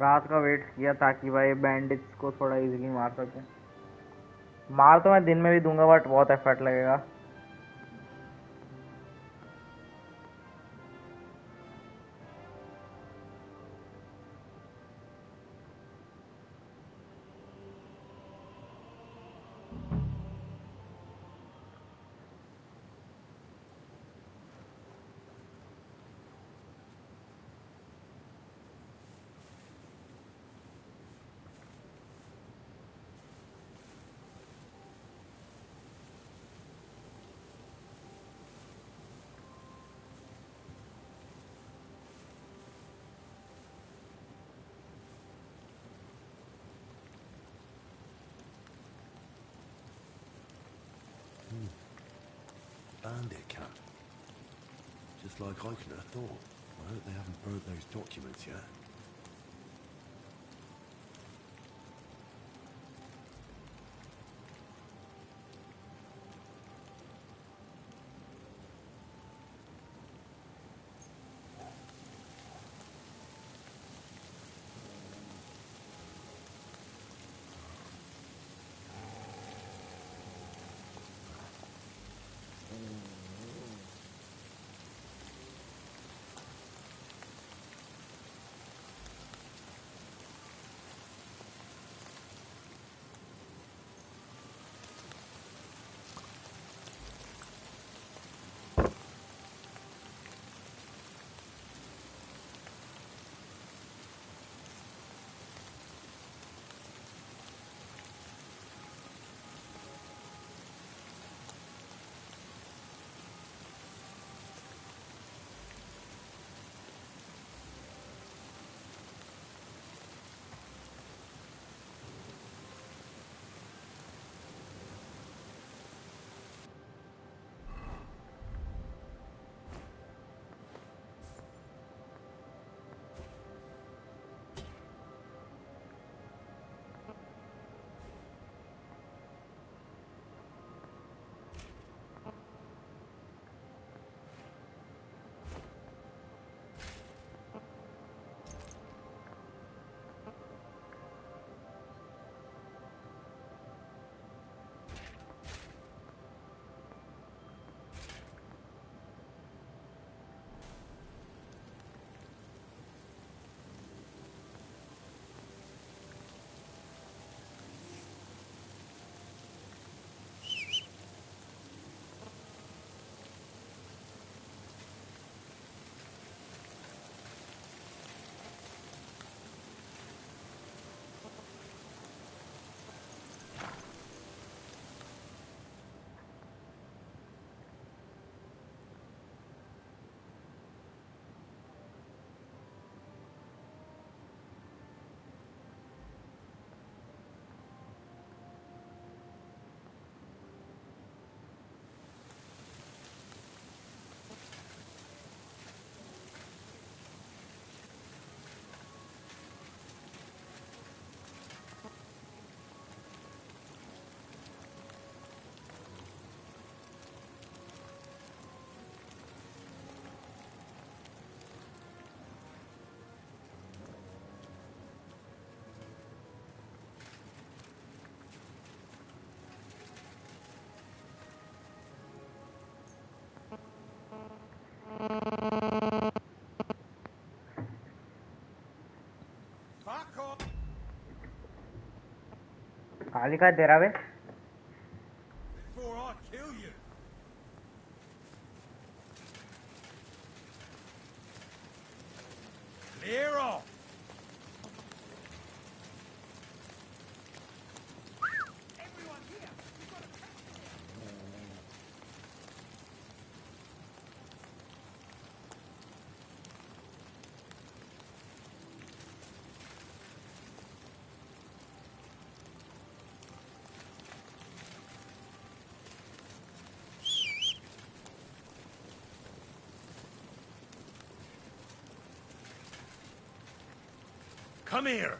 रात का वेट किया ताकि भाई बैंडिट्स को थोड़ा इजीली मार सके। मार तो मैं दिन में भी दूंगा, बट बहुत एफर्ट लगेगा। Bandit camp. Just like I could have thought. I hope they haven't burnt those documents yet. गाली का दे रहा बे? Before I kill you. Clear off. Come here.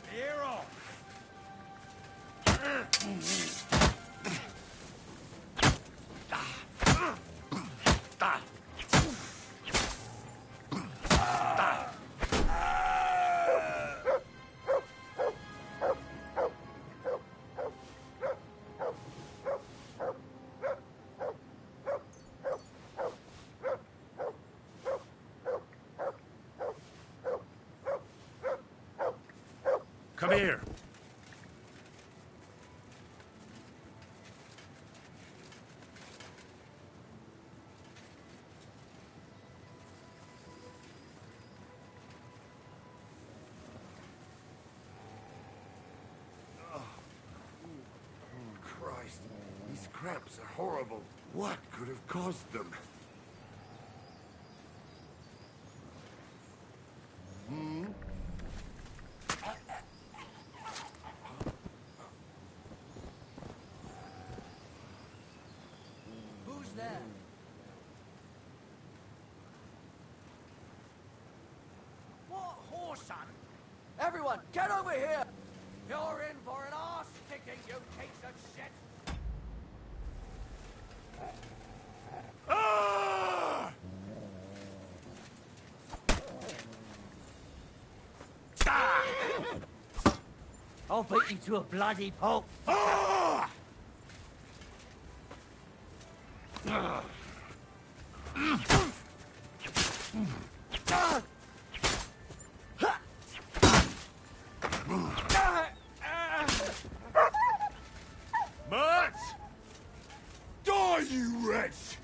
Clear off. Come here. Christ, these cramps are horrible. What could have caused them? Who's there? What horse, son? Everyone, get over here! You're in for an arse kicking, you piece of shit! Ah! I'll beat you to a bloody pulp. Ah! Mutt! Die, you wretch!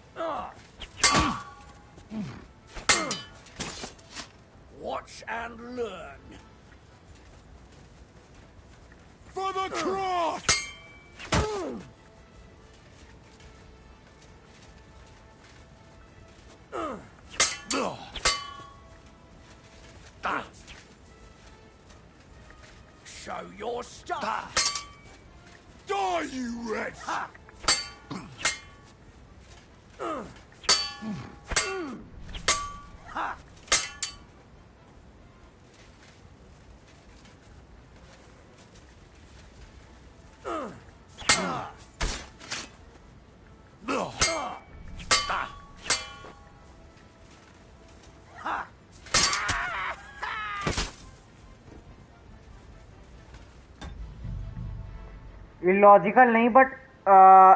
Watch and learn. For the cross! Show your stuff. Die, you wretch! Illogical नहीं but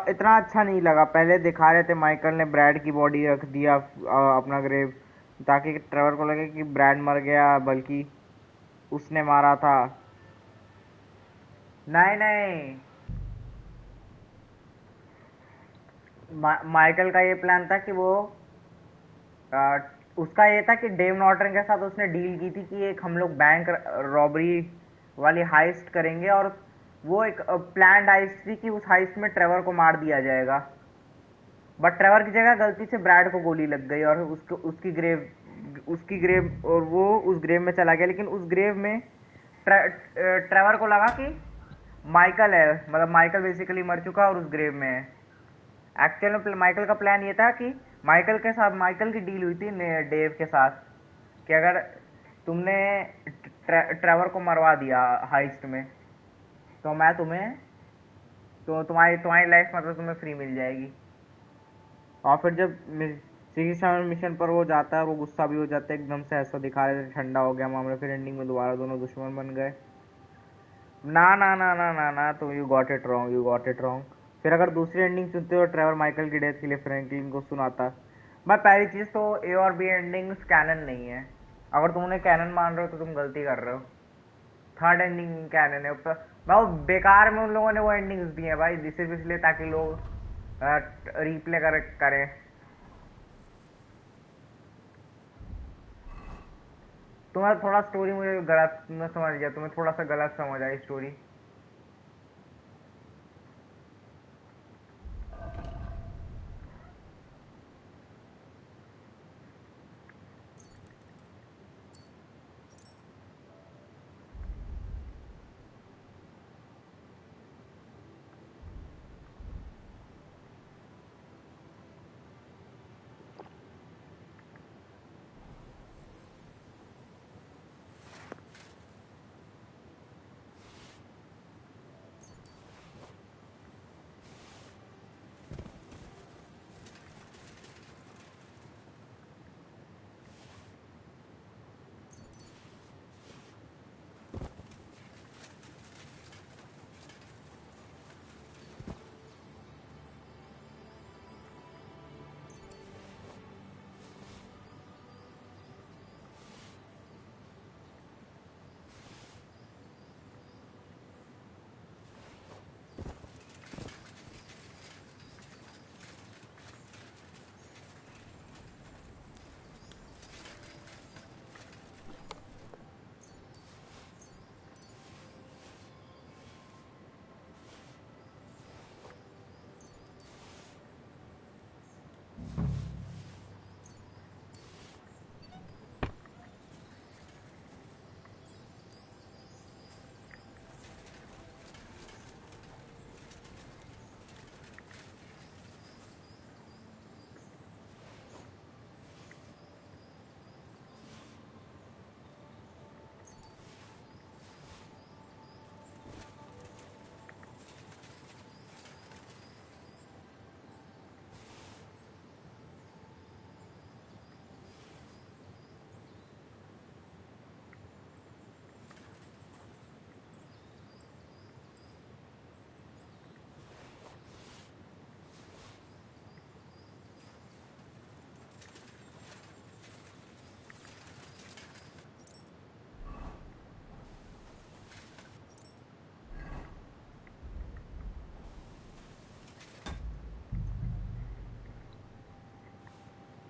इतना अच्छा नहीं लगा। पहले दिखा रहे थे Michael ने ब्रैड की बॉडी रख दिया अपना ग्रेव, ताकि ट्रेवर को लगे कि ब्रैड मर गया बल्कि उसने मारा था। नहीं नहीं, माइकल का ये प्लान था कि वो उसका ये था कि डेव नॉर्टन के साथ उसने डील की थी कि एक हम लोग बैंक रॉबरी वाली हाइस्ट करेंगे, और वो एक प्लान्ड हाइस्ट थी कि उस हाइस्ट में ट्रेवर को मार दिया जाएगा। बट ट्रेवर की जगह गलती से ब्रैड को गोली लग गई और उसकी ग्रेव और वो उस ग्रेव में चला गया। लेकिन उस ग्रेव में ट्रेवर को लगा कि माइकल है, मतलब माइकल बेसिकली मर चुका है और उस ग्रेव में है। एक्चुअल में माइकल का प्लान ये था कि माइकल की डील हुई थी डेव के साथ कि अगर तुमने ट्रेवर को मरवा दिया हाइस्ट में तो मैं तुम्हारी लाइफ मतलब तुम्हें फ्री मिल जाएगी। और फिर जब मिशन पर वो जाता है, वो गुस्सा भी हो जाता है, एकदम से ऐसा दिखा रहे थे ठंडा हो गया मामला। फिर एंडिंग में दोबारा दोनों दुश्मन बन गए। ना ना ना ना ना ना, तो यू गॉट इट रॉन्ग। फिर अगर दूसरी एंडिंग सुनते हो, ट्रेवर माइकल की डेथ के लिए फ्रैंकलिन को सुनाता, भाई पहली चीज तो ए और बी एंडिंग्स कैनन नहीं है। अगर तुम उन्हें कैनन मान रहे हो तो तुम गलती कर रहे हो। थर्ड एंडिंग कैनन है ऊपर। भाई वो बेकार में उन लोगों ने वो एंडिंग्स दी है भाई, सिर्फ इसलिए ताकि लोग रिप्ले करें। तुम्हारा थोड़ा स्टोरी मुझे गलत न समझ गया, तुम्हें थोड़ा सा गलत समझ आई स्टोरी।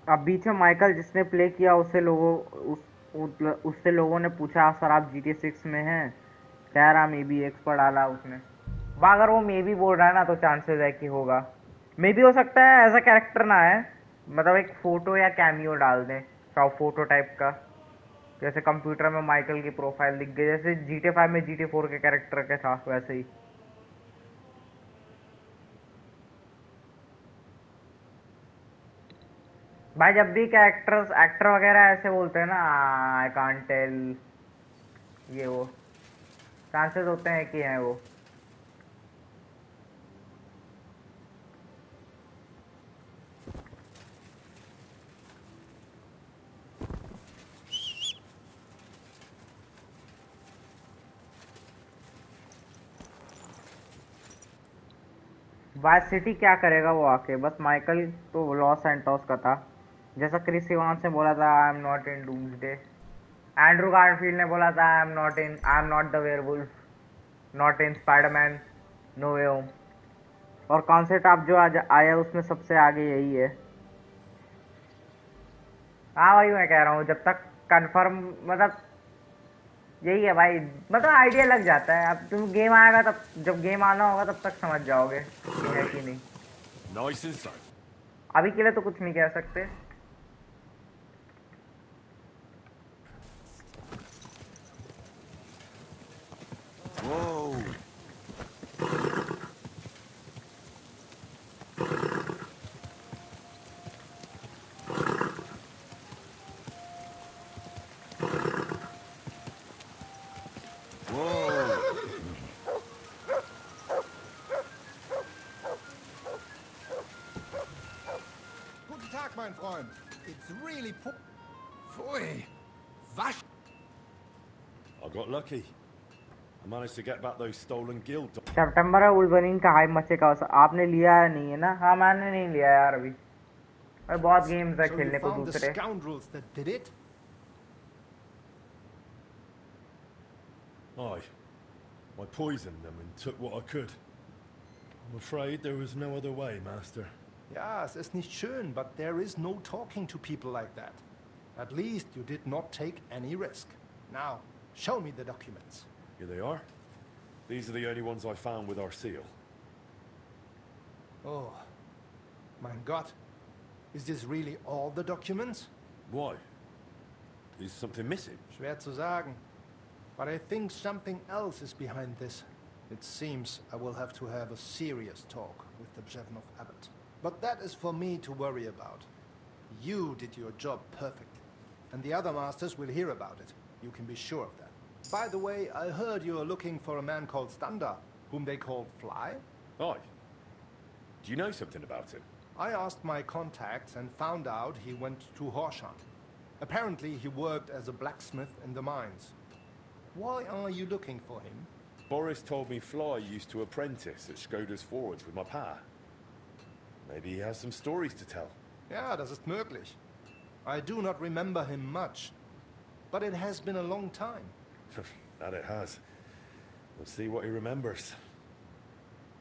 अब बीच में माइकल जिसने प्ले किया उससे लोगों ने पूछा सर आप GTA 6 में हैं, कह रहा मे बी एक्स पर डाला उसने। अगर वो मे बी बोल रहा है ना तो चांसेस है कि होगा। मे बी हो सकता है एज अ कैरेक्टर ना है, मतलब एक फोटो या कैमियो डाल दें, फोटो टाइप का, जैसे कंप्यूटर में माइकल की प्रोफाइल दिख गई, जैसे GTA 5 में GTA 4 के कैरेक्टर के था वैसे ही। भाई जब भी कैरेक्टर्स एक्टर वगैरह ऐसे बोलते हैं ना आई कांट टेल, ये वो चांसेस होते हैं कि हैं वो। वाइस सिटी क्या करेगा वो आके, बस माइकल तो लॉस सैंटोस का था, जैसा क्रिस इवांस ने बोला था I am not in Doomsday. Andrew Garfield ने बोला था I am not the werewolf, not in Spiderman No Way Home. और कॉन्सेप्ट आप जो आज आया उसमें सबसे आगे यही है। हाँ वही मैं कह रहा हूँ, जब तक कंफर्म मतलब यही है भाई, मतलब आइडिया लग जाता है। अब तुम गेम आएगा तब, जब गेम आना होगा तब तक समझ जाओगे कि है कि नहीं। अभी के लिए तो कुछ नहीं कह सकते। Whoa. Guten Tag, mein Freund. It's really Pfui. Was? I got lucky. I managed to get back those stolen guild dogs. सितंबर में वुल्वरीन का हाइप मचेगा। आपने लिया है नहीं है ना? हाँ मैंने नहीं लिया यार अभी। और बहुत गेम्स है So you खेलने को found the दूसरे. scoundrels that did it? Aye. I poisoned them and took what I could. I'm afraid there was no other way, Master. Ja, es ist nicht schön, but there is no talking to people like that. At least you did not take any risk. Now, show me the documents. Here they are. These are the only ones I found with our seal. Oh, mein Gott. Is this really all the documents? Why? Is something missing? Schwer zu sagen. But I think something else is behind this. It seems I will have to have a serious talk with the Bzhevnov abbot. But that is for me to worry about. You did your job perfectly. And the other masters will hear about it. You can be sure of that. By the way, I heard you are looking for a man called Standa, whom they called Fly. Aye. Do you know something about him? I asked my contacts and found out he went to Horshan. Apparently he worked as a blacksmith in the mines. Why are you looking for him? Boris told me Fly used to apprentice at Skoda's Forge with my pa. Maybe he has some stories to tell. Ja, das ist möglich. I do not remember him much, but it has been a long time. That it has. We'll see what he remembers.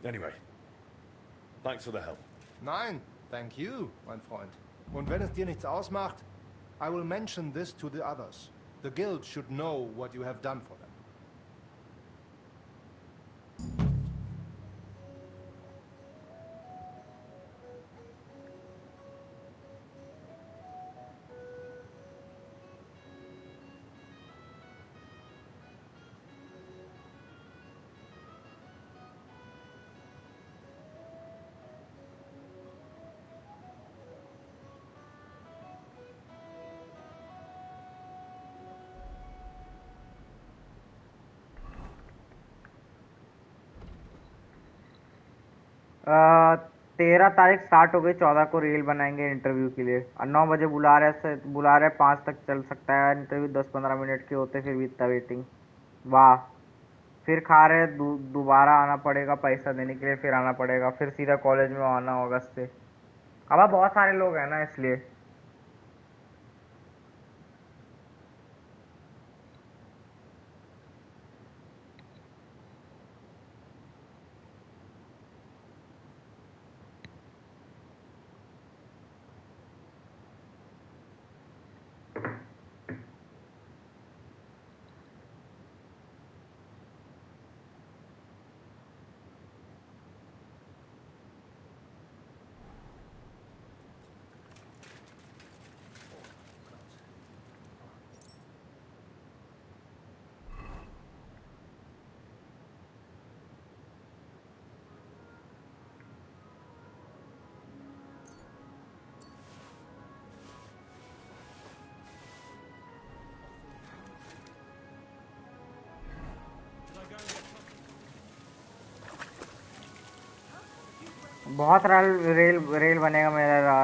Anyway, thanks for the help. Nein, thank you, mein Freund. Und wenn es dir nichts ausmacht, I will mention this to the others. The guild should know what you have done for them. अ, 13 तारीख start हो गई, 14 को reel बनाएंगे interview के लिए, और 9 बजे बुला रहे 5 तक चल सकता है इंटरव्यू, 10-15 मिनट के होते, फिर भी इतना वेटिंग. वाह. फिर खा रहे दोबारा आना पड़ेगा पैसा देने के लिए, फिर आना पड़ेगा, फिर सीधा कॉलेज में आना होगा से. अब बहुत सारे लोग हैं ना इसलिए. बहुत रेल बनेगा मेरा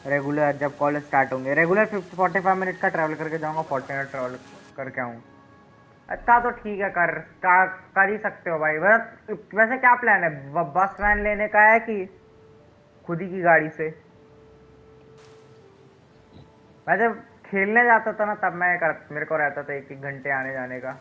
रेगुलर जब कॉलेज स्टार्ट होंगे. रेगुलर 45 मिनट का ट्रैवल करके जाऊंगा, 40 मिनट ट्रैवल करके आऊँ. अच्छा तो ठीक है, कर ही सकते हो भाई. वैसे क्या प्लान है, बस वैन लेने का है कि खुद ही की गाड़ी से? मैं जब खेलने जाता था ना तब मेरे को रहता था 1-1 घंटे आने जाने का.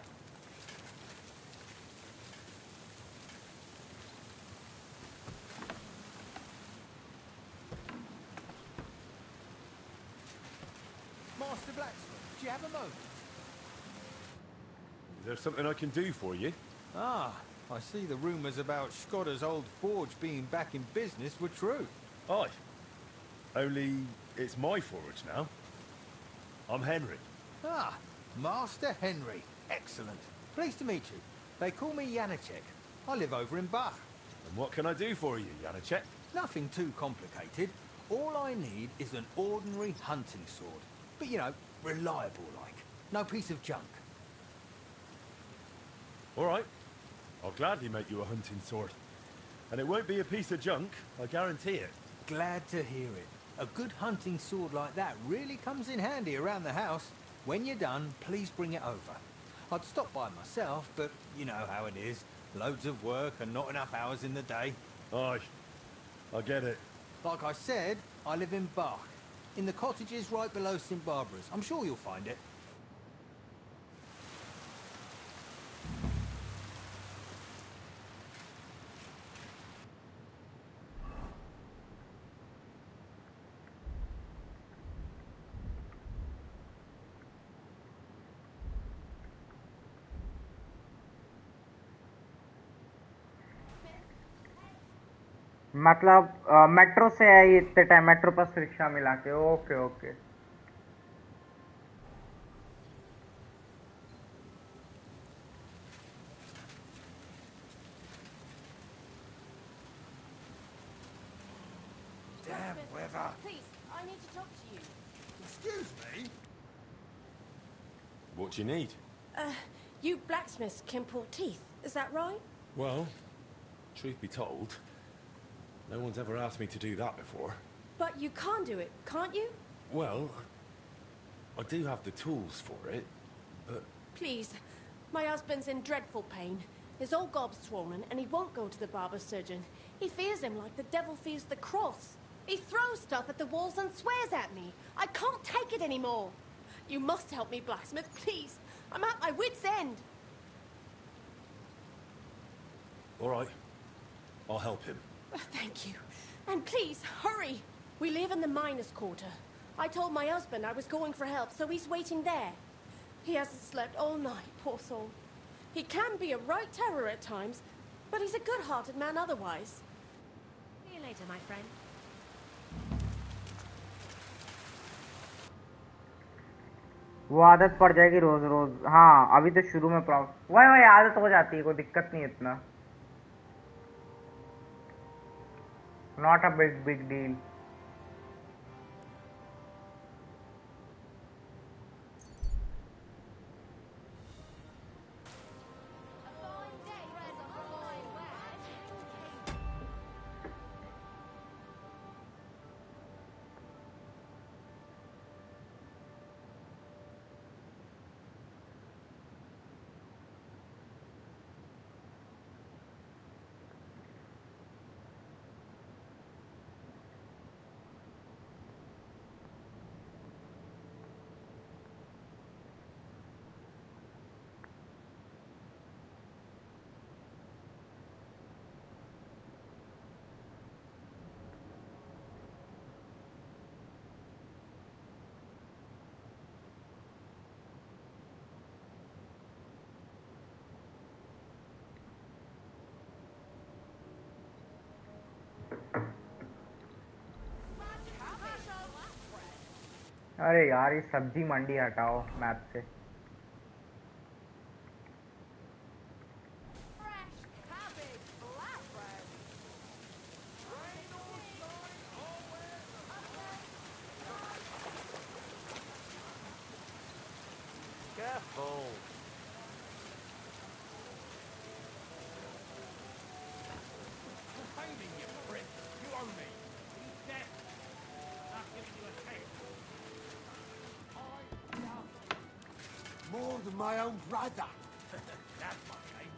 Master Blacksmith, do you have a moment? Is there something I can do for you? Ah, I see the rumours about Skoda's old forge being back in business were true. Aye. Only it's my forge now. I'm Henry. Ah, Master Henry. Excellent. Pleased to meet you. They call me Janacek. I live over in Bach. And what can I do for you, Janacek? Nothing too complicated. All I need is an ordinary hunting sword. But, you know, reliable like. No piece of junk. All right. I'll gladly make you a hunting sword. And it won't be a piece of junk, I guarantee it. Glad to hear it. A good hunting sword like that really comes in handy around the house. When you're done, please bring it over. I'd stop by myself, but you know how it is. Loads of work and not enough hours in the day. Aye, I get it. Like I said, I live in Bach, in the cottages right below St. Barbara's. I'm sure you'll find it. मतलब metro से है ये इतने time metro bus rickshaw मिला के okay okay Damn weather. Please, I need to talk to you. Excuse me? What do you need? You blacksmiths can pull teeth, is that right? Well, truth be told, no one's ever asked me to do that before. But you can do it, can't you? Well, I do have the tools for it, but... Please, my husband's in dreadful pain. His old gob's swollen and he won't go to the barber surgeon. He fears him like the devil fears the cross. He throws stuff at the walls and swears at me. I can't take it anymore. You must help me, blacksmith, please. I'm at my wit's end. All right, I'll help him. Thank you. And please, hurry. We live in the miners' quarter. I told my husband I was going for help, so he's waiting there. He hasn't slept all night, poor soul. He can be a right terror at times, but he's a good-hearted man otherwise. See you later, my friend. वो आदत पड़ जाएगी रोज रोज हाँ अभी तो शुरू में problem वही आदत हो जाती है कोई दिक्कत नहीं इतना not a big big deal अरे यार ये सब्जी मंडी हटाओ मैप से Careful. More than my own brother. That's my name.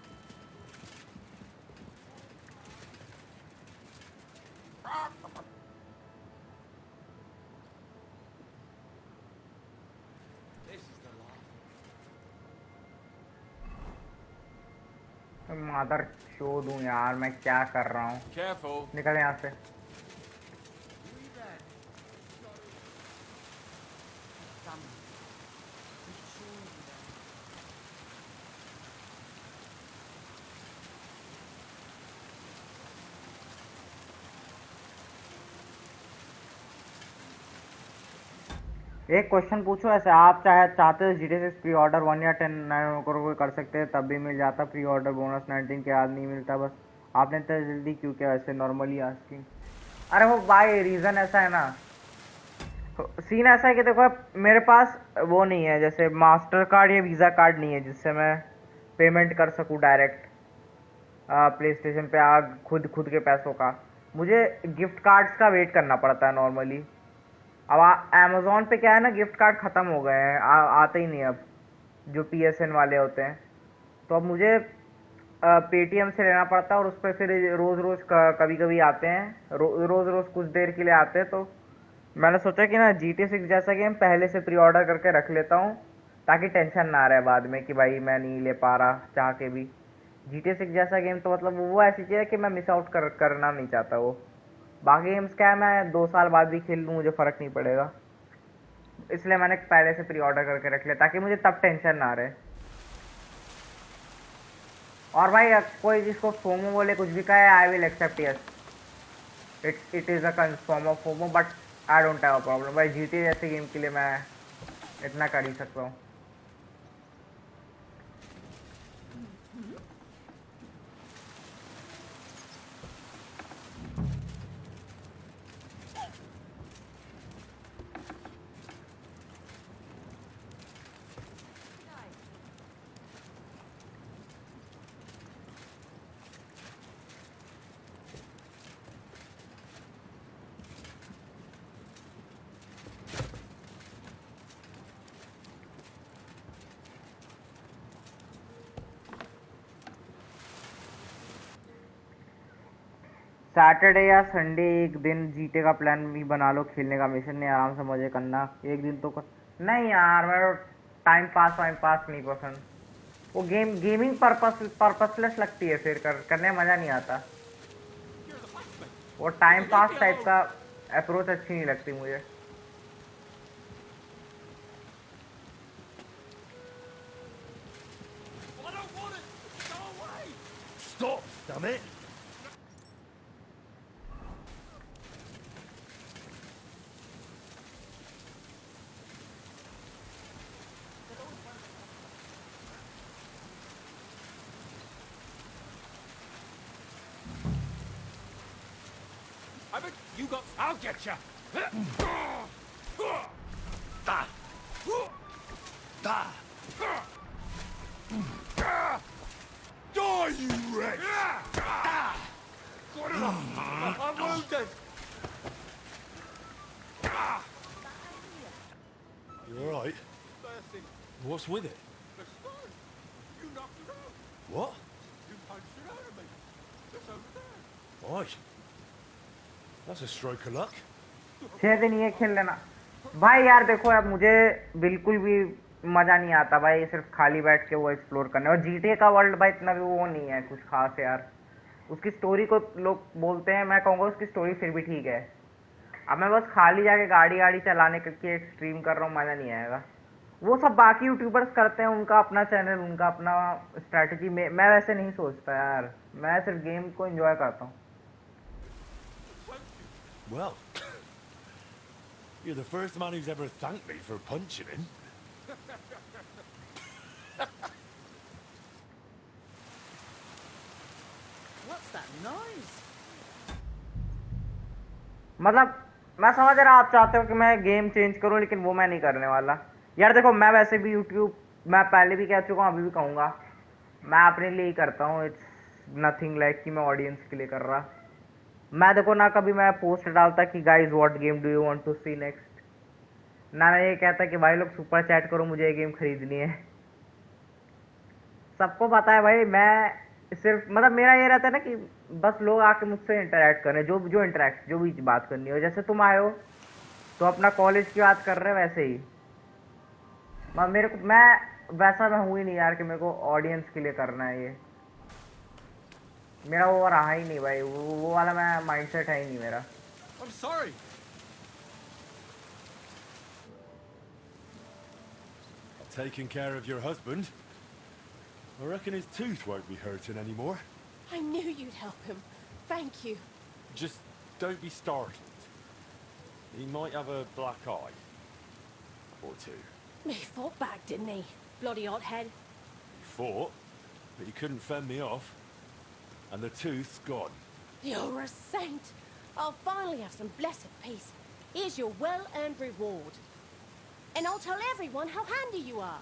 This is the life. Mother show दूं यार मैं क्या कर रहा हूँ Careful. निकल यहाँ से एक क्वेश्चन पूछो ऐसे आप चाहते हो GTA 6 प्री ऑर्डर 1 या 10 करोड़ कर सकते हैं तब भी मिल जाता प्री ऑर्डर बोनस 19 के बाद नहीं मिलता बस आपने इतना जल्दी क्यों किया वैसे नॉर्मली आस्किंग अरे वो भाई रीज़न ऐसा है ना सीन ऐसा है कि देखो मेरे पास वो नहीं है जैसे मास्टर कार्ड या वीज़ा कार्ड नहीं है जिससे मैं पेमेंट कर सकूँ डायरेक्ट प्ले स्टेशन पे खुद के पैसों का मुझे गिफ्ट कार्ड्स का वेट करना पड़ता है नॉर्मली अब अमेज़ॉन पे क्या है ना गिफ्ट कार्ड ख़त्म हो गए हैं आते ही नहीं अब जो PSN वाले होते हैं तो अब मुझे पेटीएम से लेना पड़ता है और उस पर फिर रोज़ रोज़ कभी कभी आते हैं रोज़ रोज़ कुछ देर के लिए आते हैं तो मैंने सोचा कि ना GTA 6 जैसा गेम पहले से प्री ऑर्डर करके रख लेता हूँ, ताकि टेंशन ना रहे बाद में कि भाई मैं नहीं ले पा रहा चाह के भी। GTA 6 जैसा गेम तो मतलब वो ऐसी चीज़ है कि मैं मिस आउट करना नहीं चाहता वो। बाकी गेम्स क्या है, मैं 2 साल बाद भी खेल लूँ, मुझे फ़र्क नहीं पड़ेगा। इसलिए मैंने पहले से प्री ऑर्डर करके रख लिया ताकि मुझे तब टेंशन ना रहे। और भाई कोई जिसको फोमो बोले कुछ भी कहे, I will accept yes, it is a form of FOMO, but I don't have a problem. भाई GTA जैसे गेम के लिए मैं इतना कर ही सकता हूँ। सैटरडे या संडे एक दिन जीटे का प्लान भी बना लो खेलने का, मिशन नहीं, आराम से मजे करना एक दिन तो नहीं यार, मेरे टाइम पास नहीं पसंद। वो गेमिंग पर्पसलेस लगती है, फिर करने में मजा नहीं आता। वो टाइम पास टाइप का अप्रोच अच्छी नहीं लगती मुझे। Stop, damn it! I bet you got... I'll get you! Da! Da! Die, you wretch! I'm wounded! You alright? Mercy. What's with it? The stone! You knocked it out! What? You punched it out of me! It's over there! Why? That's a stroke of luck. 6 दिन ये खेल लेना भाई। यार देखो, अब मुझे बिल्कुल भी मजा नहीं आता भाई सिर्फ खाली बैठ के वो एक्सप्लोर करने। और GTA का वर्ल्ड भाई इतना भी वो नहीं है कुछ खास यार। उसकी स्टोरी को लोग बोलते हैं, मैं कहूँगा उसकी स्टोरी फिर भी ठीक है। अब मैं बस खाली जाके गाड़ी चलाने के स्ट्रीम कर रहा हूँ, मजा नहीं आएगा। वो सब बाकी यूट्यूबर्स करते हैं, उनका अपना चैनल, उनका अपना स्ट्रैटेजी। मैं वैसे नहीं सोचता यार, मैं सिर्फ गेम को एंजॉय करता हूँ। Well, you're the first man who's ever thanked me for punching him. What's that noise? मतलब मैं समझ रहा आप चाहते हो कि मैं गेम चेंज करूं, लेकिन वो मैं नहीं करने वाला यार। देखो, मैं वैसे भी यूट्यूब, मैं पहले भी कह चुका हूँ, अभी भी कहूँगा, मैं अपने लिए ही करता हूँ। इट्स नथिंग लाइक कि मैं ऑडियंस के लिए कर रहा। मैं देखो ना कभी मैं पोस्ट डालता कि guys what game do you want to see next, ना मैं ये कहता कि भाई लोग सुपर चैट करो मुझे ये गेम खरीदनी है। सबको पता है भाई, मैं सिर्फ मतलब मेरा ये रहता है ना कि बस लोग आके मुझसे इंटरेक्ट करें, जो भी बात करनी हो। जैसे तुम आए हो तो अपना कॉलेज की बात कर रहे हो, वैसे ही मैं वैसा मैं हूँ ही नहीं यार कि मेरे को ऑडियंस के लिए करना है ये। मेरा वो रहा ही नहीं भाई, वो वाला मैं माइंडसेट है ही नहीं मेरा। I'm sorry! Taking care of your husband? I reckon his tooth won't be hurting anymore. I knew you'd help him. Thank you. Just don't be startled. He might have a black eye. Or two. He fought back, didn't he? Bloody hothead. He fought, but he couldn't fend me off. And the tooth's gone. You're a saint. I'll finally have some blessed peace. Here's your well-earned reward. And I'll tell everyone how handy you are.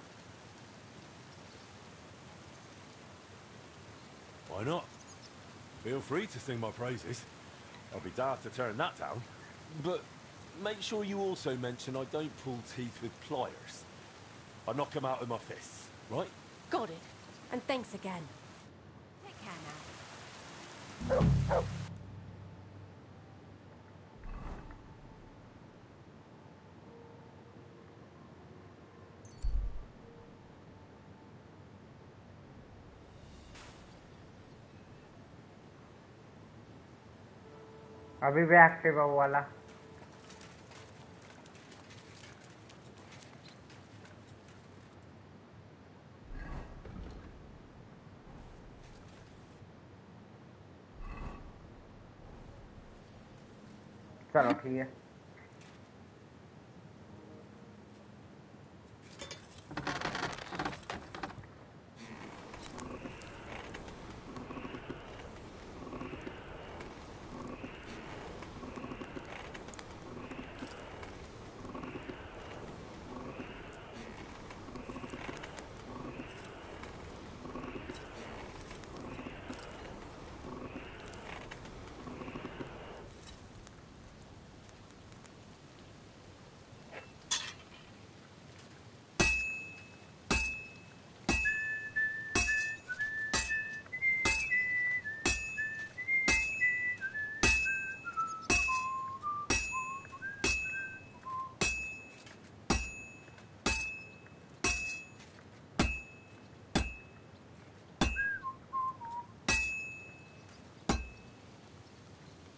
Why not? Feel free to sing my praises. I'll be daft to turn that down. But make sure you also mention I don't pull teeth with pliers. I knock them out with my fists, right? Got it. And thanks again. Take care now. अभी भी active है वो वाला। चलो ठीक है।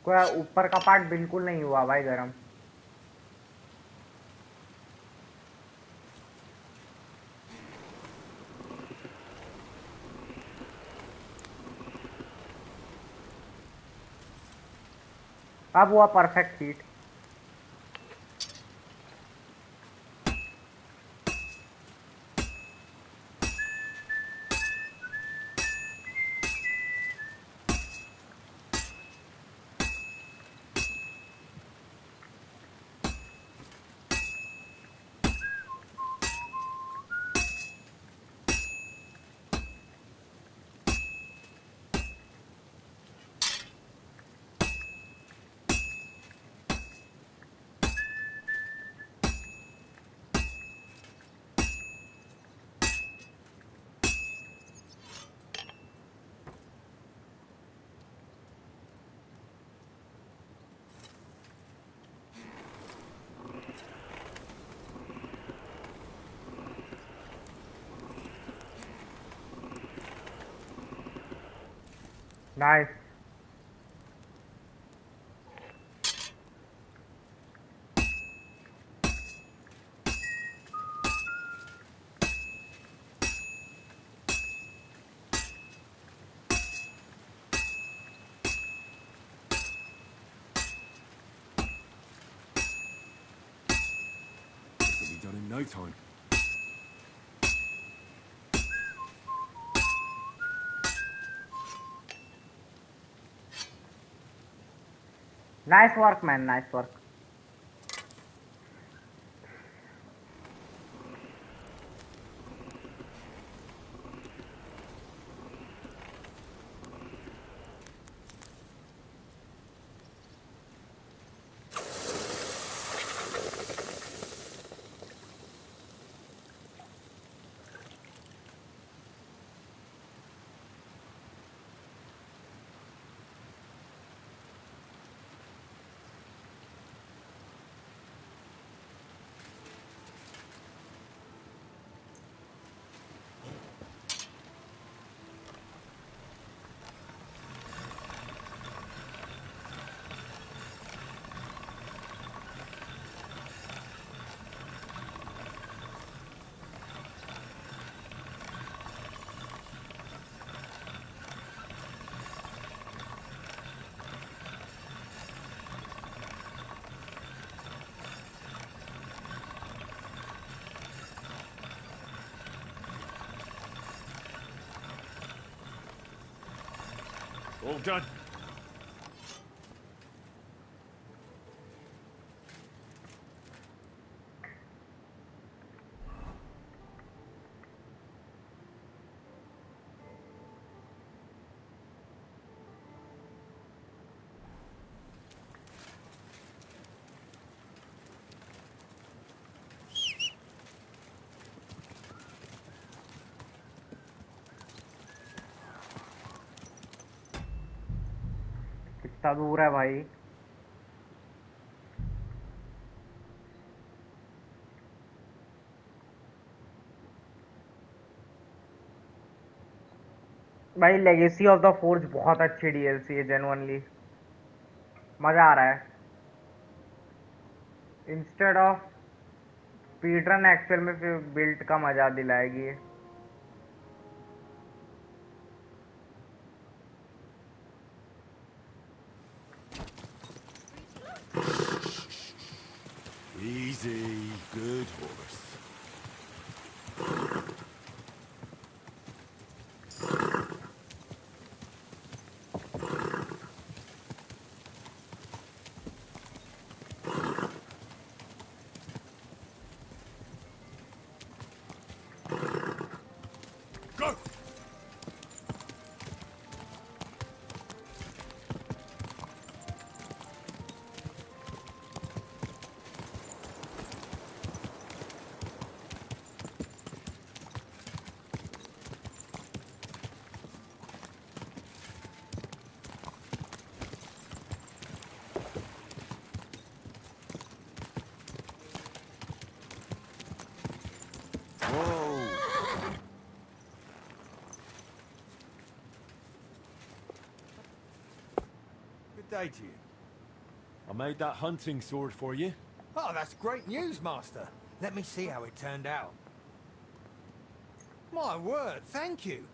कोई ऊपर का पार्ट बिल्कुल नहीं हुआ भाई गरम। अब हुआ perfect heat. Nice. This will be done in no time. Nice work man, nice work. All done. कितना दूर है भाई? भाई लेगेसी ऑफ द फोर्ज बहुत अच्छी डीएलसी है जेन्युइनली। मजा आ रहा है। इंस्टेड ऑफ स्पीडरन एक्चुअल में फिर बिल्ट का मजा दिलाएगी ये। Easy, good horse. Go! Whoa! Good day to you. I made that hunting sword for you. Oh, that's great news, Master. Let me see how it turned out. My word, thank you.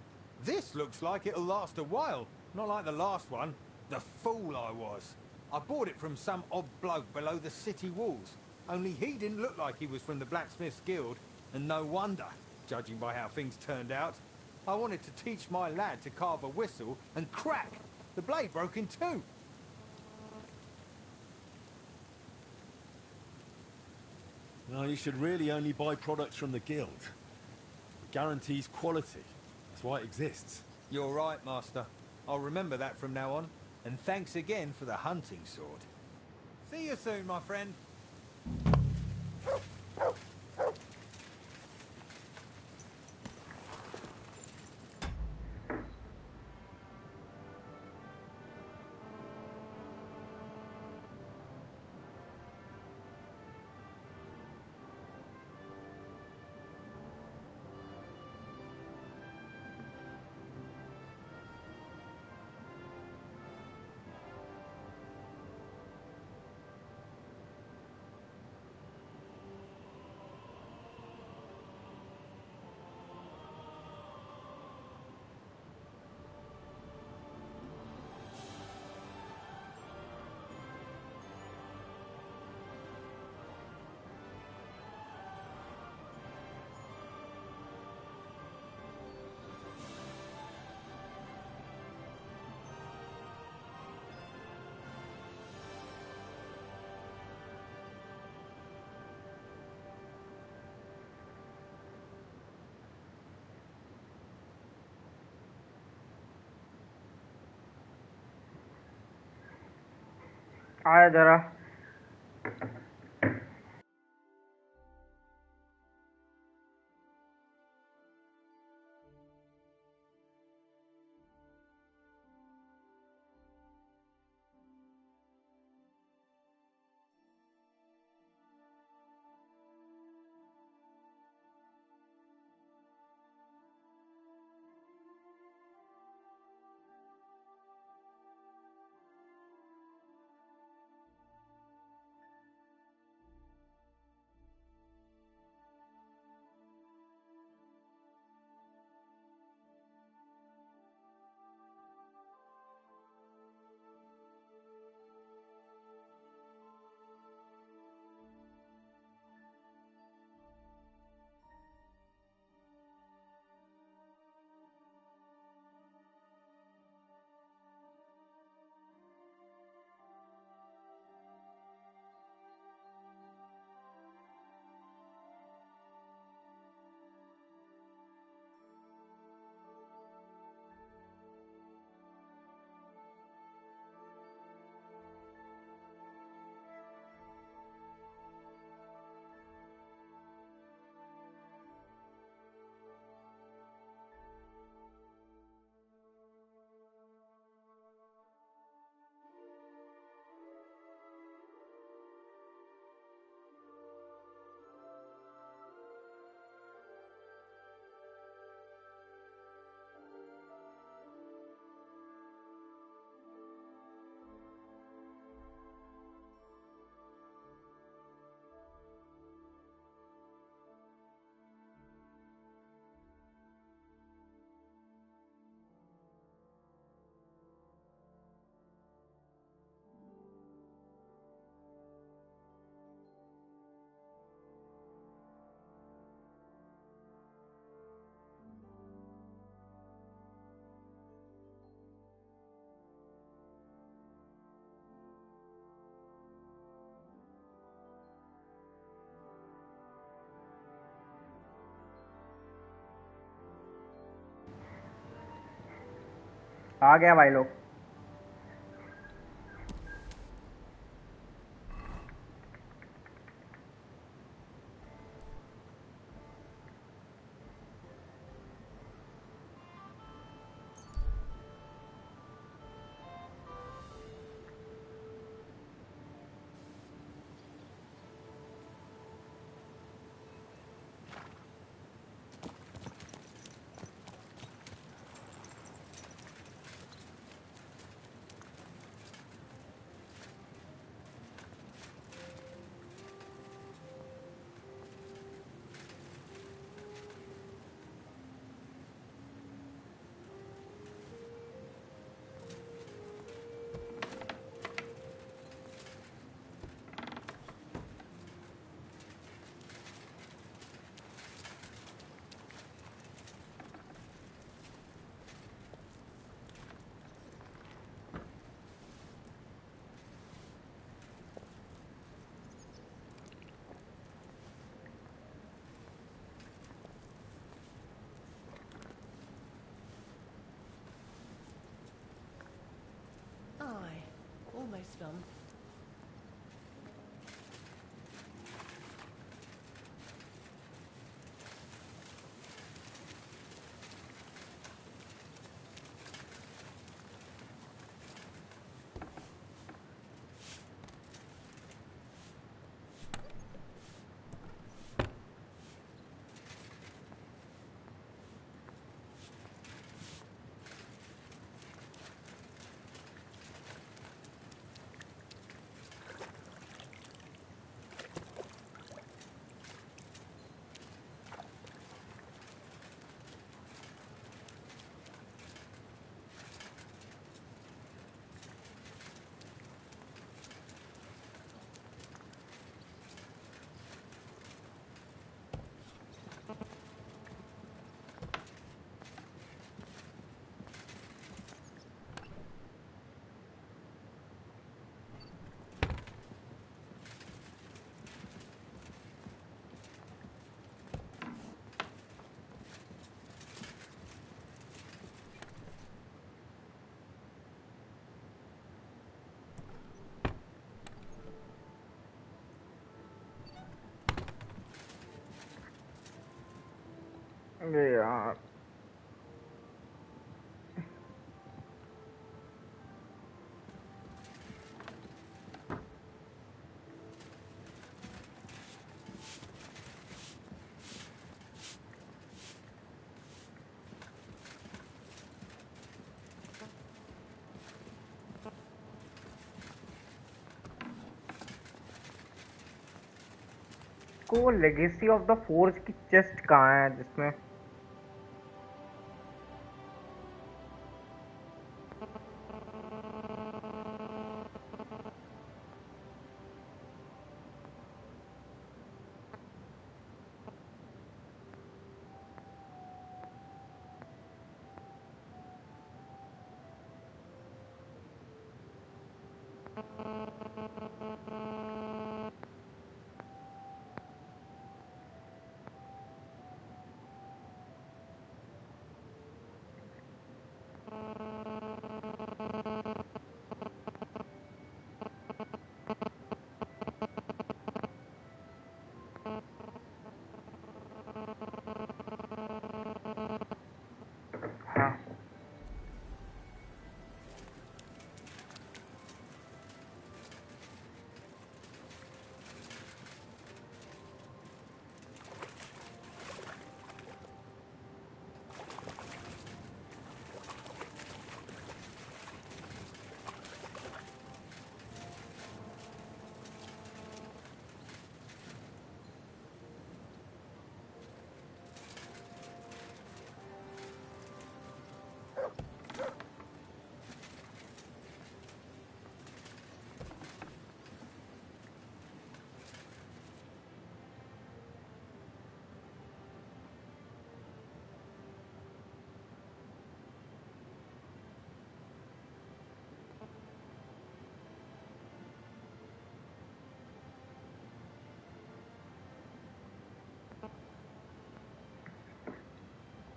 This looks like it'll last a while. Not like the last one. The fool I was. I bought it from some odd bloke below the city walls. Only he didn't look like he was from the Blacksmith's Guild. And no wonder, judging by how things turned out. I wanted to teach my lad to carve a whistle, and crack! The blade broke in two. No, you should really only buy products from the guild. It guarantees quality. That's why it exists. You're right, Master. I'll remember that from now on. And thanks again for the hunting sword. See you soon, my friend. आया जरा। आ गया भाई लोग। Aye, almost done. अरे यार को legacy of the forge की chest कहाँ है जिसमें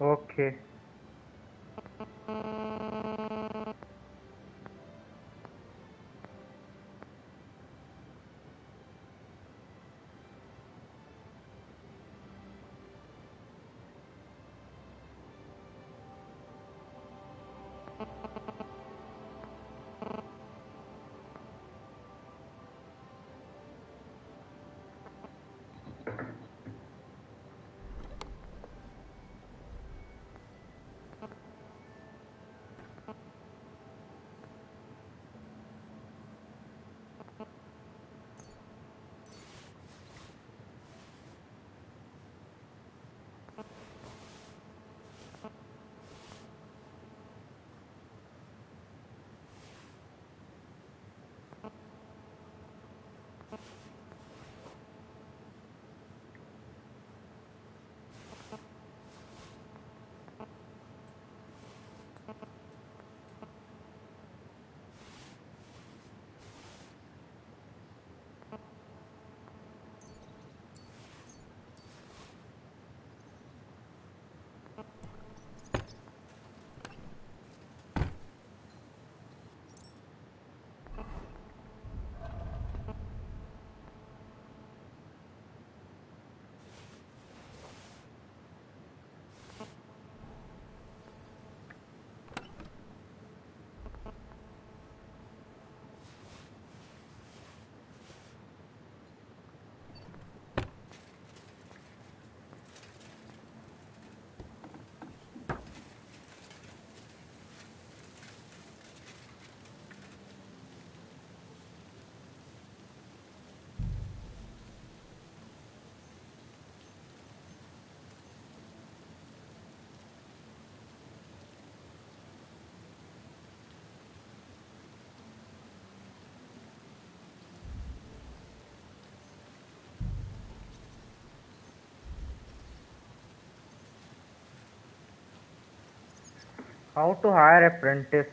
okay How to hire apprentice?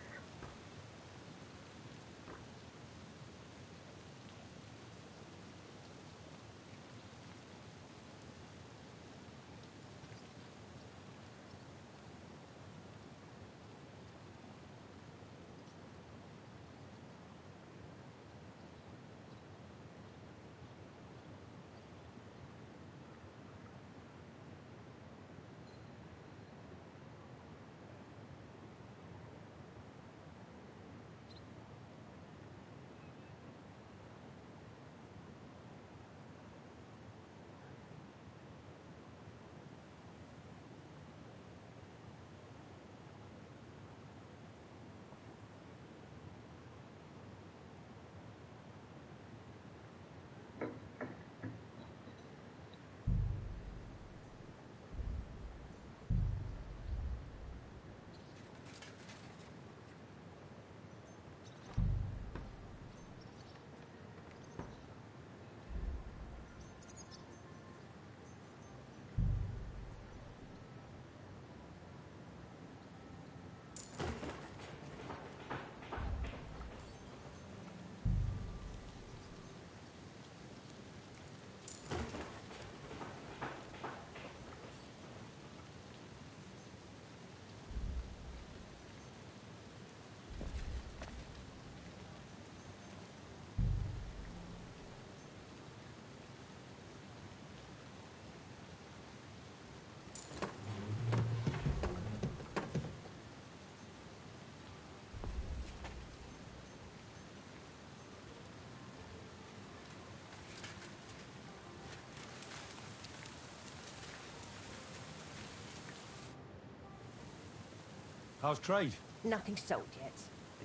How's trade? Nothing sold yet.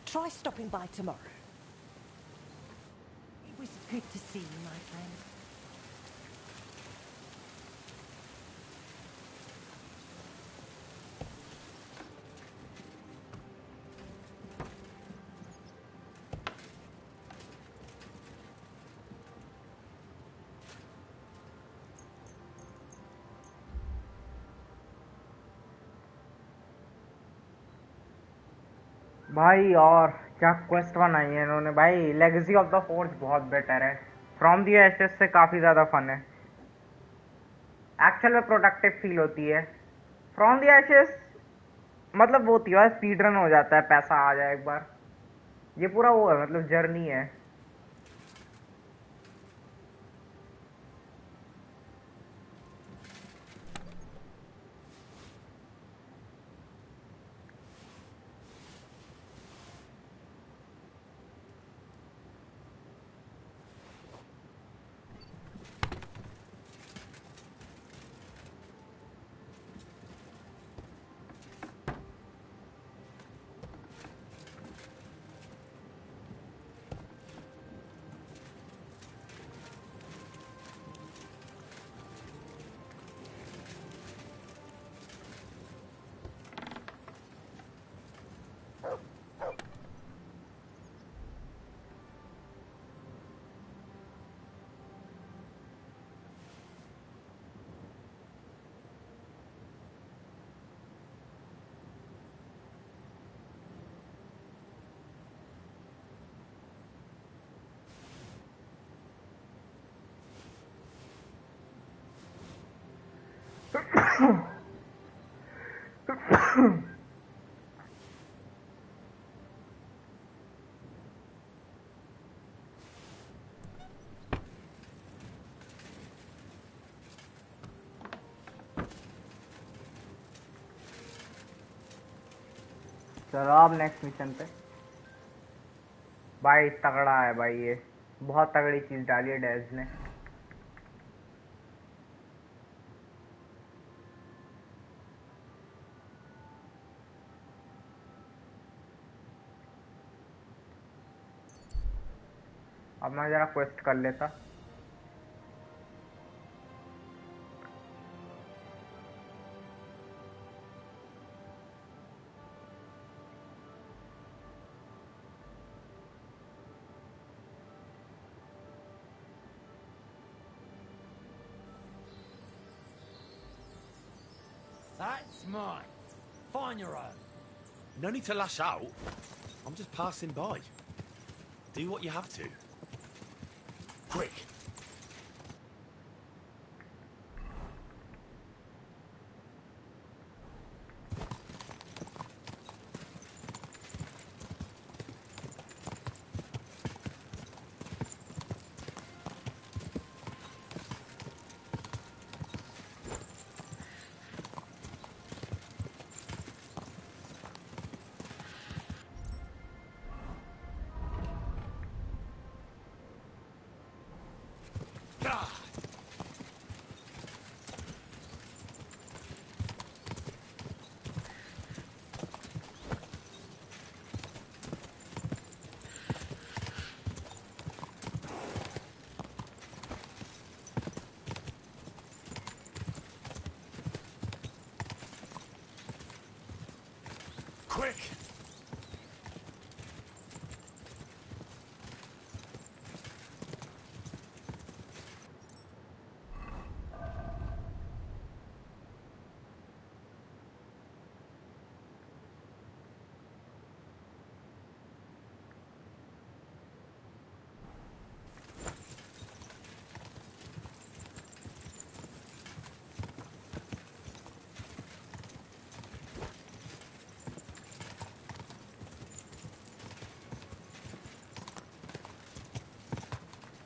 Try stopping by tomorrow. It was good to see you, my friend. भाई और क्या क्वेस्ट बनाई है इन्होंने भाई। लेगेसी ऑफ द फोर्ज बहुत बेटर है। फ्रॉम द एशेस से काफी ज्यादा फन है। एक्चुअल में प्रोडक्टिव फील होती है। फ्रॉम द एशेस मतलब वो होती है स्पीड रन हो जाता है, पैसा आ जाए एक बार। ये पूरा वो है, मतलब जर्नी है। चलो अब नेक्स्ट मिशन पे। भाई तगड़ा है भाई, ये बहुत तगड़ी चीज डाली है डेज ने। अब मैं जरा क्वेस्ट कर लेता। That's mine. Find your own. No need to lash out. I'm just passing by. Do what you have to. Quick. Quick!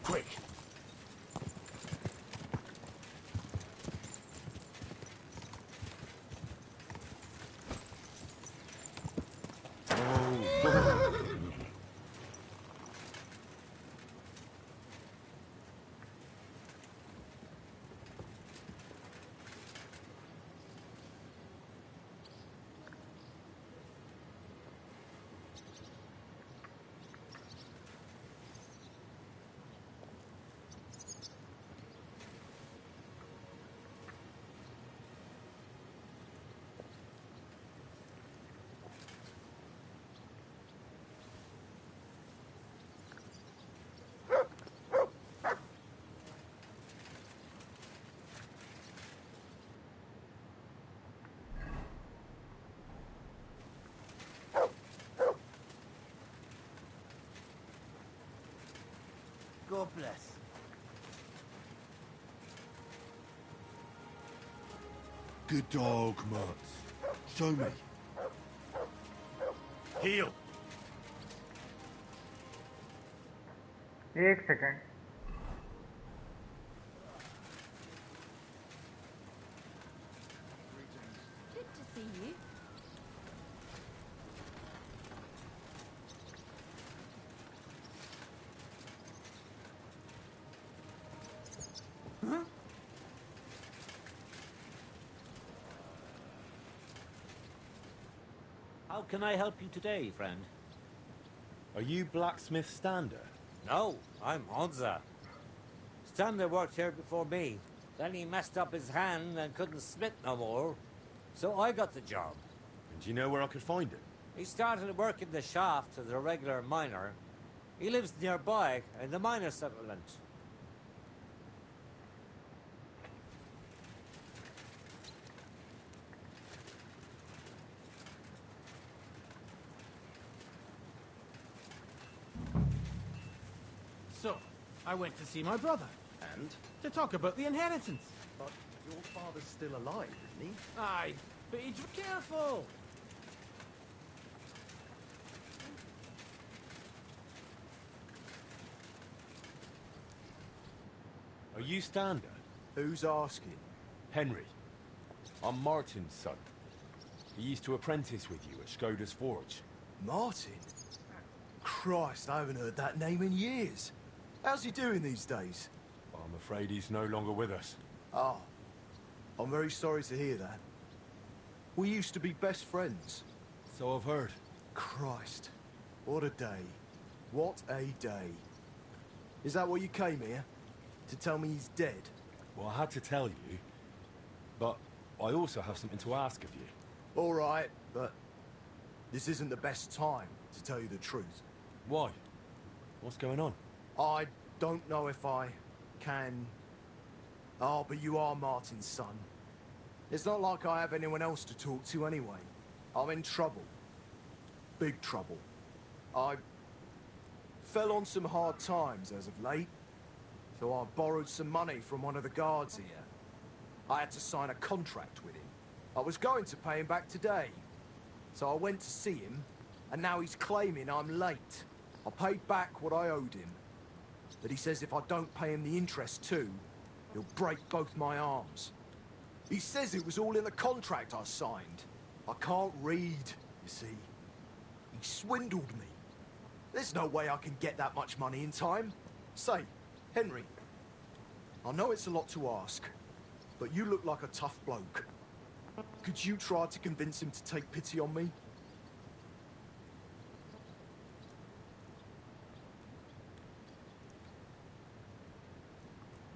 Quick! God bless. Good dog, Mutz. Show me. Heal! एक second. Good to see you. Huh? How can I help you today, friend? Are you Blacksmith Stander? No, I'm Honza. Stander worked here before me. Then he messed up his hand and couldn't smith no more. So I got the job. And do you know where I could find him? He started work in the shaft as a regular miner. He lives nearby in the miner settlement. So, I went to see my brother. And? To talk about the inheritance. But Your father's still alive, isn't he? Aye, but he's careful. Are you Stander? Who's asking? Henry. I'm Martin's son. He used to apprentice with you at Skoda's Forge. Martin? Christ, I haven't heard that name in years. How's he doing these days? I'm afraid he's no longer with us. Oh, I'm very sorry to hear that. We used to be best friends. So I've heard. Christ, what a day. What a day. Is that what you came here? To tell me he's dead? Well, I had to tell you, but I also have something to ask of you. All right, but this isn't the best time to tell you the truth. Why? What's going on? I don't know if I can... Oh, but you are Martin's son. It's not like I have anyone else to talk to anyway. I'm in trouble. Big trouble. I fell on some hard times as of late, so I borrowed some money from one of the guards here. I had to sign a contract with him. I was going to pay him back today, so I went to see him, and now he's claiming I'm late. I paid back what I owed him, but he says if I don't pay him the interest too, he'll break both my arms. He says it was all in the contract I signed. I can't read, you see. He swindled me. There's no way I can get that much money in time. Say, Henry, I know it's a lot to ask, but you look like a tough bloke. Could you try to convince him to take pity on me?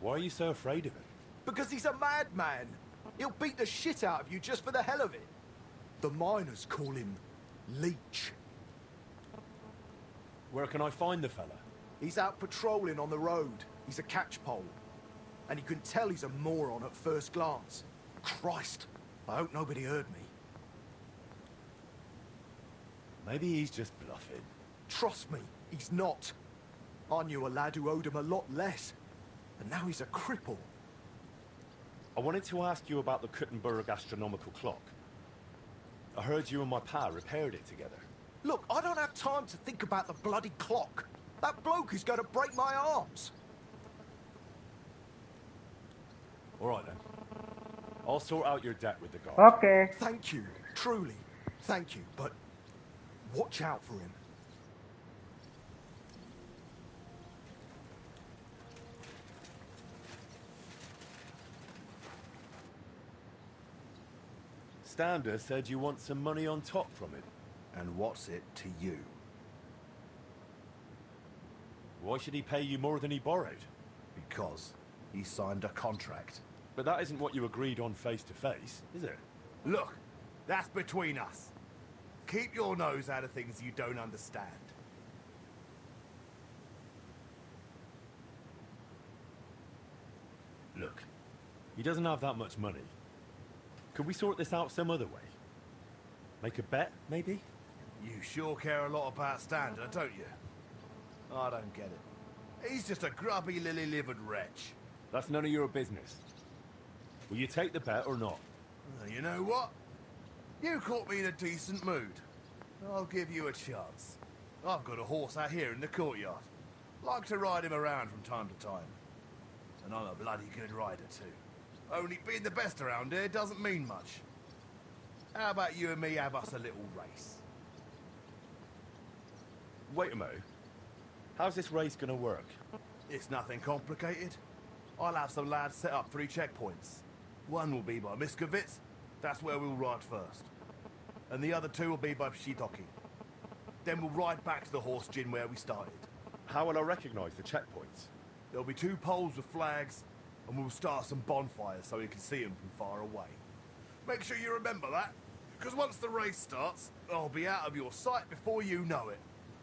Why are you so afraid of him? Because he's a madman. He'll beat the shit out of you just for the hell of it. The miners call him Leech. Where can I find the fella? He's out patrolling on the road. He's a catchpole. And you can tell he's a moron at first glance. Christ, I hope nobody heard me. Maybe he's just bluffing. Trust me, he's not. I knew a lad who owed him a lot less. And now he's a cripple. I wanted to ask you about the Kuttenberg astronomical clock. I heard you and my pa repaired it together. Look, I don't have time to think about the bloody clock. That bloke is going to break my arms. All right, then. I'll sort out your debt with the guard. Okay. Thank you. Truly. Thank you. But watch out for him. Stander said you want some money on top from him. And what's it to you? Why should he pay you more than he borrowed? Because he signed a contract. But that isn't what you agreed on face to face, is it? Look, that's between us. Keep your nose out of things you don't understand. Look, he doesn't have that much money. Could we sort this out some other way? Make a bet, maybe? You sure care a lot about Stander, don't you? I don't get it. He's just a grubby, lily-livered wretch. That's none of your business. Will you take the bet or not? You know what? You caught me in a decent mood. I'll give you a chance. I've got a horse out here in the courtyard. Like to ride him around from time to time. And I'm a bloody good rider too. Only being the best around here doesn't mean much. How about you and me have us a little race? Wait a minute. How's this race gonna work? It's nothing complicated. I'll have some lads set up 3 checkpoints. One will be by Miskovitz, that's where we'll ride first. And the other 2 will be by Pshitoki. Then we'll ride back to the horse gin where we started. How will I recognize the checkpoints? There'll be 2 poles with flags, and we'll start some bonfires so you can see them from far away. Make sure you remember that, because once the race starts, I'll be out of your sight before you know it.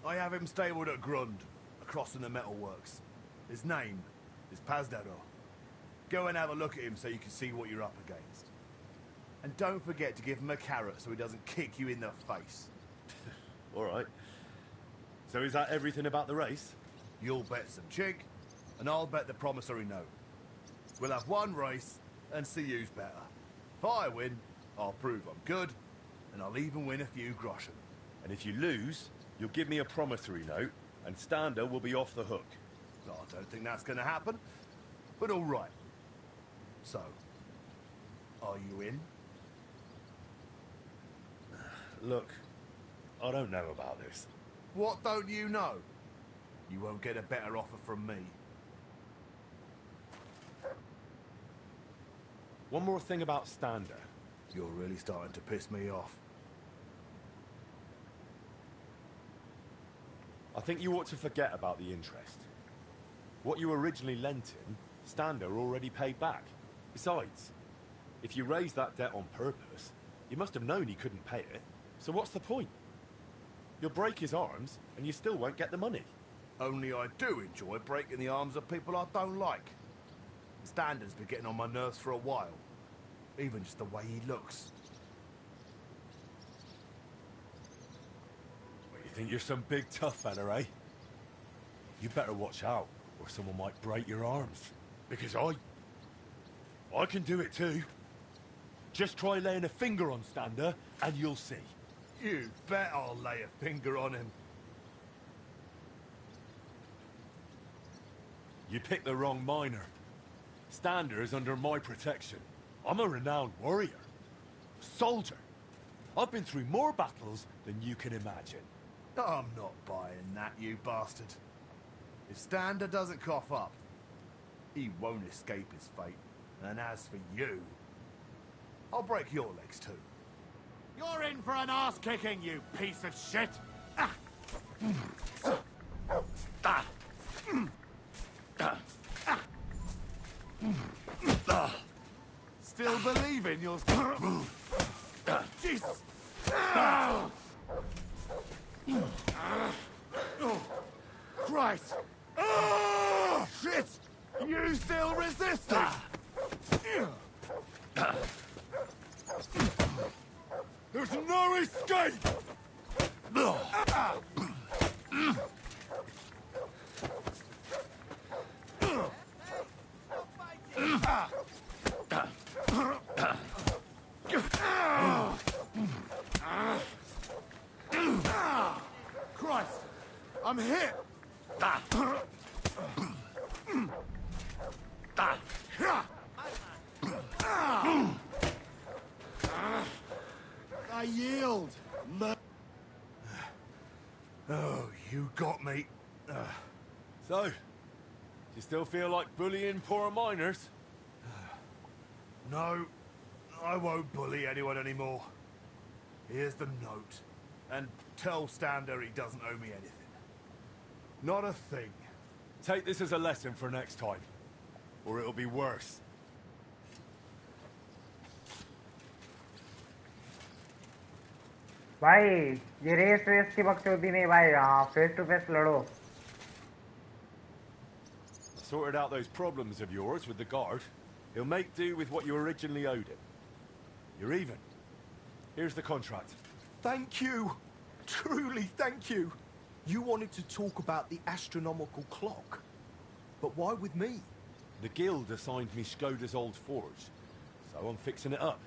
I have him stabled at Grund, across from the metalworks. His name is Pazdador. Go and have a look at him so you can see what you're up against. And don't forget to give him a carrot so he doesn't kick you in the face. All right. So is that everything about the race? You'll bet some chink, and I'll bet the promissory note. We'll have one race, and see who's better. If I win, I'll prove I'm good, and I'll even win a few groschen. And if you lose, you'll give me a promissory note, and Stander will be off the hook. I don't think that's going to happen, but all right. So, are you in? Look, I don't know about this. What don't you know? You won't get a better offer from me. One more thing about Stander. You're really starting to piss me off. I think you ought to forget about the interest. What you originally lent him, Stander already paid back. Besides, if you raised that debt on purpose, you must have known he couldn't pay it. So what's the point? You'll break his arms, and you still won't get the money. Only I do enjoy breaking the arms of people I don't like. Standard's been getting on my nerves for a while. Even just the way he looks. You think you're some big tough fella, eh? You better watch out, or someone might break your arms. Because I can do it too. Just try laying a finger on Stander, and you'll see. You bet I'll lay a finger on him. You picked the wrong miner. Stander is under my protection. I'm a renowned warrior. Soldier. I've been through more battles than you can imagine. I'm not buying that, you bastard. If Stander doesn't cough up, he won't escape his fate. And as for you, I'll break your legs too. You're in for an ass-kicking, you piece of shit! Ah. Ah. Ah. Still believing you're... Jesus! Christ! Shit! You still resisting? There's no escape! Christ! I'm hit! I yield! Oh, you got me. So, do you still feel like bullying poor miners? No, I won't bully anyone anymore. Here's the note. And tell Stander he doesn't owe me anything. Not a thing. Take this as a lesson for next time, or it'll be worse. भाई ये race की बकचोदी नहीं भाई हाँ face to face लड़ो Sorted out those problems of yours with the guard. He'll make do with what you originally owed him. You're even. Here's the contract. Thank you. Truly, thank you. You wanted to talk about the astronomical clock. But why with me? The guild assigned me Skoda's old forge, so I'm fixing it up.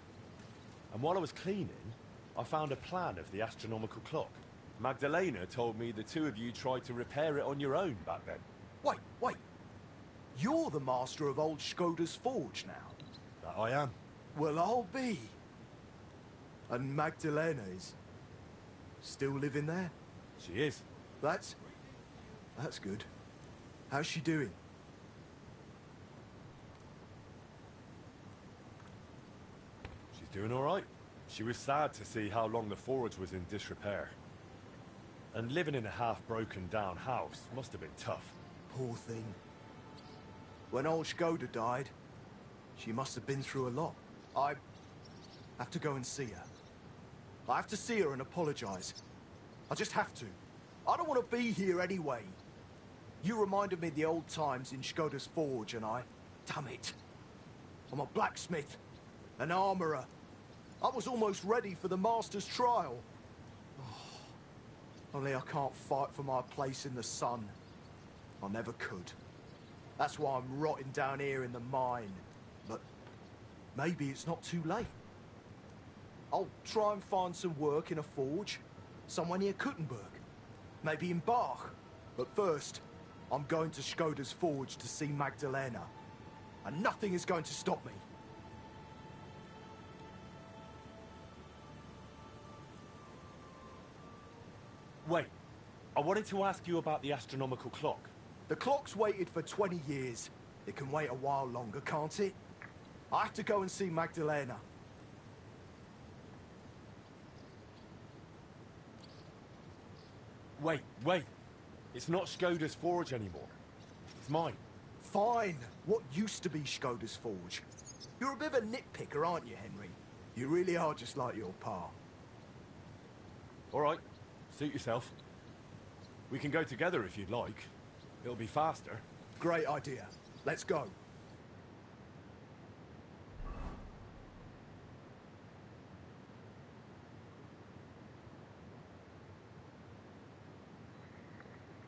And while I was cleaning, I found a plan of the astronomical clock. Magdalena told me the two of you tried to repair it on your own back then. Wait. You're the master of old Skoda's forge now. That I am. Well, I'll be. And Magdalena is still living there? She is. That's good. How's she doing? She's doing all right. She was sad to see how long the forge was in disrepair. And living in a half-broken down house must have been tough. Poor thing. When old Skoda died, she must have been through a lot. I have to go and see her. I have to see her and apologize. I just have to. I don't want to be here anyway. You reminded me of the old times in Skoda's forge and damn it. I'm a blacksmith, an armorer. I was almost ready for the master's trial. Oh, only I can't fight for my place in the sun. I never could. That's why I'm rotting down here in the mine. But maybe it's not too late. I'll try and find some work in a forge, somewhere near Kuttenberg, maybe in Bach. But first, I'm going to Skoda's forge to see Magdalena, and nothing is going to stop me. Wait, I wanted to ask you about the astronomical clock. The clock's waited for 20 years. It can wait a while longer, can't it? I have to go and see Magdalena. Wait. It's not Skoda's forge anymore. It's mine. Fine. What used to be Skoda's forge? You're a bit of a nitpicker, aren't you, Henry? You really are just like your pa. All right, suit yourself. We can go together if you'd like. It'll be faster. Great idea. Let's go.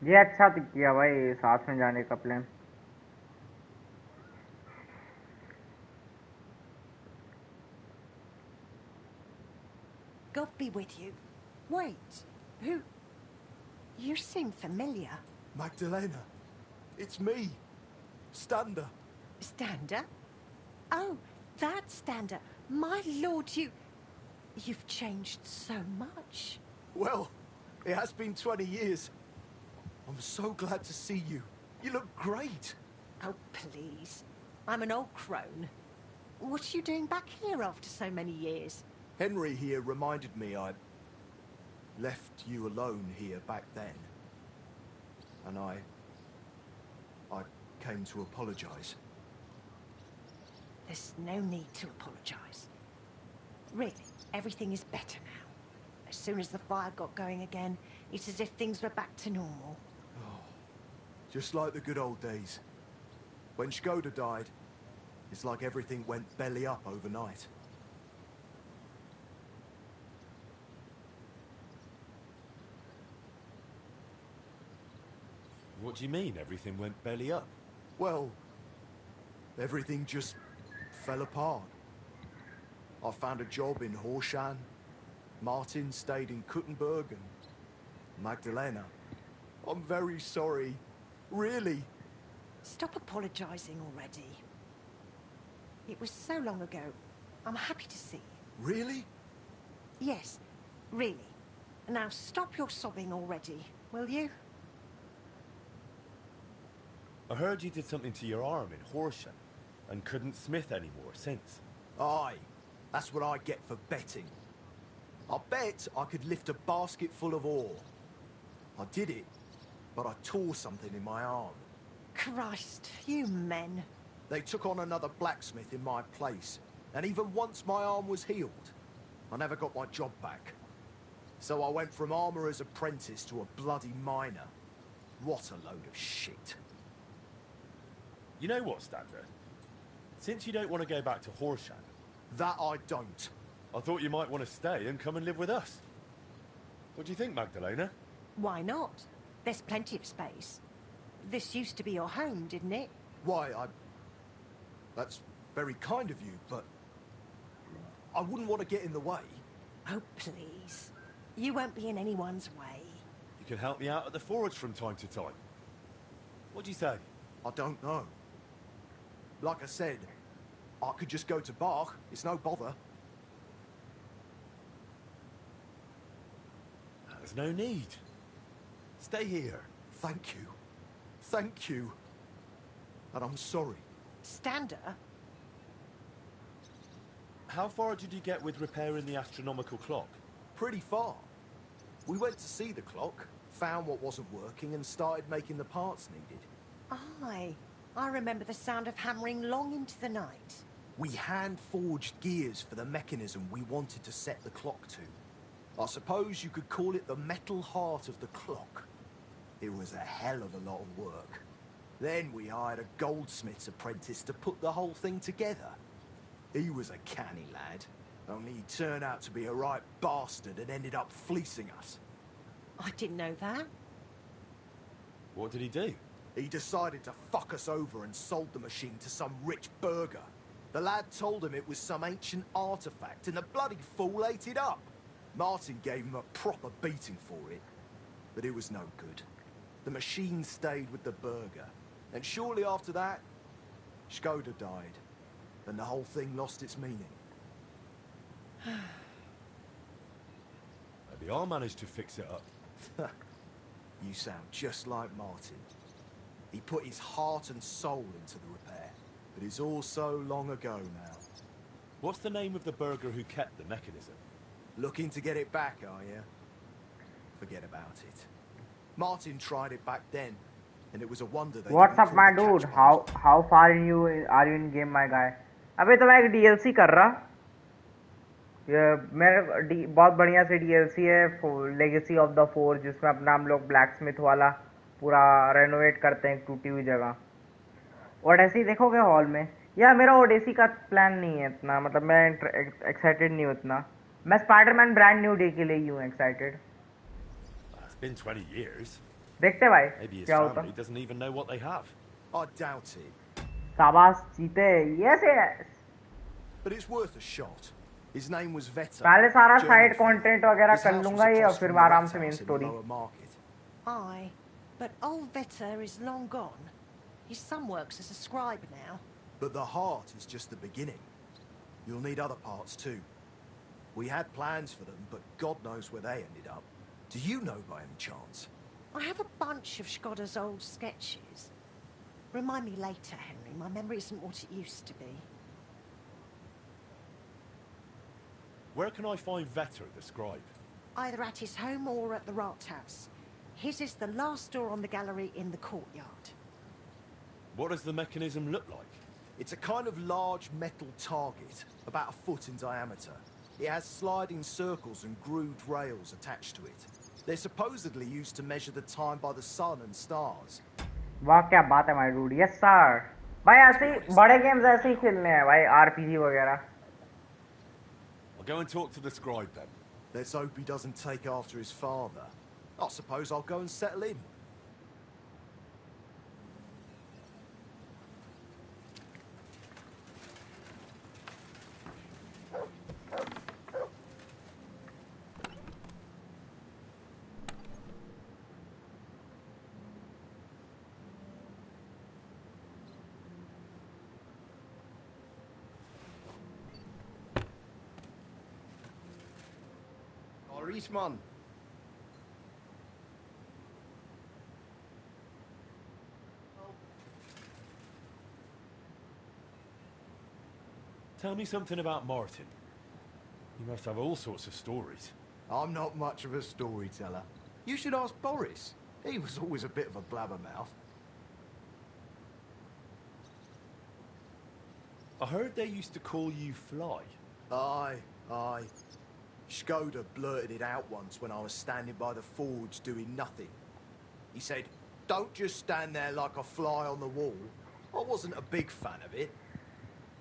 ये अच्छा किया भाई साथ में जाने का plan. God be with you. Wait, who? You seem familiar. Magdalena, it's me, Stander. Stander? Oh, that Stander. My lord, you've changed so much. Well, it has been 20 years. I'm so glad to see you. You look great. Oh, please. I'm an old crone. What are you doing back here after so many years? Henry here reminded me I'd left you alone here back then. And I came to apologize. There's no need to apologize. Really, everything is better now. As soon as the fire got going again, it's as if things were back to normal. Oh, just like the good old days. When Skoda died, it's like everything went belly up overnight. What do you mean, everything went belly up? Well, everything just fell apart. I found a job in Horshan. Martin stayed in Kuttenberg, and Magdalena. I'm very sorry. Really. Stop apologizing already. It was so long ago. I'm happy to see you. Really? Yes, really. Now stop your sobbing already, will you? I heard you did something to your arm in Horsham and couldn't smith anymore since. Aye, that's what I get for betting. I bet I could lift a basket full of ore. I did it, but I tore something in my arm. Christ, you men. They took on another blacksmith in my place, and even once my arm was healed, I never got my job back. So I went from armourer's apprentice to a bloody miner. What a load of shit. You know what, Stander? Since you don't want to go back to Horsham... That I don't. I thought you might want to stay and come and live with us. What do you think, Magdalena? Why not? There's plenty of space. This used to be your home, didn't it? Why, that's very kind of you, but I wouldn't want to get in the way. Oh, please. You won't be in anyone's way. You can help me out at the forge from time to time. What do you say? I don't know. Like I said, I could just go to Bach. It's no bother. There's no need. Stay here. Thank you. Thank you. And I'm sorry. Stander? How far did you get with repairing the astronomical clock? Pretty far. We went to see the clock, found what wasn't working, and started making the parts needed. Aye. I remember the sound of hammering long into the night. We hand-forged gears for the mechanism we wanted to set the clock to. I suppose you could call it the metal heart of the clock. It was a hell of a lot of work. Then we hired a goldsmith's apprentice to put the whole thing together. He was a canny lad, only he turned out to be a right bastard and ended up fleecing us. I didn't know that. What did he do? He decided to fuck us over and sold the machine to some rich burger. The lad told him it was some ancient artifact, and the bloody fool ate it up. Martin gave him a proper beating for it, but it was no good. The machine stayed with the burger, and shortly after that, Skoda died, and the whole thing lost its meaning. Maybe I'll manage to fix it up. You sound just like Martin. He put his heart and soul into the repair, but it's all so long ago now. What's the name of the burger who kept the mechanism? Looking to get it back, are you? Forget about it. Martin tried it back then, and it was a wonder they What's didn't up, pull my the catch dude? bungee. How far are you in game, my guy? अबे तो मैं एक DLC कर रहा। ये मेरे बहुत बढ़िया से DLC है लेगेसी ऑफ द फोर्ज, जिसमें अपना हम लोग ब्लैक स्मिथ वाला पूरा रेनोवेट करते हैं एक टूटी हुई जगह। ओडेसी देखोगे हॉल में? यार मेरा ओडेसी का प्लान नहीं है इतना, मतलब मैं एक्साइटेड नहीं हूँ इतना। मैं स्पाइडरमैन ब्रांड न्यू डे के लिए ही हूँ एक्साइटेड। It's been 20 years. देखते भाई Maybe his क्या होता। family doesn't even know what they have. I doubt it. शाबाश जीते, yes yes। But it's worth a shot. His name was Veta. पहले सारा German साइड fella. कंटेंट वगैरह His कर house लूंगा was ये, और across फिर from the आराम Rat से main House in the story. lower market. Aye, but old Vetter is long gone. His son works as a scribe now. But the heart is just the beginning. You'll need other parts too. We had plans for them, but God knows where they ended up. Do you know by any chance? I have a bunch of Skoda's old sketches. Remind me later, Henry. My memory isn't what it used to be. Where can I find Vetter, the scribe? Either at his home or at the Rathaus. His is the last door on the gallery in the courtyard. What does the mechanism look like? It's a kind of large metal target, about a foot in diameter. It has sliding circles and grooved rails attached to it. They're supposedly used to measure the time by the sun and stars. वाह क्या बात है my dude, yes sir. भाई ऐसे ही बड़े games ऐसे ही खेलने हैं भाई, आरपीजी वगैरह। I'll go and talk to the scribe then. Let's hope he doesn't take after his father. I suppose I'll go and settle in. Eastman. Tell me something about Martin. You must have all sorts of stories. I'm not much of a storyteller. You should ask Boris. He was always a bit of a blabbermouth. I heard they used to call you Fly. Aye, aye. Skoda blurted it out once when I was standing by the forge doing nothing. He said, "Don't just stand there like a fly on the wall." I wasn't a big fan of it.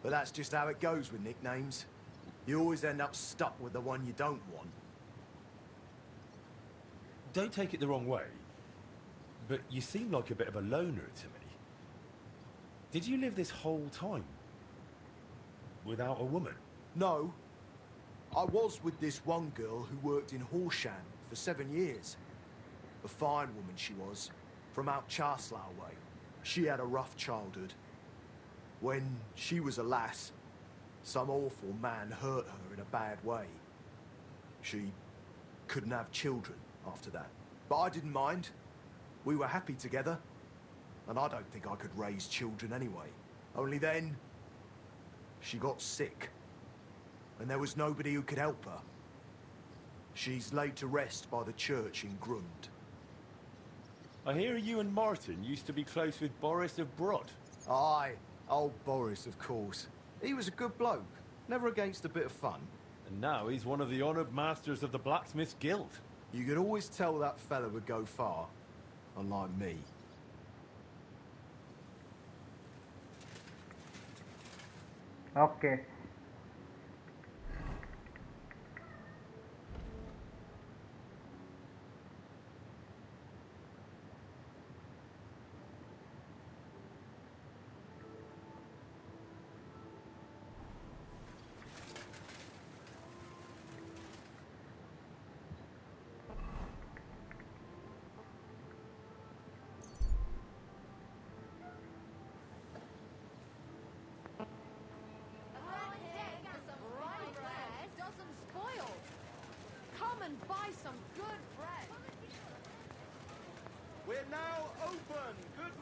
But that's just how it goes with nicknames. You always end up stuck with the one you don't want. Don't take it the wrong way, but you seem like a bit of a loner to me. Did you live this whole time without a woman? No. I was with this one girl who worked in Horsham for 7 years. A fine woman she was, from out Charslow way. She had a rough childhood. When she was a lass, some awful man hurt her in a bad way. She couldn't have children after that. But I didn't mind. We were happy together. And I don't think I could raise children anyway. Only then, she got sick. And there was nobody who could help her. She's laid to rest by the church in Grund. I hear you and Martin used to be close with Boris of Brod. Aye, old Boris, of course. He was a good bloke, never against a bit of fun. And now he's one of the honoured masters of the Blacksmiths Guild. You could always tell that fella would go far, unlike me. Okay. Come and buy some good bread. We're now open. Good.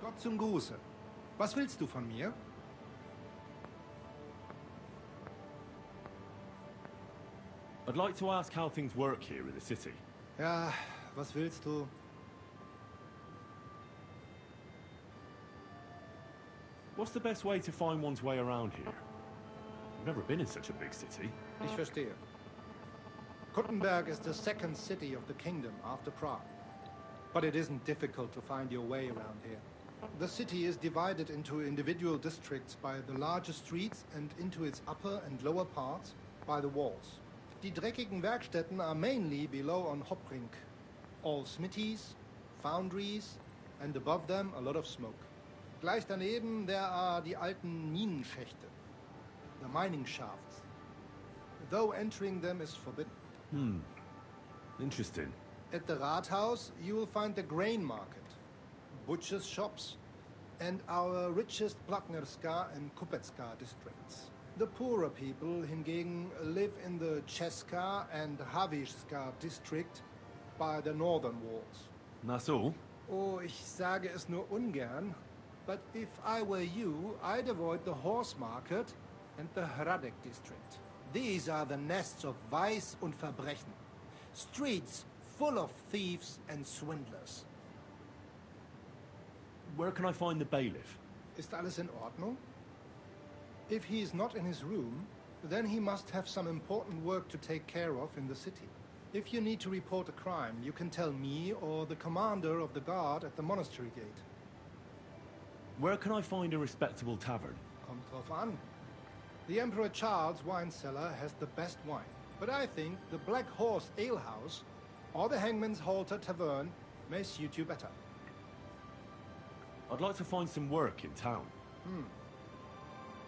Gott zum Gruße. Was willst du von mir? I'd like to ask how things work here in the city. Ja, was willst du? What's the best way to find one's way around here? I've never been in such a big city. Ich verstehe. Kuttenberg is the second city of the kingdom after Prague. But it isn't difficult to find your way around here. The city is divided into individual districts by the larger streets and into its upper and lower parts by the walls. Die dreckigen Werkstätten are mainly below on Hopbrink. All smithies, foundries, and above them a lot of smoke. Gleich daneben there are die alten Minenschächte, the mining shafts. Though entering them is forbidden. Interesting. At the Rathaus, you will find the grain market, butchers' shops, and our richest Plagnerska and Kupecka districts. The poorer people, hingegen, live in the Cheska and Havishska district by the northern walls. That's all? Oh, ich sage es nur ungern, but if I were you, I'd avoid the horse market and the Hradek district. These are the nests of Vice und Verbrechen. Streets full of thieves and swindlers. Where can I find the bailiff? Ist alles in Ordnung? If he is not in his room, then he must have some important work to take care of in the city. If you need to report a crime, you can tell me or the commander of the guard at the monastery gate. Where can I find a respectable tavern? Kommt drauf an. The Emperor Charles wine cellar has the best wine, but I think the Black Horse Ale House or the Hangman's Halter Tavern may suit you better. I'd like to find some work in town.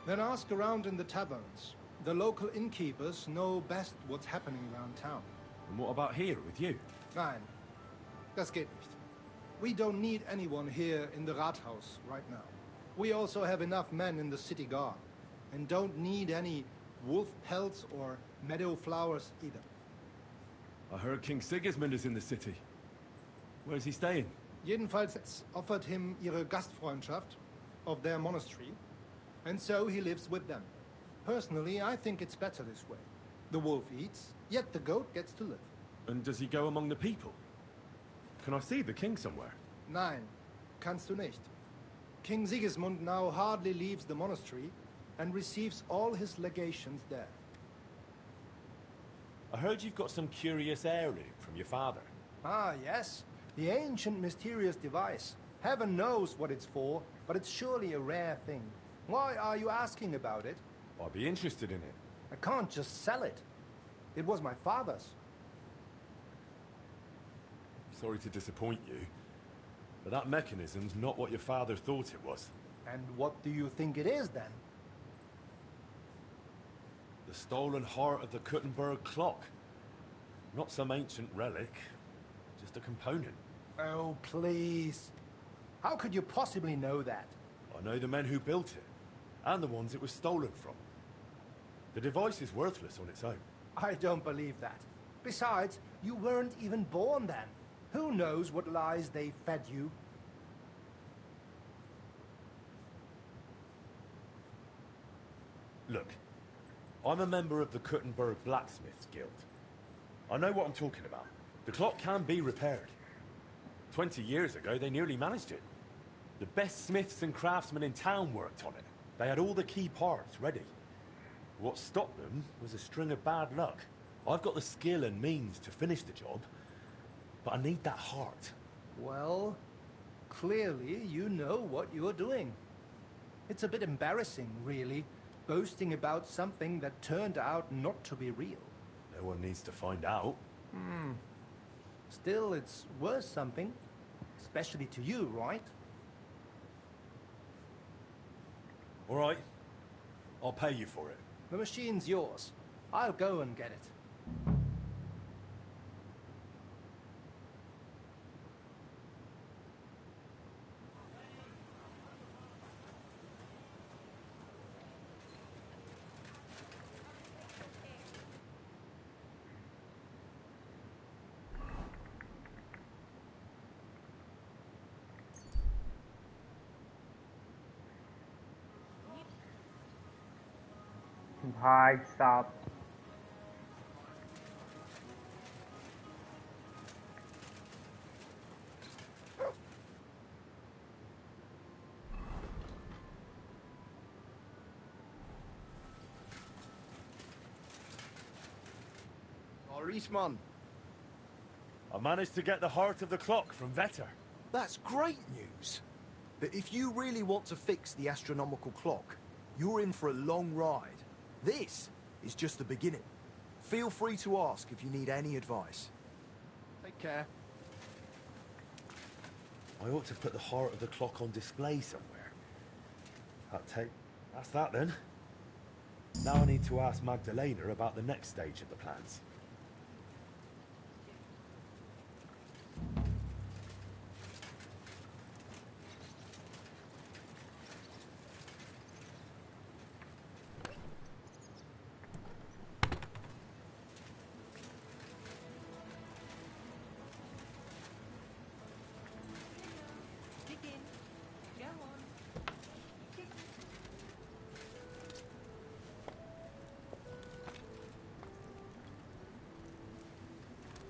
Then ask around in the taverns. The local innkeepers know best what's happening around town. And what about here with you? Nein, das geht nicht. We don't need anyone here in the Rathaus right now. We also have enough men in the city guard, and don't need any wolf pelts or meadow flowers either. I heard King Sigismund is in the city. Where's he staying? Jedenfalls offered him ihre Gastfreundschaft of their monastery, and so he lives with them. Personally, I think it's better this way. The wolf eats, yet the goat gets to live. And does he go among the people? Can I see the king somewhere? Nein, kannst du nicht. King Sigismund now hardly leaves the monastery and receives all his legations there. I heard you've got some curious heirloom from your father. Ah, yes. The ancient mysterious device. Heaven knows what it's for, but it's surely a rare thing. Why are you asking about it? I'd be interested in it. I can't just sell it. It was my father's. Sorry to disappoint you, but that mechanism's not what your father thought it was. And what do you think it is, then? The stolen heart of the Kuttenberg clock. Not some ancient relic, just a component. Oh, please. How could you possibly know that? I know the men who built it, and the ones it was stolen from. The device is worthless on its own. I don't believe that. Besides, you weren't even born then. Who knows what lies they fed you? Look, I'm a member of the Kuttenberg Blacksmiths Guild. I know what I'm talking about. The clock can be repaired. 20 years ago, they nearly managed it. The best smiths and craftsmen in town worked on it. They had all the key parts ready. What stopped them was a string of bad luck. I've got the skill and means to finish the job, but I need that heart. Well, clearly you know what you're doing. It's a bit embarrassing, really, boasting about something that turned out not to be real. No one needs to find out. Still, it's worth something. Especially to you, right? All right. I'll pay you for it. The machine's yours. I'll go and get it. भाई साहब Eastman. I managed to get the heart of the clock from Vetter. That's great news. But if you really want to fix the astronomical clock, you're in for a long ride. This is just the beginning. Feel free to ask if you need any advice. Take care. I ought to put the heart of the clock on display somewhere. That's that then. Now I need to ask Magdalena about the next stage of the plans.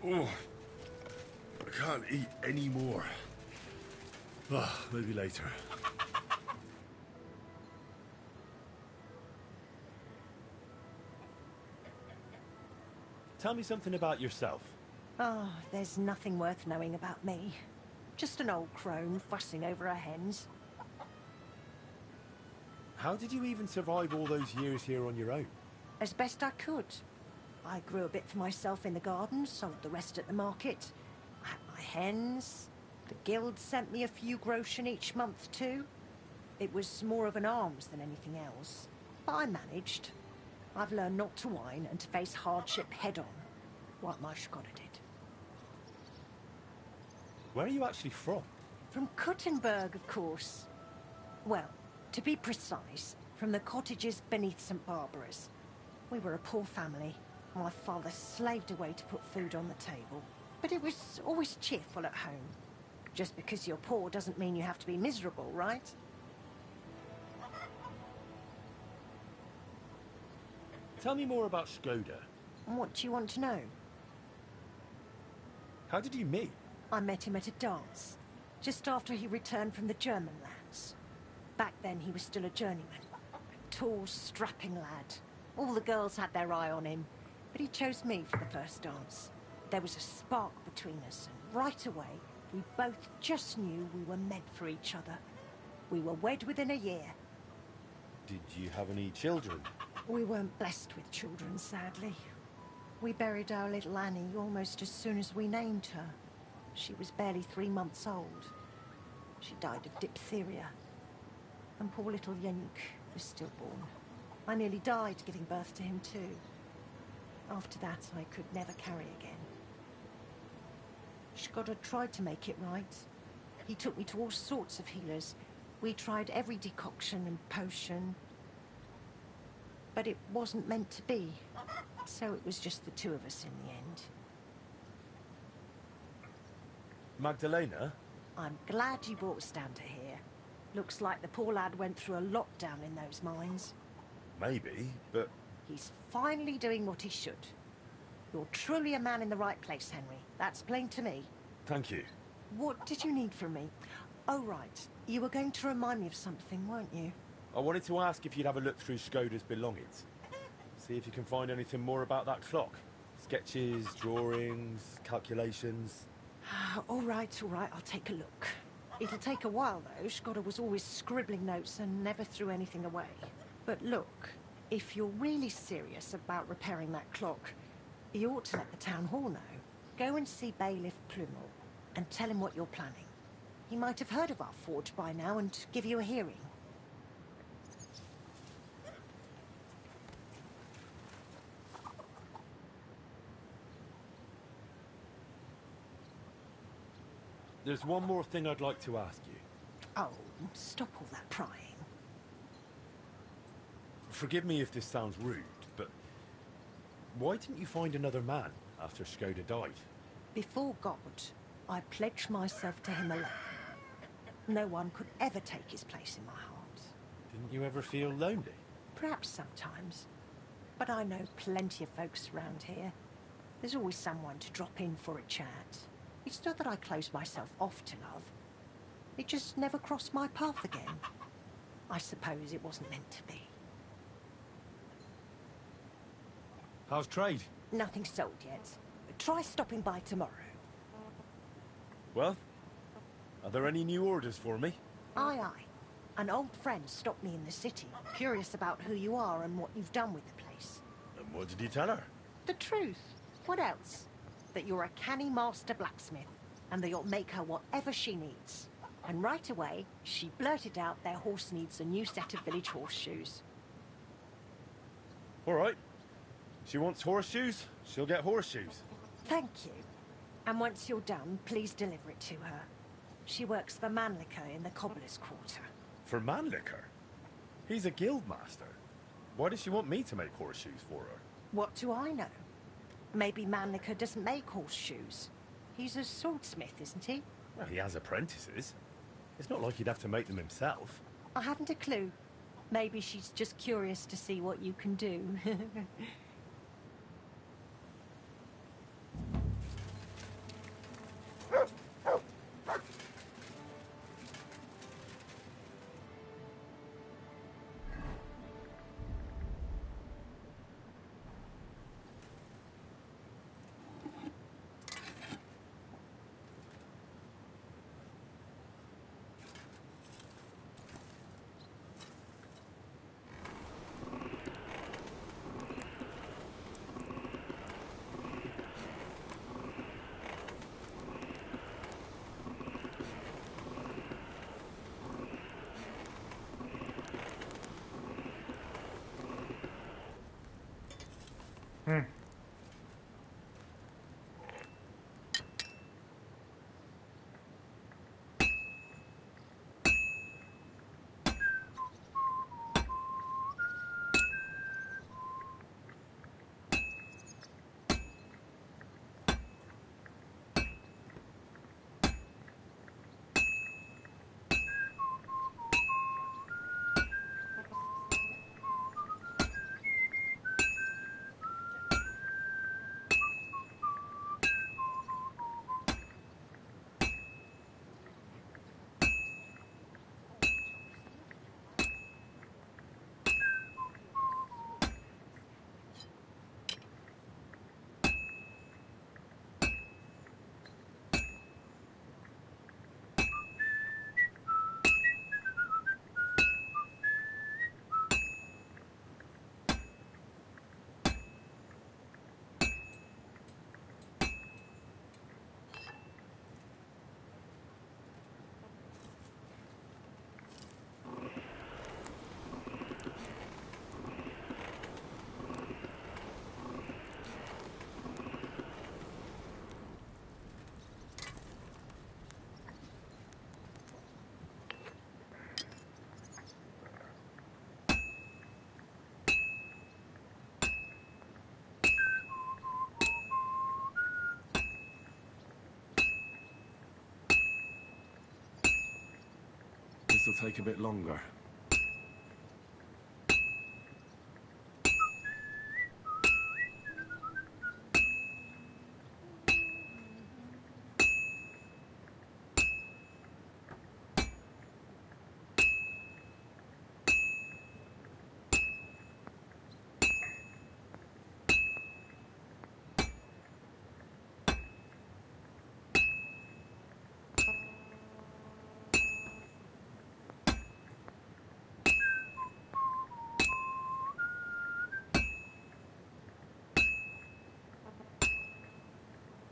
Oh, I can't eat any more. Maybe later. Tell me something about yourself. Oh, there's nothing worth knowing about me. Just an old crone fussing over her hens. How did you even survive all those years here on your own? As best I could. I grew a bit for myself in the garden, sold the rest at the market. I had my hens. The guild sent me a few groschen each month too. It was more of an alms than anything else. But I managed. I've learned not to whine and to face hardship head-on, like my Skoda did. Where are you actually from? From Kuttenberg, of course. Well, to be precise, from the cottages beneath St. Barbara's. We were a poor family. My father slaved away to put food on the table. But it was always cheerful at home. Just because you're poor doesn't mean you have to be miserable, right? Tell me more about Skoda. What do you want to know? How did you meet? I met him at a dance, just after he returned from the German lands. Back then he was still a journeyman. A tall, strapping lad. All the girls had their eye on him, but he chose me for the first dance. There was a spark between us, and right away, we both just knew we were meant for each other. We were wed within a year. Did you have any children? We weren't blessed with children, sadly. We buried our little Annie almost as soon as we named her. She was barely 3 months old. She died of diphtheria. And poor little Yannick was stillborn. I nearly died giving birth to him too. After that, I could never carry again. Skoda tried to make it right. He took me to all sorts of healers. We tried every decoction and potion. But it wasn't meant to be. So it was just the two of us in the end. Magdalena? I'm glad you brought us down to here. Looks like the poor lad went through a lot down in those mines. Maybe, but... He's finally doing what he should. You're truly a man in the right place, Henry. That's plain to me. Thank you. What did you need from me? Oh, right. You were going to remind me of something, weren't you? I wanted to ask if you'd have a look through Skoda's belongings. See if you can find anything more about that clock. Sketches, drawings, calculations. All right, I'll take a look. It'll take a while, though. Skoda was always scribbling notes and never threw anything away. But look, if you're really serious about repairing that clock, you ought to let the town hall know. Go and see Bailiff Plumel and tell him what you're planning. He might have heard of our forge by now and give you a hearing. There's one more thing I'd like to ask you. Oh, stop all that prying. Forgive me if this sounds rude, but why didn't you find another man after Skoda died? Before God, I pledged myself to him alone. No one could ever take his place in my heart. Didn't you ever feel lonely? Perhaps sometimes. But I know plenty of folks around here. There's always someone to drop in for a chat. It's not that I closed myself off to love. It just never crossed my path again. I suppose it wasn't meant to be. How's trade? Nothing sold yet. Try stopping by tomorrow. Well, are there any new orders for me? Aye, aye. An old friend stopped me in the city, curious about who you are and what you've done with the place. And what did you tell her? The truth. What else? That you're a canny master blacksmith, and that you'll make her whatever she needs. And right away, she blurted out their horse needs a new set of village horseshoes. All right. She wants horseshoes, she'll get horseshoes. Thank you. And once you're done, please deliver it to her. She works for Mannlicher in the Cobbler's Quarter. For Mannlicher? He's a guild master. Why does she want me to make horseshoes for her? What do I know? Maybe Mannlicher doesn't make horseshoes. He's a swordsmith, isn't he? Well, he has apprentices. It's not like he'd have to make them himself. I haven't a clue. Maybe she's just curious to see what you can do. This'll take a bit longer.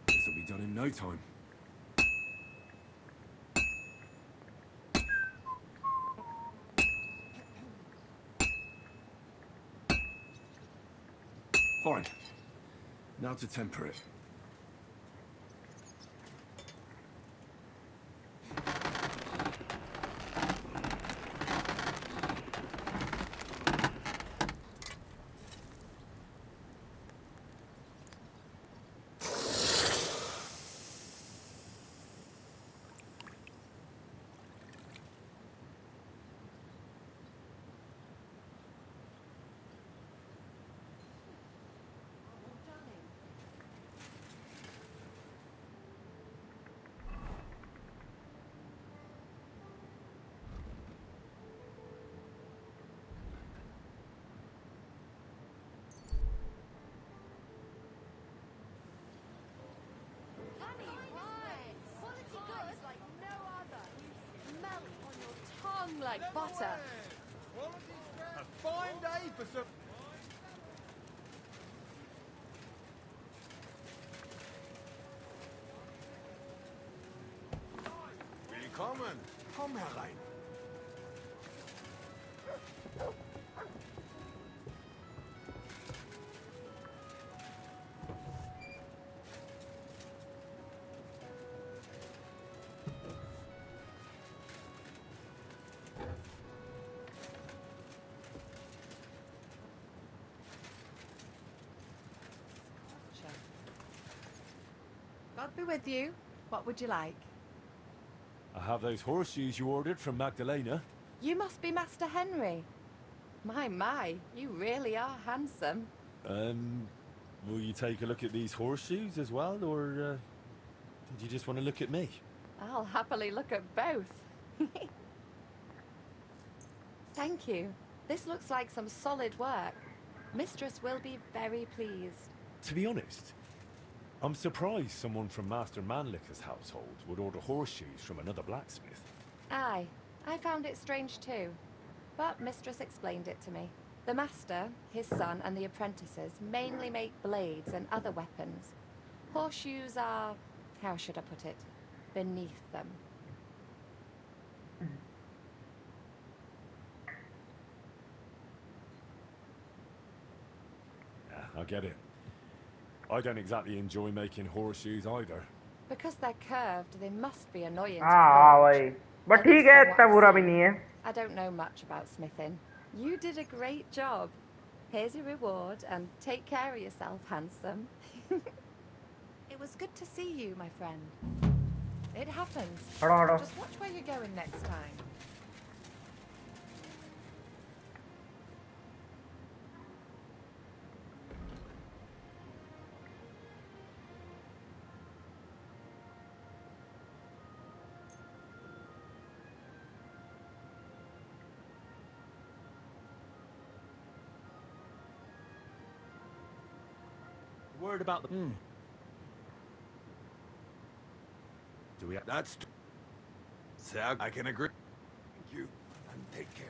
This'll be done in no time. Fine. Now to temper it. like butter. A fine day for some... Willkommen. Komm herein. God be with you. What would you like? I have those horseshoes you ordered from Magdalena. You must be Master Henry. My, you really are handsome. Will you take a look at these horseshoes as well, or did you just want to look at me? I'll happily look at both. Thank you. This looks like some solid work. Mistress will be very pleased. To be honest, I'm surprised someone from Master Manlicker's household would order horseshoes from another blacksmith. Aye, I found it strange too. But Mistress explained it to me. The Master, his son, and the apprentices mainly make blades and other weapons. Horseshoes are, how should I put it, beneath them. Yeah, I get it. I don't exactly enjoy making horseshoes either. Because they're curved, they must be annoying to हाँ forge. भाई but At ठीक least है from what इतना I've बुरा भी seen. नहीं है. I don't know much about smithing. You did a great job. Here's your reward, and take care of yourself, handsome. It was good to see you, my friend. It happens. हटो. Just watch where you're going next time. Word about the... Do we have... That's... Sag, I can agree. Thank you, and take care.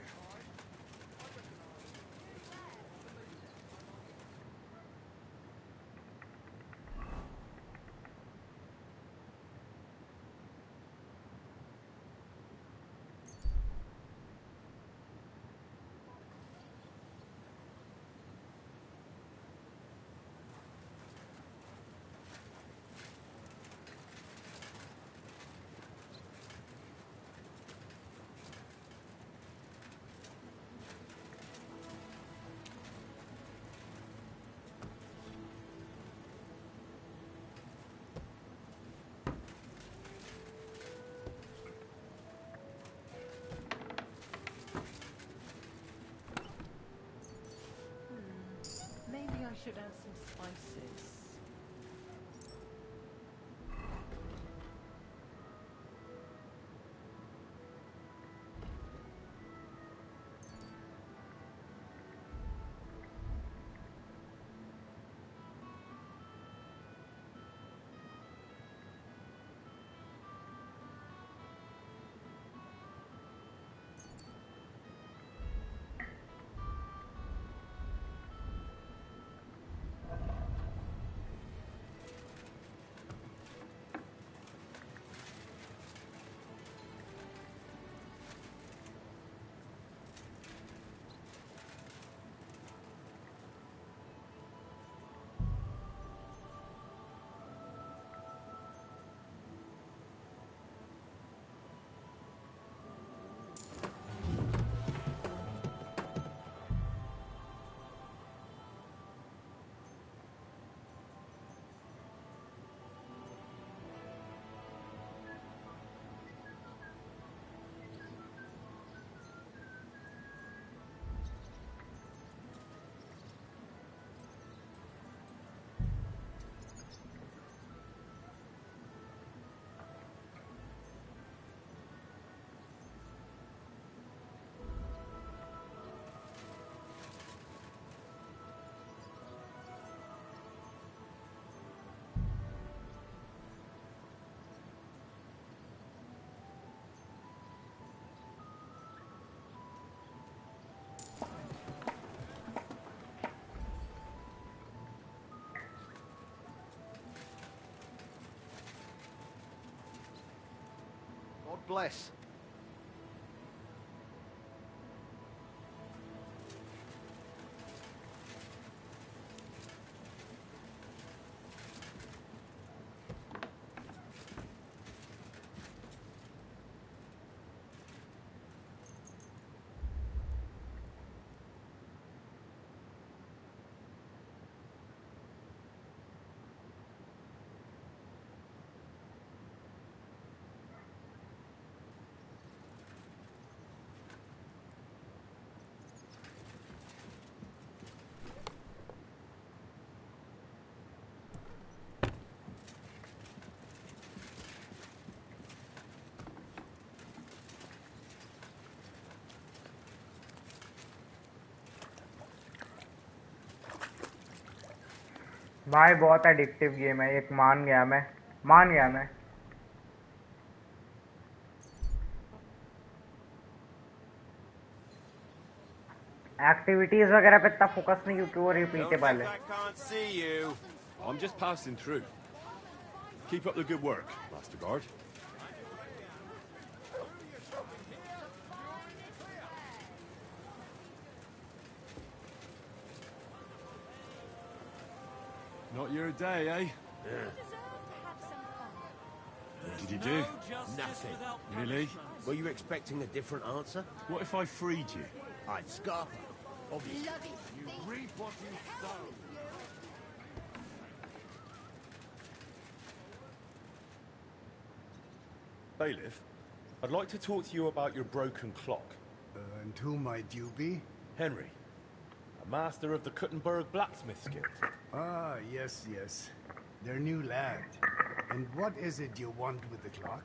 Maybe I should add some spices. God bless. भाई बहुत addictive game है, एक मान गया मैं। Activities वगैरह पे इतना फोकस नहीं क्योंकि वो रिपीटेबल है। I'm just passing through. Keep up the good work, Master Guard. Not your day, eh? What did you do? Nothing. Really? Were you expecting a different answer? What if I freed you? I'd scarp her. Obviously. You reap what you sow. Bailiff, I'd like to talk to you about your broken clock. And who might you be? Henry, a master of the Kuttenberg Blacksmith's Guild. Ah, yes. Their new lad. And what is it you want with the clock?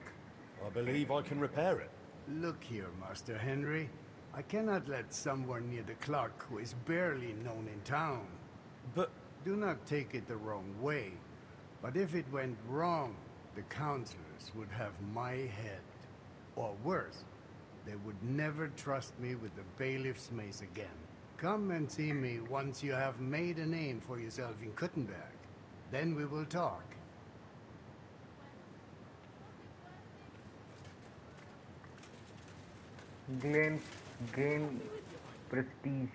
I believe I can repair it. Look here, Master Henry. I cannot let someone near the clock who is barely known in town. But... Do not take it the wrong way. But if it went wrong, the counselors would have my head. Or worse, they would never trust me with the bailiff's mace again. Come and see me once you have made a name for yourself in Kuttenberg. Then we will talk. Gain prestige.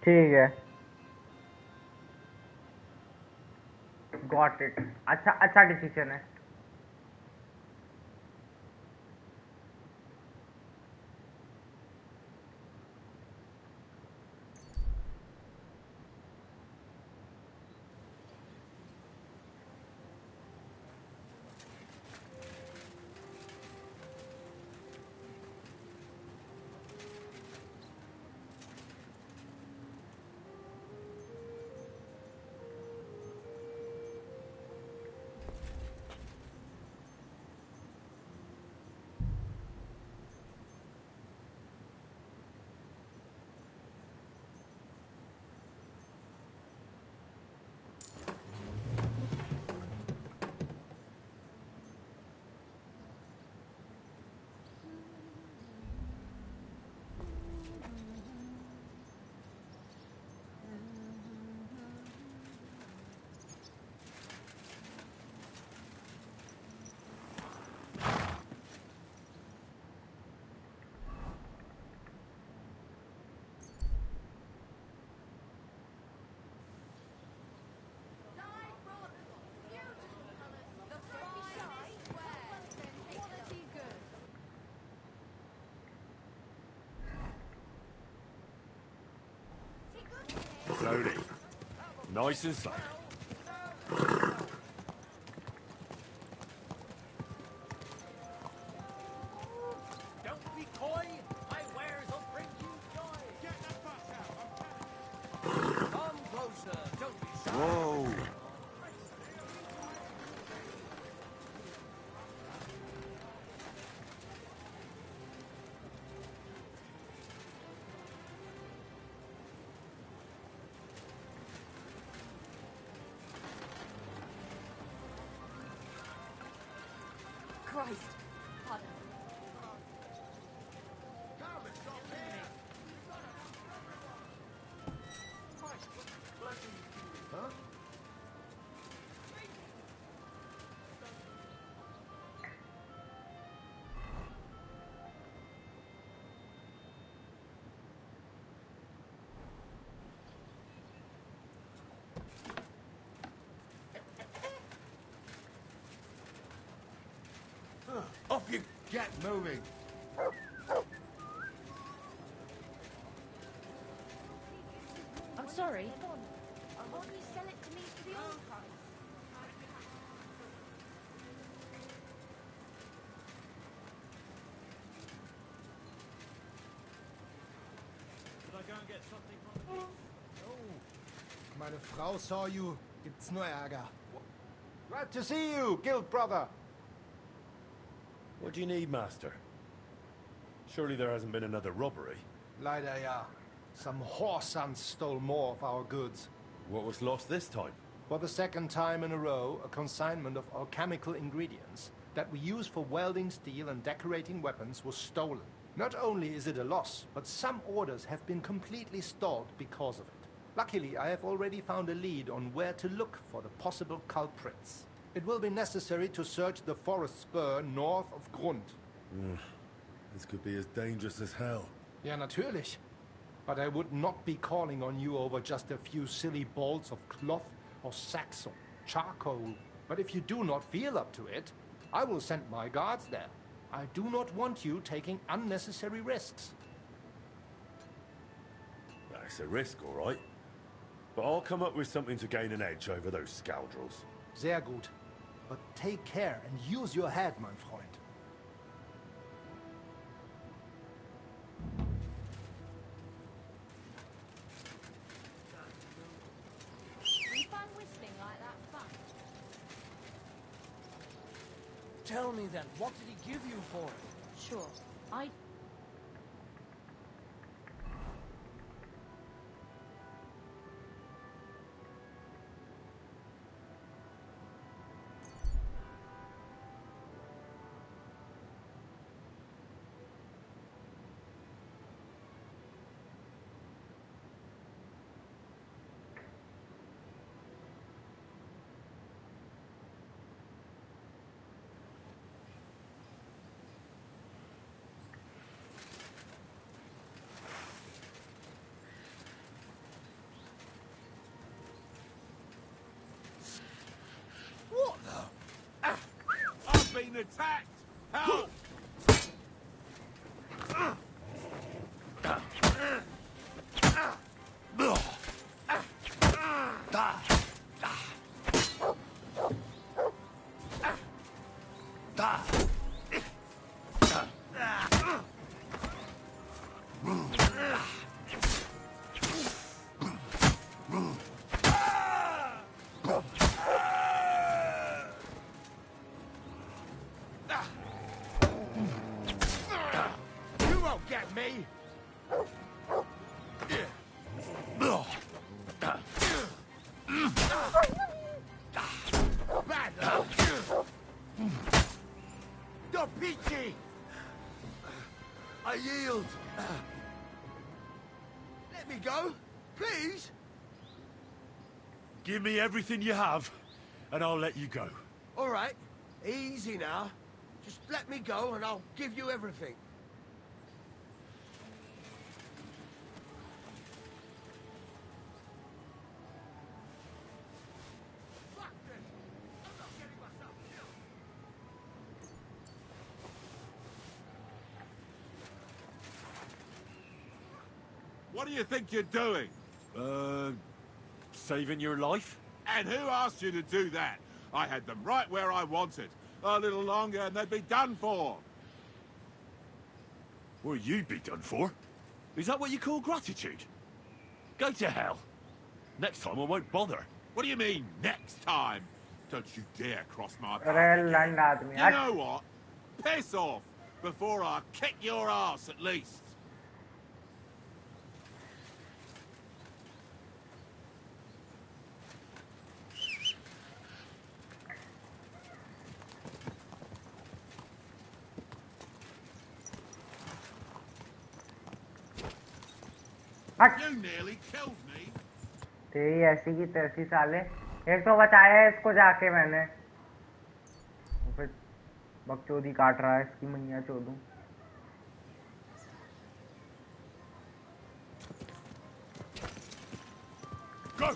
ठीक है, got it. अच्छा decision है। Slowly. Nice and slow. Don't be coy. My wares will bring you joy. Get the fuck out. Come closer. Don't be shy. Whoa. Christ! Pardon. Huh? Off you get moving. I'm sorry. Won't you sell it to me for the old price? Should I go and get something from the Oh, meine Frau saw you. Gibt's nur Ärger. Glad to see you, guild brother. What do you need, Master? Surely there hasn't been another robbery? Leider ja. Some whoresons stole more of our goods. What was lost this time? For the second time in a row, a consignment of alchemical ingredients that we use for welding steel and decorating weapons was stolen. Not only is it a loss, but some orders have been completely stalled because of it. Luckily, I have already found a lead on where to look for the possible culprits. It will be necessary to search the forest spur north of Grund. This could be as dangerous as hell. Ja, natürlich. But I would not be calling on you over just a few silly balls of cloth or sacks of charcoal. But if you do not feel up to it, I will send my guards there. I do not want you taking unnecessary risks. That's a risk, all right. But I'll come up with something to gain an edge over those scoundrels. Sehr gut. But take care and use your head, mein Freund. Do you find whistling like that fun? Tell me then, what did he give you for it? Sure. I... What the? I've been attacked! Help! You won't get me! Bad luck! You're peachy! I yield! Let me go, please! Give me everything you have, and I'll let you go. All right, easy now. Just let me go and I'll give you everything. What do you think you're doing? Saving your life? And who asked you to do that? I had them right where I wanted. A little longer and they'd be done for. Well, you'd be done for. Is that what you call gratitude? Go to hell. Next time I won't bother. What do you mean, next time? Don't you dare cross my path. अरे लंड आदमी You know what? Piss off before I kick your ass at least. हट। You nearly killed me. तेरी ऐसी की तैसी साले, एक तो बचाया है इसको जाके मैंने, फिर बकचोदी काट रहा है इसकी मैया चोदू। Go.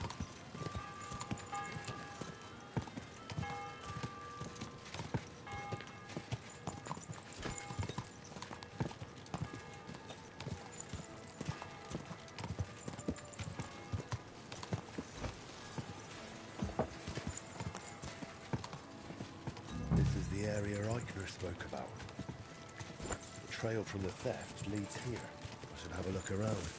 This is the area Eichner spoke about. The trail from the theft leads here. I should have a look around.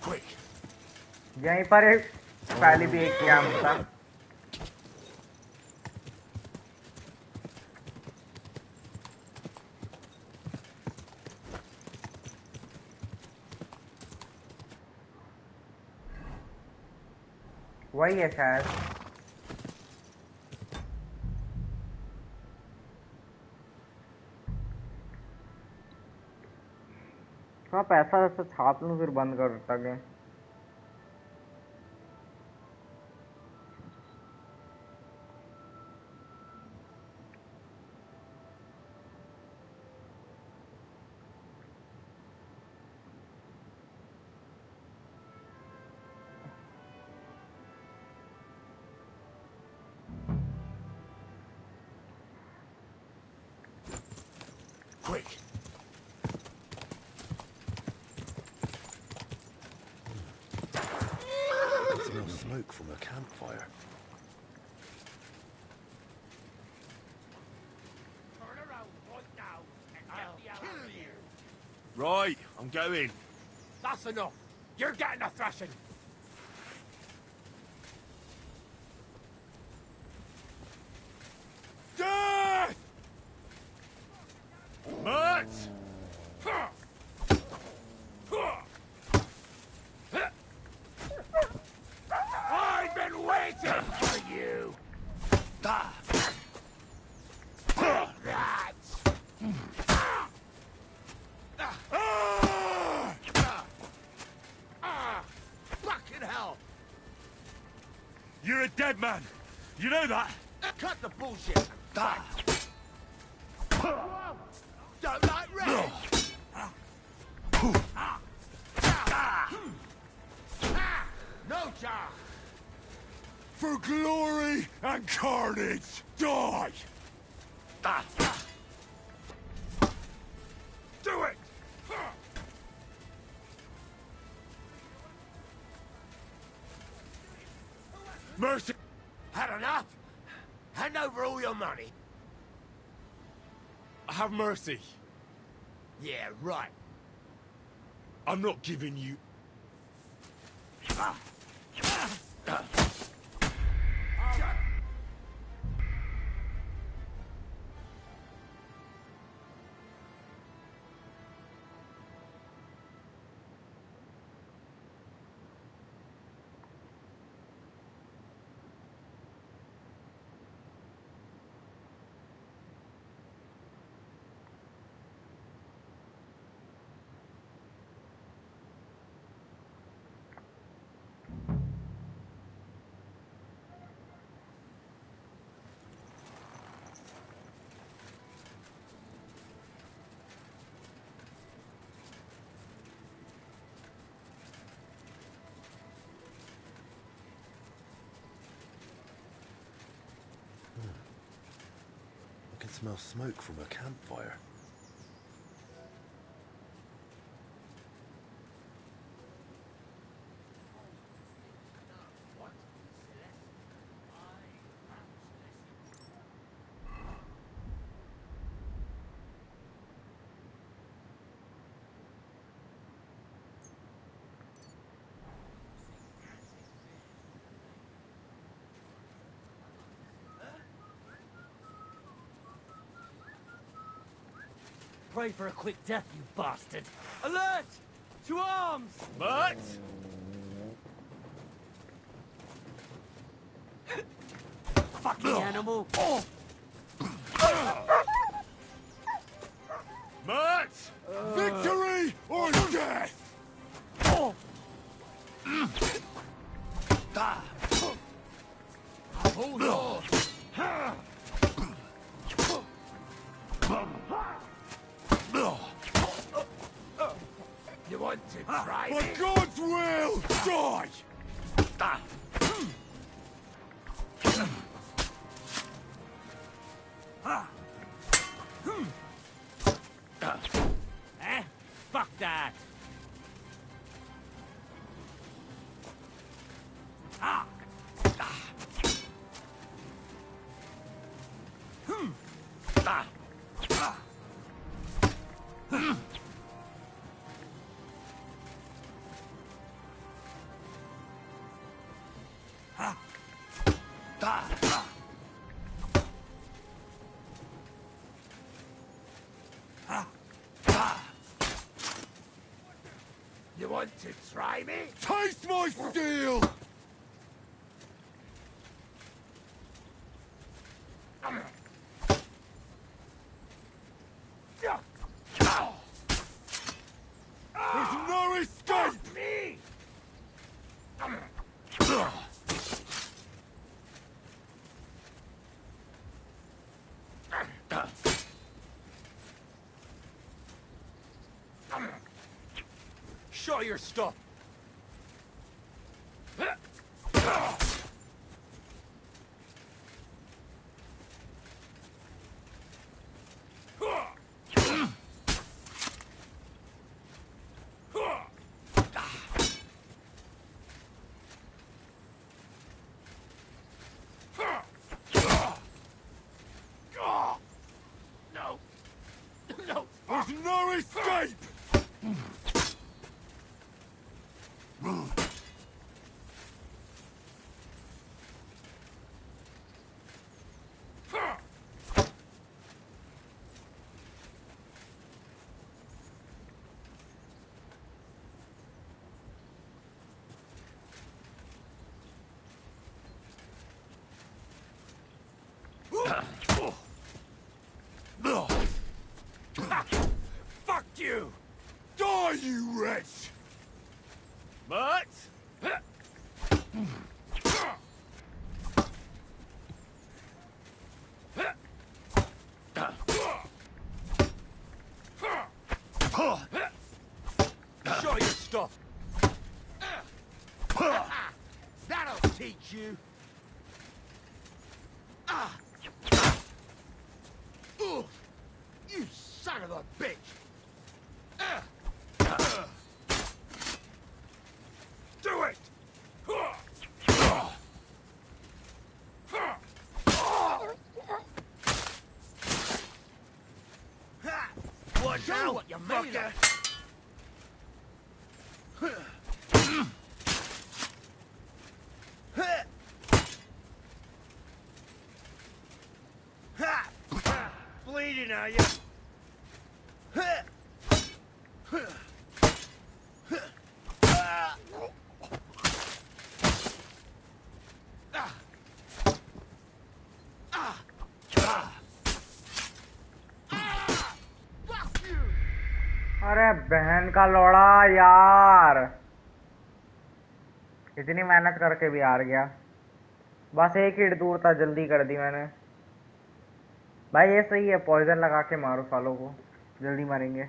Quick. यहीं पर एक पहले भी एक कैंप था। वही है शायद। हाँ पैसा ऐसा छाप लूँ फिर बंद कर सके। Quick. I smell smoke from a campfire. Turn around right now and get the hell out of here. Right, I'm going. That's enough. You're getting a thrashing. Death! Much! I've been waiting for you! Fucking hell! You're a dead man. You know that? Cut the bullshit! Don't like red! No job! For glory and carnage, die! Do it! Mercy! Had enough? Hand over all your money. Have mercy. Yeah, right. I'm not giving you... I can smell smoke from a campfire. Pray for a quick death, you bastard. Alert! To arms! But... Fucking animal! Much! Victory or death! Hold on! You want to try For me? God's will, die! Eh? Fuck that! Ah! You want to try me? Taste my steel! There's no escape! Me! Show your stuff! No! No! There's no escape! Fuck you! Die, you wretch! Much? Show your stuff! That'll teach you! You son of a bitch! Do it! Watch out, what you made of. Bleeding, are you? अरे बहन का लौड़ा यार, इतनी मेहनत करके भी हार गया। बस एक हिट दूर था, जल्दी कर दी मैंने। भाई ये सही है, पॉइजन लगा के मारो सालों को, जल्दी मरेंगे।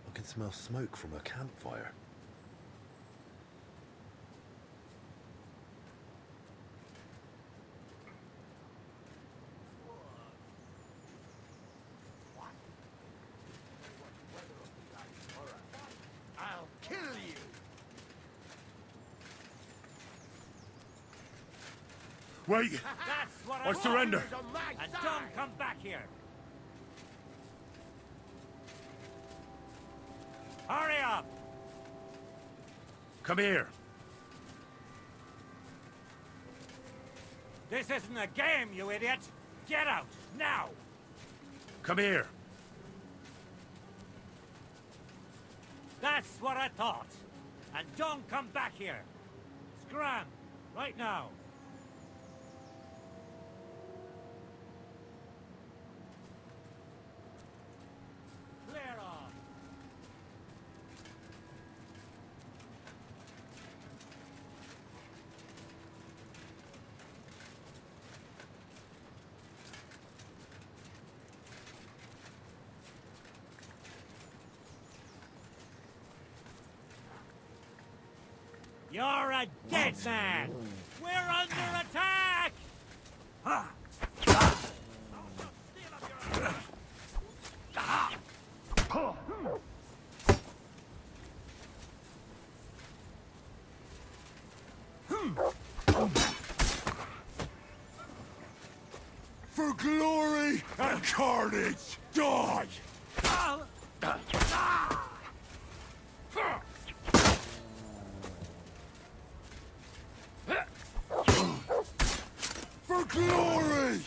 I can smell smoke from a campfire. Wait! That's what I surrender! And don't come back here! Hurry up! Come here! This isn't a game, you idiot! Get out, now! Come here! That's what I thought! And don't come back here! Scram! Right now! Clear off! You're a dead man! We're under attack! For glory and carnage, die! For glory!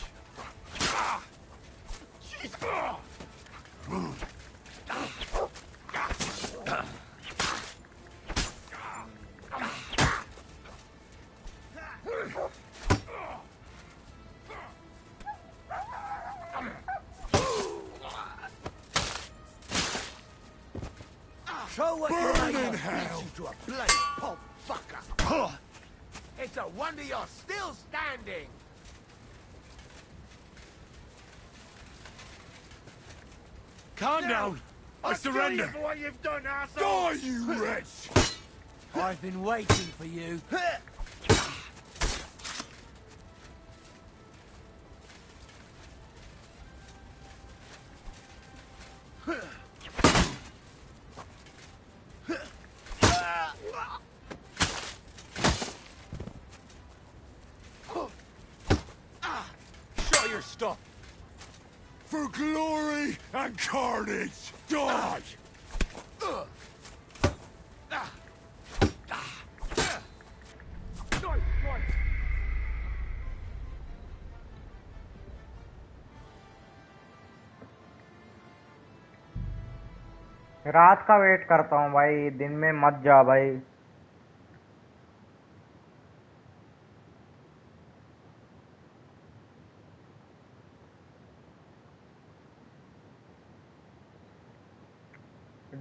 Show what Burn you're in made of, hell. beat you to a bloody pulp fucker. It's a wonder you're still standing. Calm down! I surrender! For what you've done, asshole. Die, you wretch! I've been waiting for you. Show your stuff. For glory and carnage, die! रात का wait करता हूँ भाई, दिन में मत जा भाई।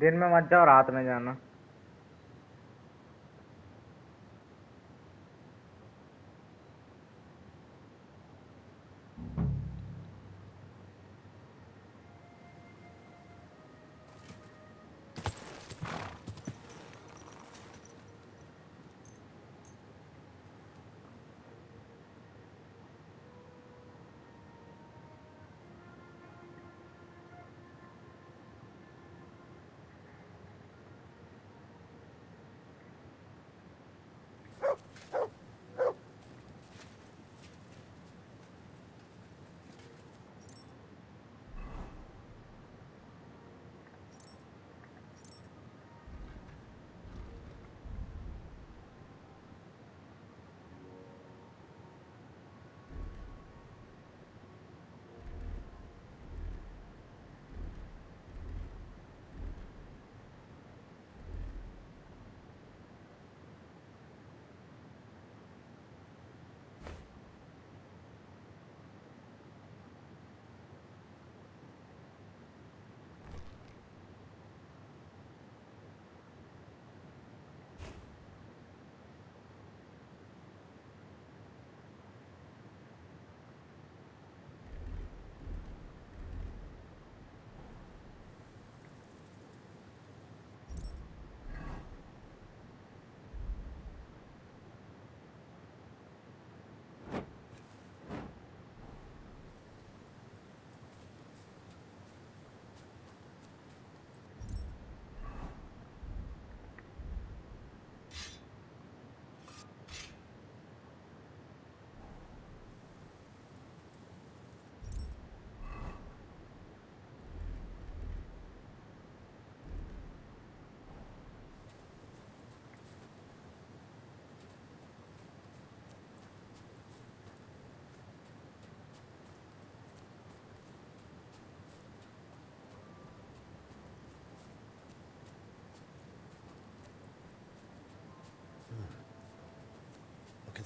दिन में मत जाओ, रात में जाना।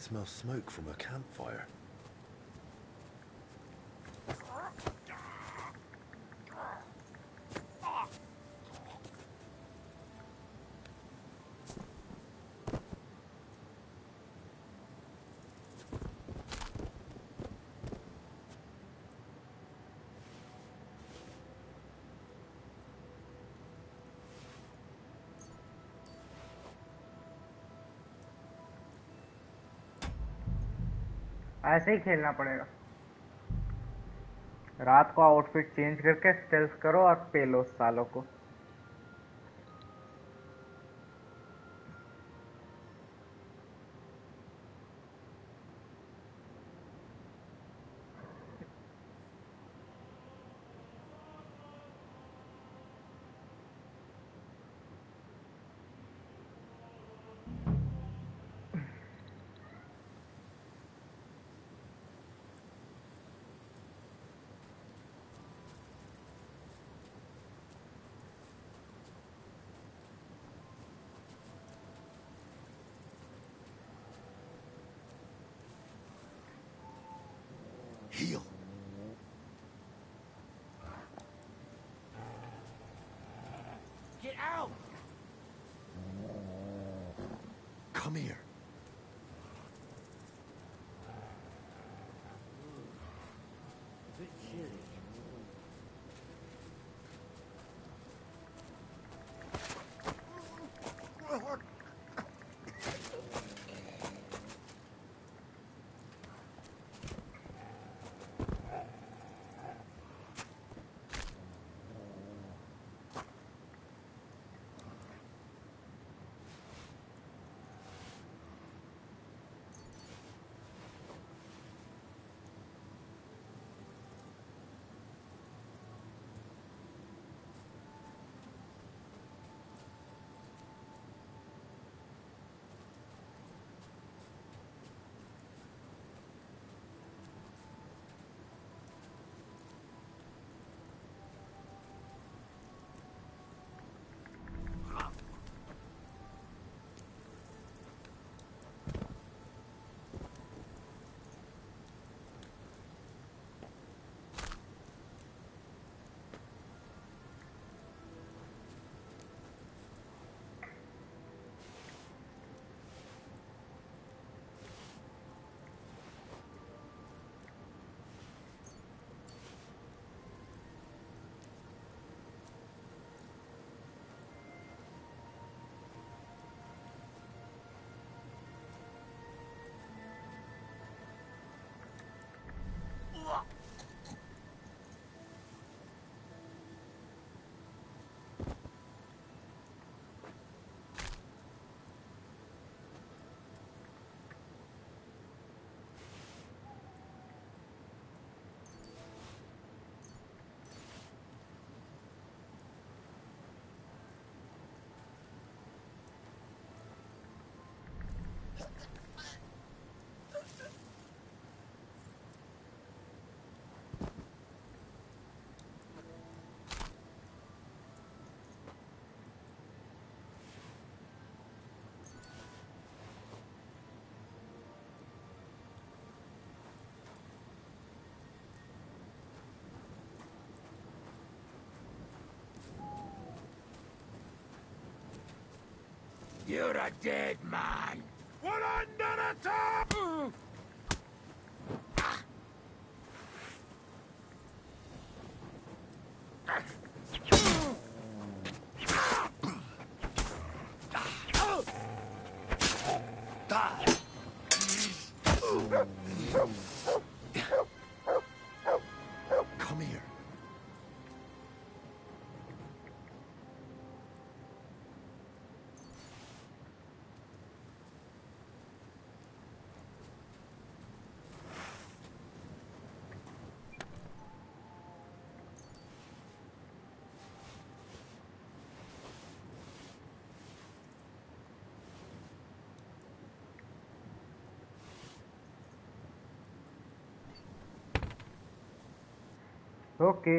smell smoke from a campfire. ऐसे ही खेलना पड़ेगा। रात को आउटफिट चेंज करके स्टेल्थ करो और पेलो सालों को। Heal. Get out! Come here. A bit chilly. You're a dead man! We're under attack! Come here. Okay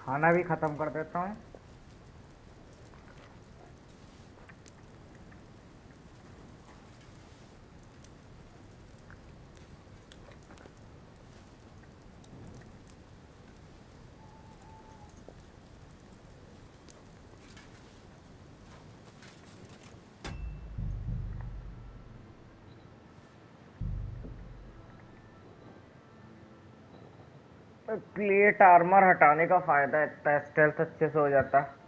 खाना भी खत्म कर देता हूँ। प्लेट आर्मर हटाने का फायदा इतना है, स्टेल्थ अच्छे से हो जाता है।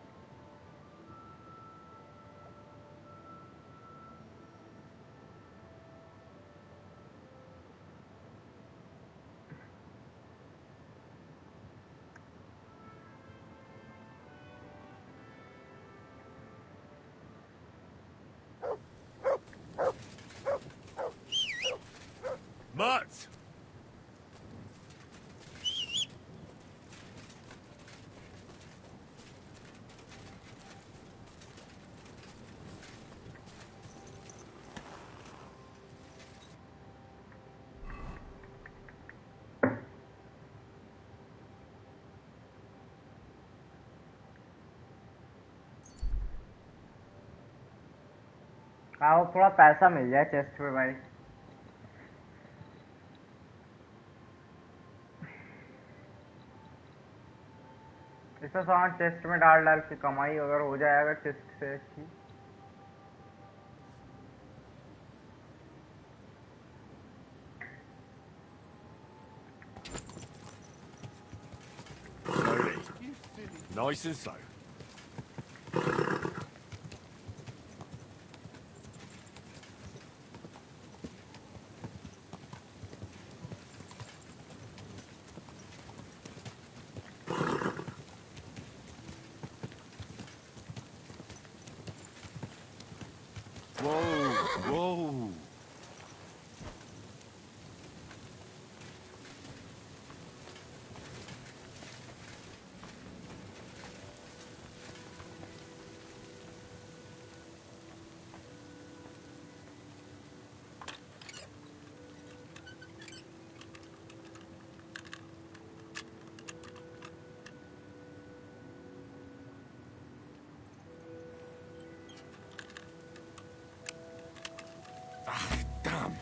Mutt! आओ थोड़ा पैसा मिल जाए चेस्ट पे भाई। इसका सामान चेस्ट में डाल डाल के कमाई अगर हो जाए अगर चेस्ट से अच्छी। Nice and slow. Whoa, whoa. Damn.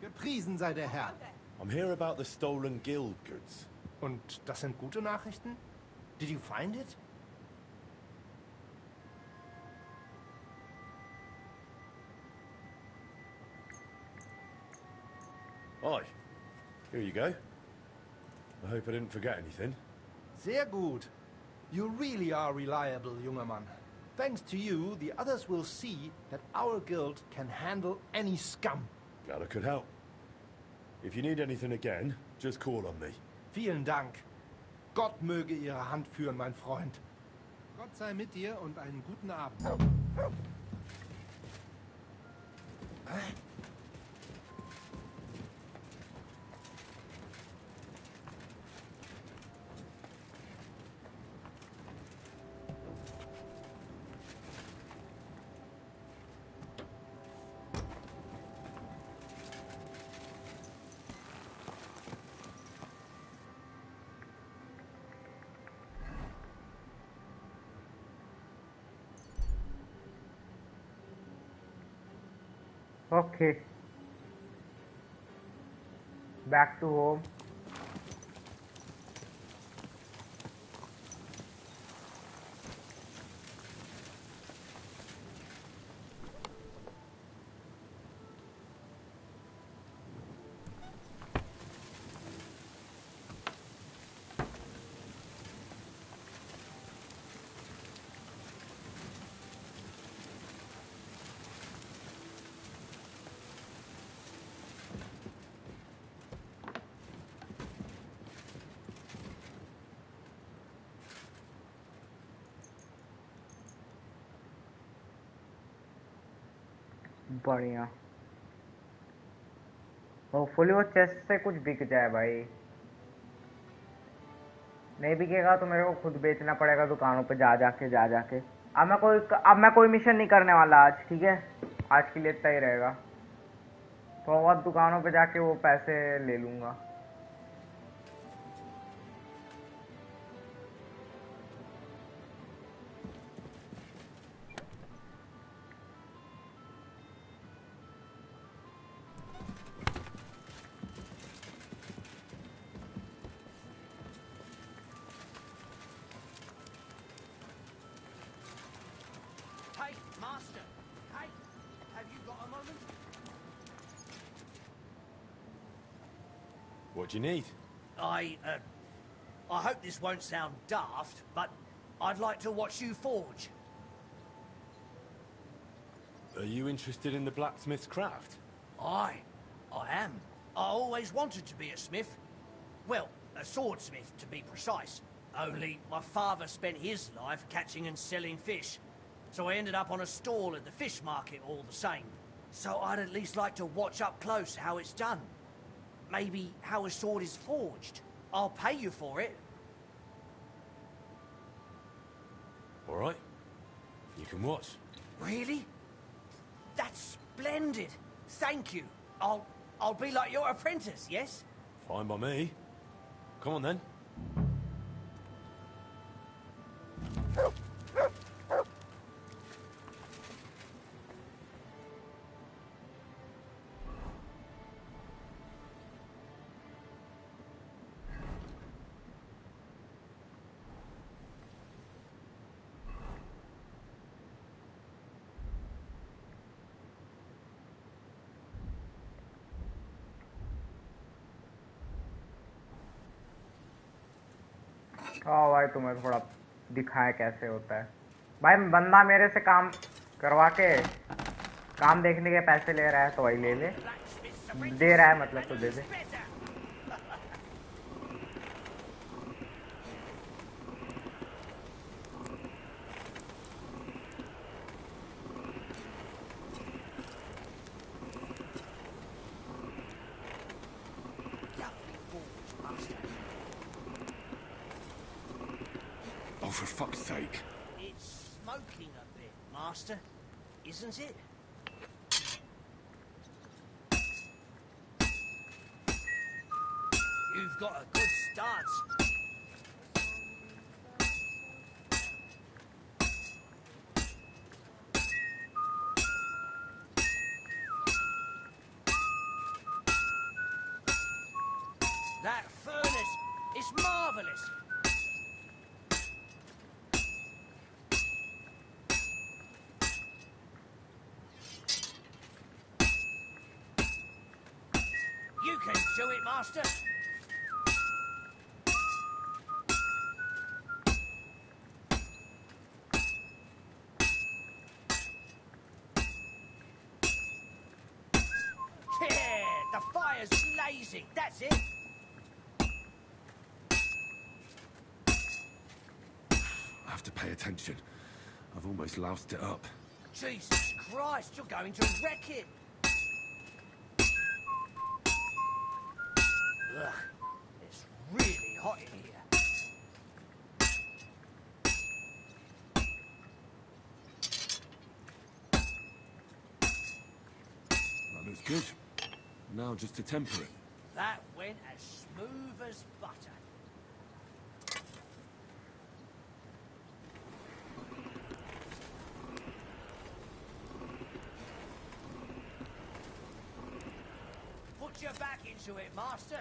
Gepriesen sei der Herr. I'm here about the stolen guild goods. Und das sind gute Nachrichten? Did you find it? Hi. Here you go. I hope I didn't forget anything. Sehr gut. You really are reliable, junger Mann. Thanks to you, the others will see that our guild can handle any scum. Glad I could help. If you need anything again, just call on me. Vielen Dank. Gott möge Ihre Hand führen, mein Freund. Gott sei mit dir und einen guten Abend. Okay. Back to home. बढ़िया। Hopefully वो chest से कुछ बिक जाए भाई। नहीं बिकेगा तो मेरे को खुद बेचना पड़ेगा दुकानों पे जा जाके। अब मैं कोई मिशन नहीं करने वाला आज, ठीक है? आज के लिए इतना ही रहेगा। तो बहुत दुकानों पे जाके वो पैसे ले लूंगा। Hey, Master! Hey! Have you got a moment? What do you need? I hope this won't sound daft, but I'd like to watch you forge. Are you interested in the blacksmith's craft? I am. I always wanted to be a smith. Well, a swordsmith, to be precise. Only my father spent his life catching and selling fish. So I ended up on a stall at the fish market all the same. So I'd at least like to watch up close how it's done. Maybe how a sword is forged. I'll pay you for it. All right. You can watch. Really? That's splendid. Thank you. I'll be like your apprentice, yes? Fine by me. Come on then. हाँ भाई, तुम्हें थोड़ा दिखाए कैसे होता है भाई। बंदा मेरे से काम करवा के काम देखने के पैसे ले रहा है तो वही ले ले, दे रहा है मतलब तो दे दे। Oh, for fuck's sake. It's smoking a bit, Master, isn't it? You've got a good start. That furnace is marvelous. You can do it, Master. Yeah, the fire's blazing. That's it. I have to pay attention. I've almost loused it up. Jesus Christ, you're going to wreck it. Ugh, it's really hot in here. That looks good. Now just to temper it. That went as smooth as butter. Put your back into it, Master.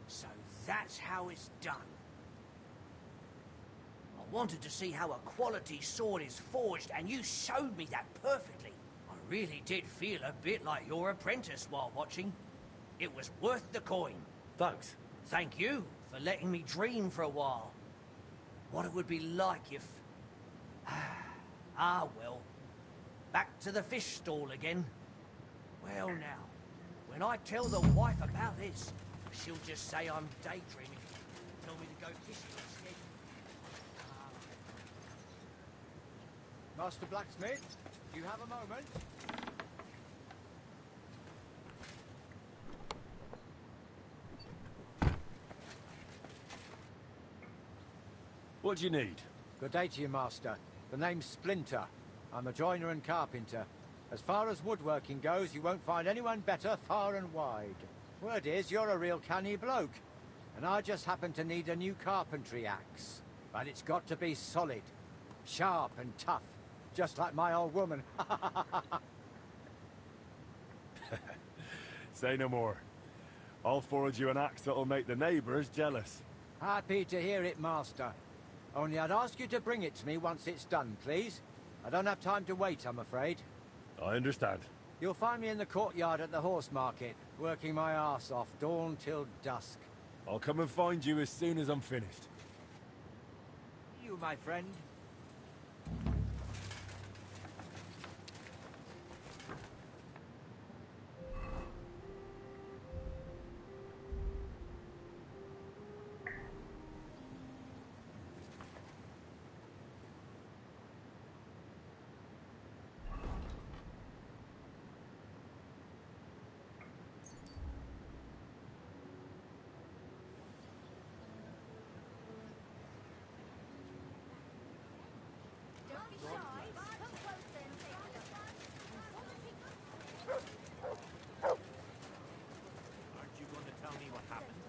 So that's how it's done. I wanted to see how a quality sword is forged, and you showed me that perfectly. I really did feel a bit like your apprentice while watching. It was worth the coin. Thanks. Thank you for letting me dream for a while. What it would be like if... Ah, well. Back to the fish stall again. Well now, When I tell the wife about this, she'll just say I'm daydreaming. Tell me to go fishing instead. Master Blacksmith, do you have a moment? What do you need? Good day to you, Master. The name's Splinter. I'm a joiner and carpenter. As far as woodworking goes, you won't find anyone better far and wide. Word is, you're a real canny bloke. And I just happen to need a new carpentry axe. But it's got to be solid, sharp and tough, just like my old woman. Say no more. I'll forge you an axe that'll make the neighbours jealous. Happy to hear it, Master. Only I'd ask you to bring it to me once it's done, please. I don't have time to wait, I'm afraid. I understand. You'll find me in the courtyard at the horse market, working my arse off dawn till dusk. I'll come and find you as soon as I'm finished. You, my friend. Aren't you going to tell me what happened?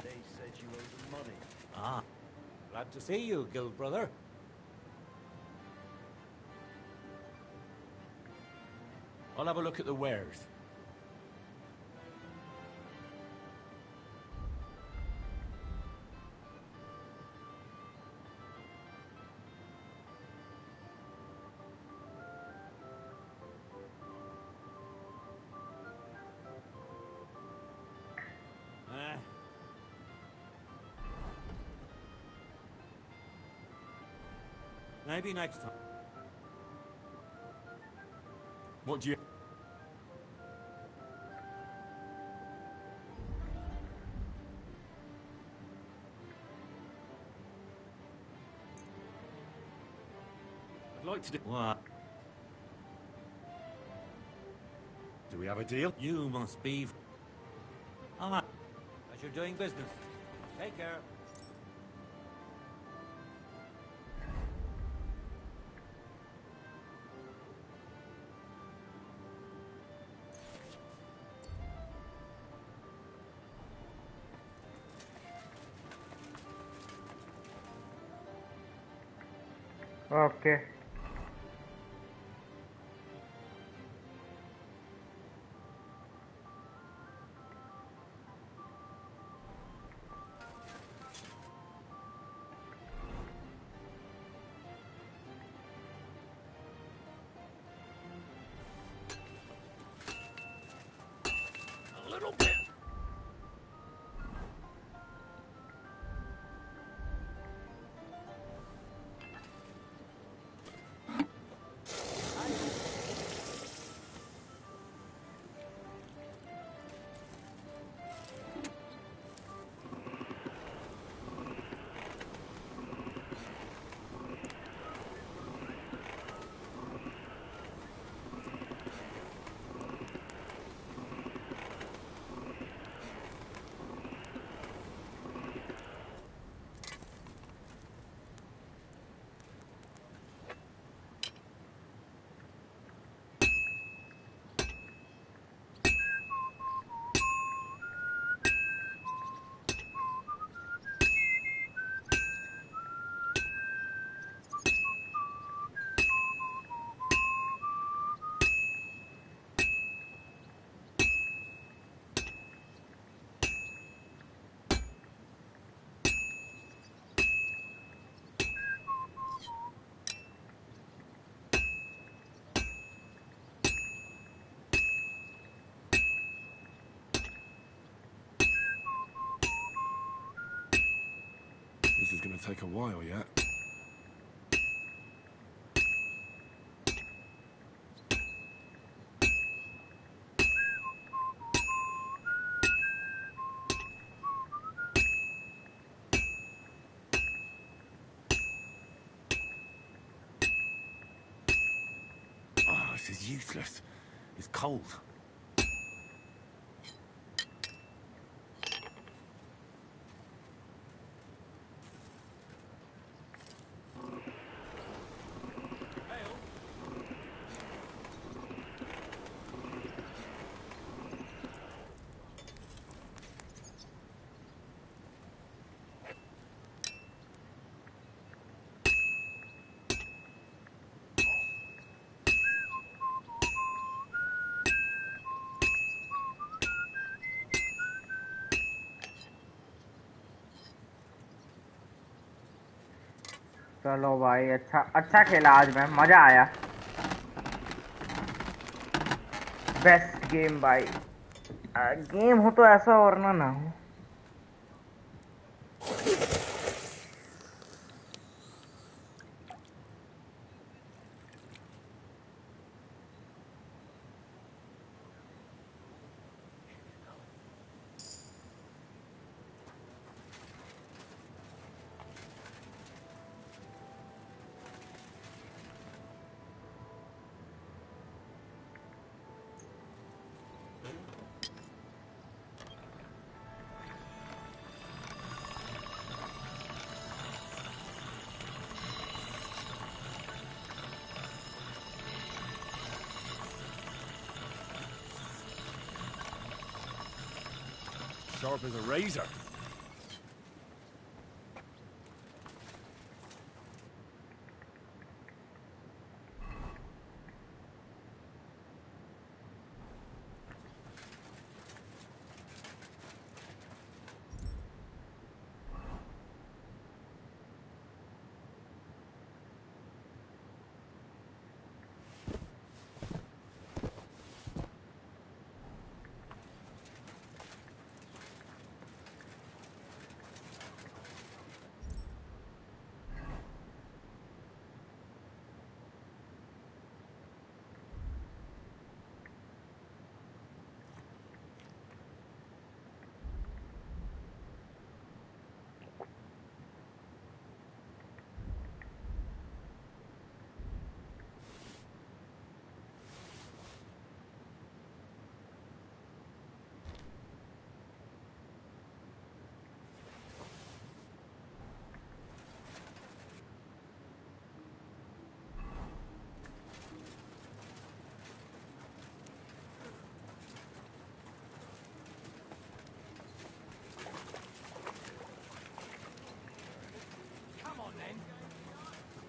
They said you owed them money. Ah, glad to see you, guild brother. I'll have a look at the wares. Maybe next time. What do you... I'd like to do... What? Do we have a deal? You must be... Ah, as you're doing business. Take care. Okay. A little bit. This is going to take a while yet. this is useless. It's cold. चलो भाई, अच्छा अच्छा खेला आज मैं, मजा आया। Best game भाई। गेम हो तो ऐसा और ना हो। Sharp as a razor.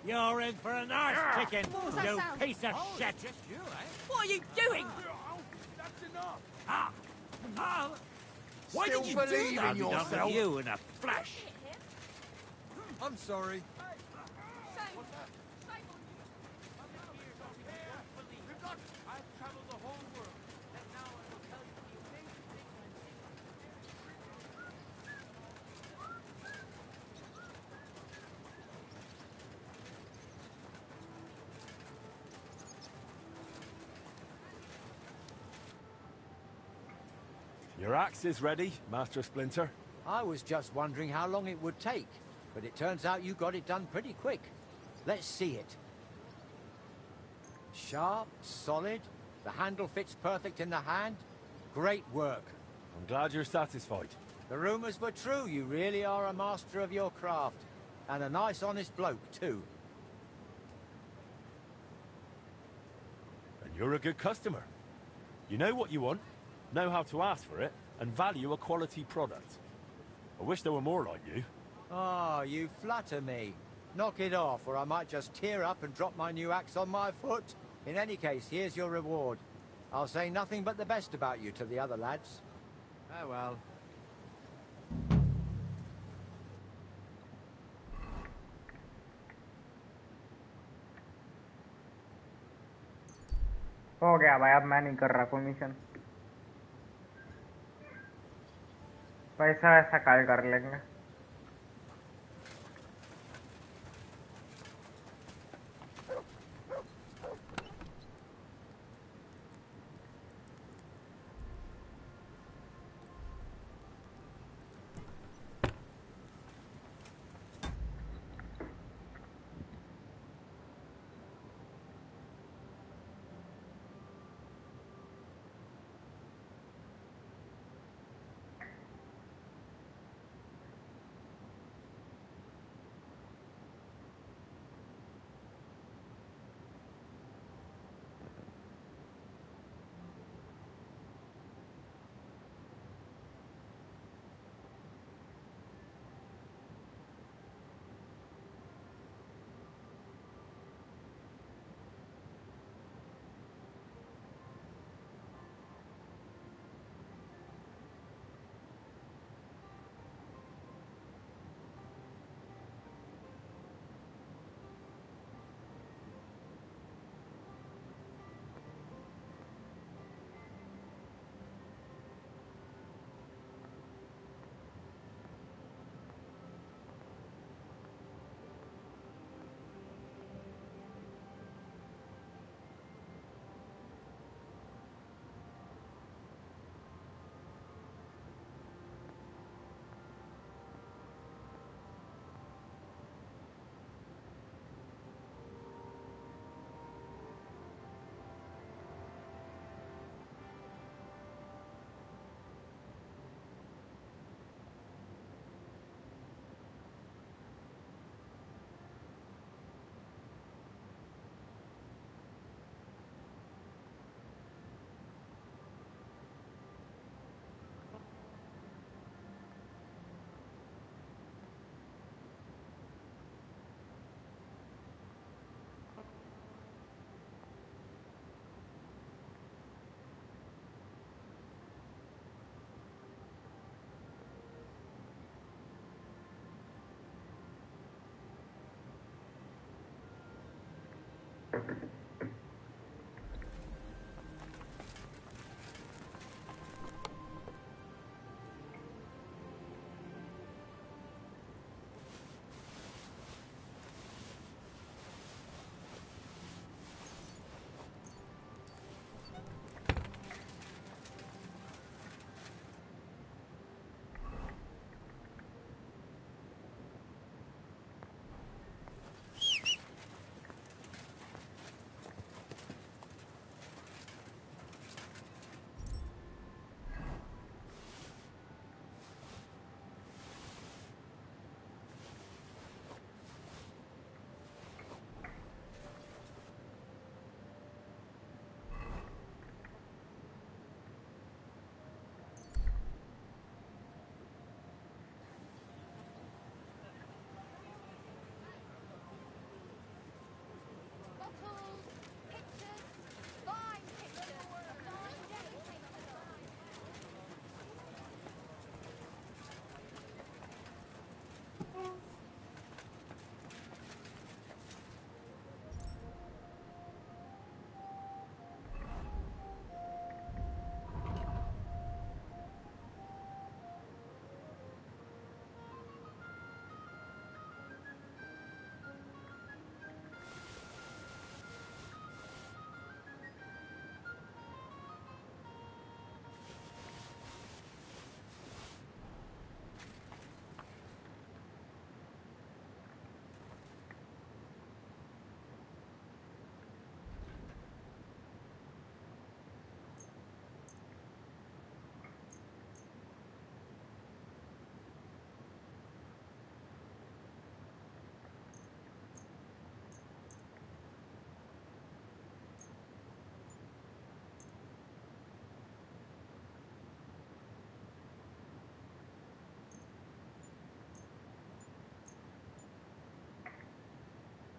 You're in for a nice kicking, you piece of shit! What are you doing? That's enough! Ah! Ah! Why Still did you do believe that? in yourself? You in a flash! I'm sorry. Your axe is ready, Master Splinter. I was just wondering how long it would take, but it turns out you got it done pretty quick. Let's see it. Sharp, solid, the handle fits perfect in the hand. Great work. I'm glad you're satisfied. The rumors were true, you really are a master of your craft. And a nice honest bloke, too. And you're a good customer. You know what you want, know how to ask for it, and value a quality product. I wish there were more like you. Ah, you flatter me. Knock it off, or I might just tear up and drop my new axe on my foot. In any case, here's your reward. I'll say nothing but the best about you to the other lads. Oh well. हो गया भाई, अब मैं नहीं कर रहा कोई mission. पैसा वैसा कल कर लेंगे।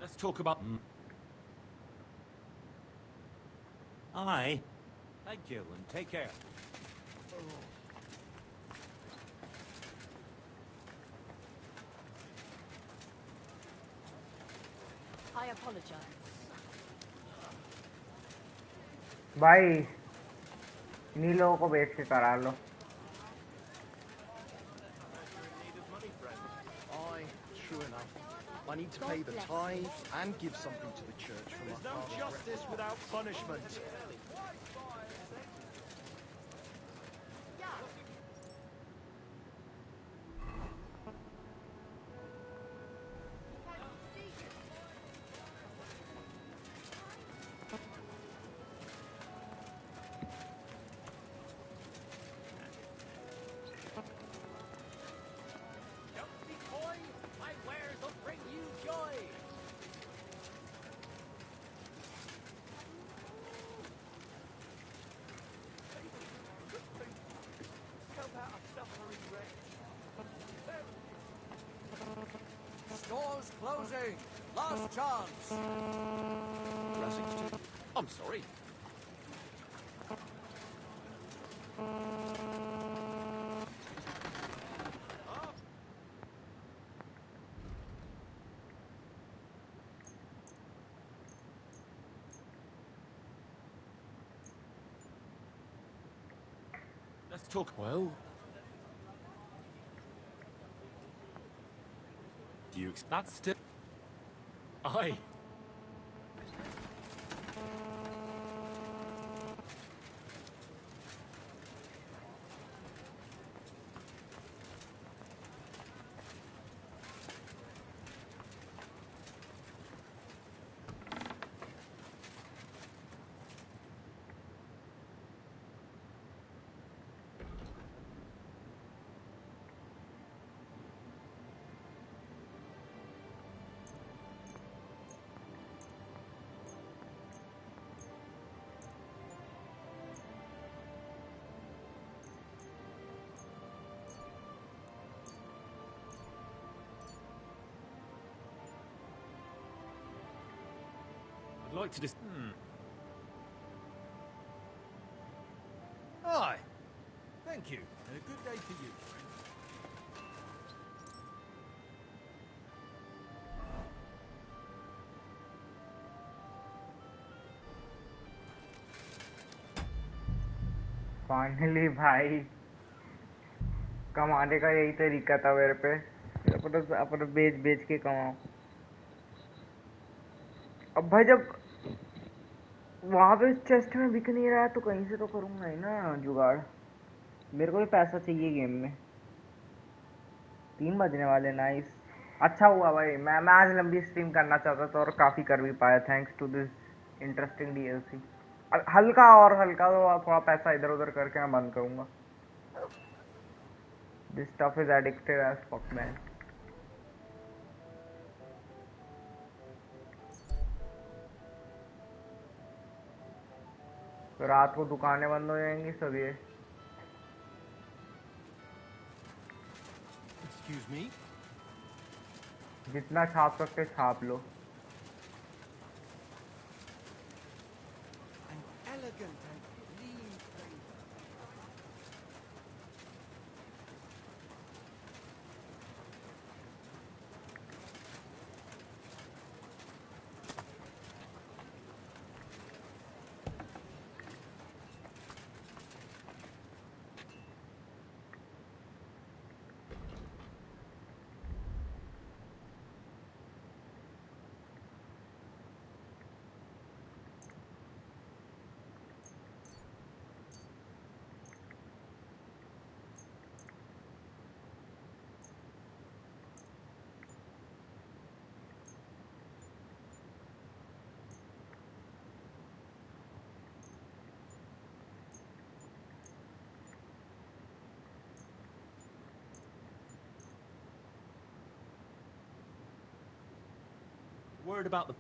Let's talk about... Aye. Thank you, and take care. I apologize. भाई इन्हीं लोगों को बेच के करा लो. True enough. I need to pay the tithe and give something to the church for my There's no father's justice without punishment. Stores closing. Last chance. I'm sorry. Let's talk... Well... Do you... That's still... Aye. I'd like to just... Aye. Thank you, and a good day to you, friend. Finally भाई, कमाने का यही तरीका था मेरे पे। अपने बेच बेच के कमाओ। अब भाई जब वहां पे चेस्ट में बिक नहीं रहा है तो कहीं से तो करूंगा ही ना जुगाड़। मेरे को भी पैसा चाहिए गेम में। 3 बजने वाले। नाइस। अच्छा हुआ भाई, मैं आज लंबी स्ट्रीम करना चाहता था और काफी कर भी पाया thanks to this interesting DLC. हल्का और हल्का तो थोड़ा पैसा इधर उधर करके मैं बंद करूंगा। This stuff is addictive as fuck man. तो रात को दुकानें बंद हो जाएंगी सब ये। Excuse me? जितना छाप सकते छाप लो। An elegant and clean flavor. Worried about the...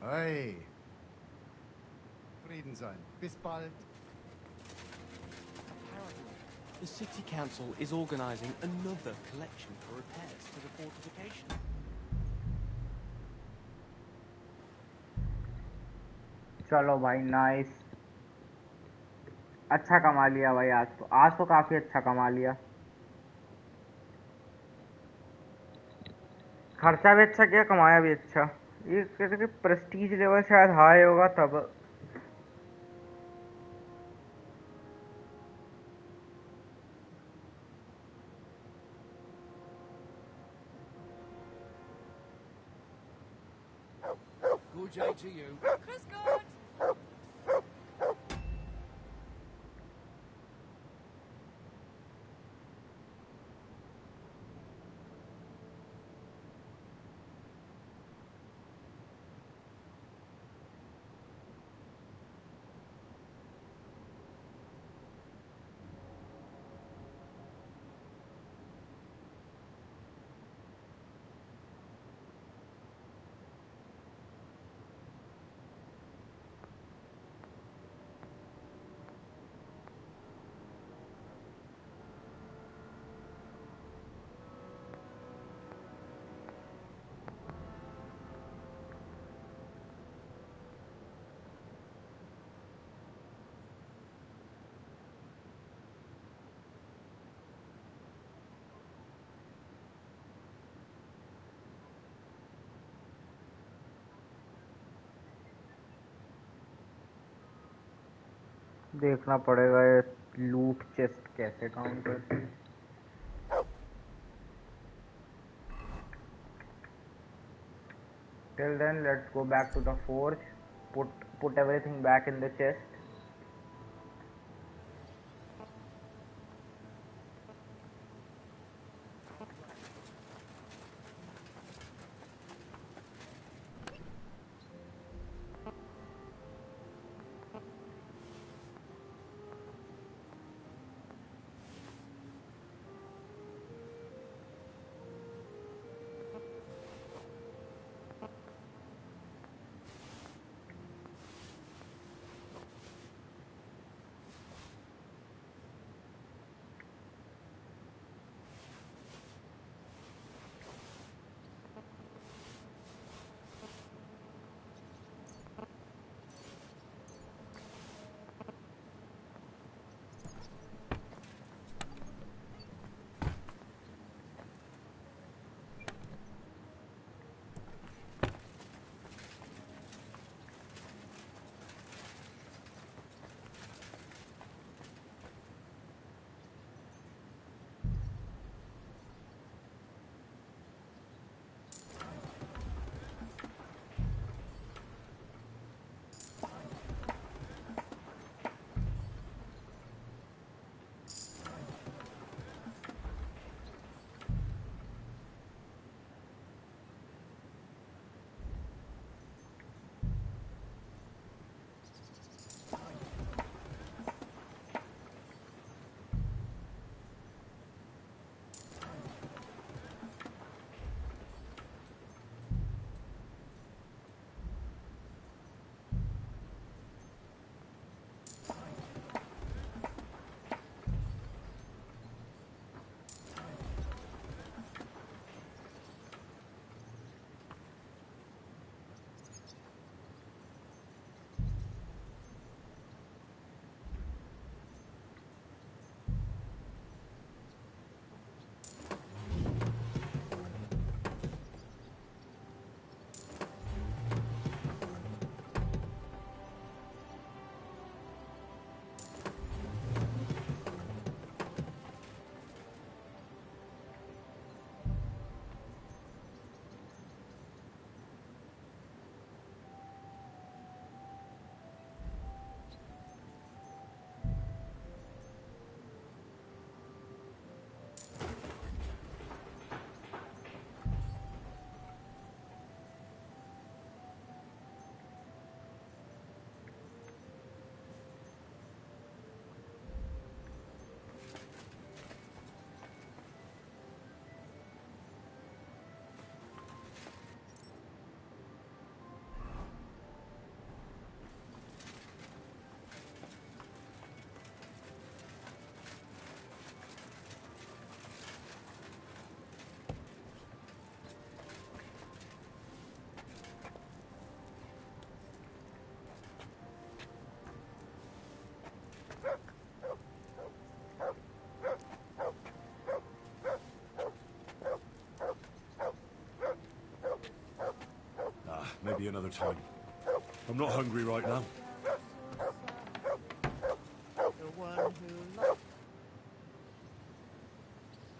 Hey. Frieden sein. Bis bald. Apparently, the city council is organising another collection for repairs to the fortification. चलो भाई नाइस। अच्छा कमा लिया भाई आज तो काफी अच्छा कमा लिया। खर्चा भी अच्छा किया, कमाया भी अच्छा। ये कहते कि प्रेस्टीज लेवल शायद हाई होगा तब। Good day to you. Chris good. देखना पड़ेगा ये लूट चेस्ट कैसे काउंट करती है। Till then, let's go back to the forge. Put everything back in the chest. Maybe another time. I'm not hungry right now. The one who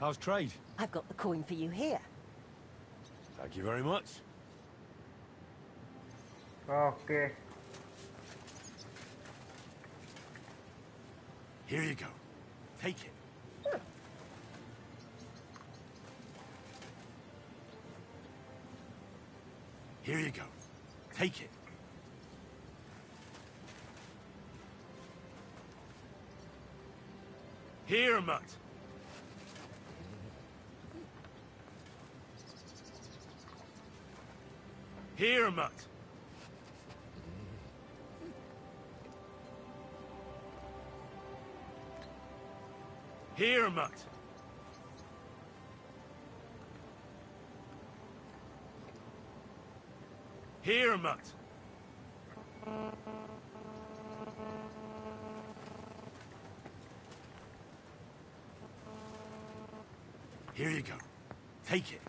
How's trade? I've got the coin for you here. Thank you very much. Okay. Here you go. Take it. Here you go. Take it. Here, mutt. Here, mutt. Here, mutt. Here, mutt. Here you go. Take it.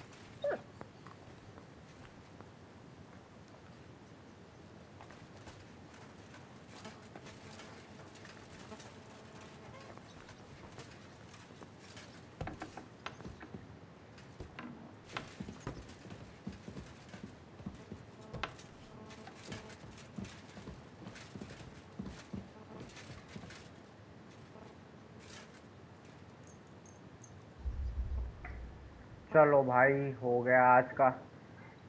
चलो भाई, हो गया आज का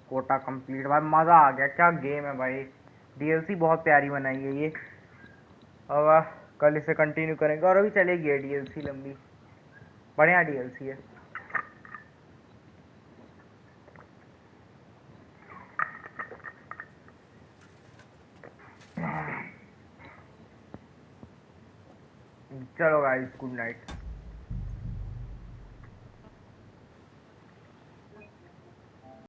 Kota complete. भाई मज़ा आ गया, क्या गेम है भाई। डीएलसी बहुत प्यारी बनाई है ये। अब कल इसे कंटिन्यू करेंगे और अभी चलेगी है डीएलसी लंबी, बढ़िया डीएलसी है। चलो गाइस, गुड नाइट।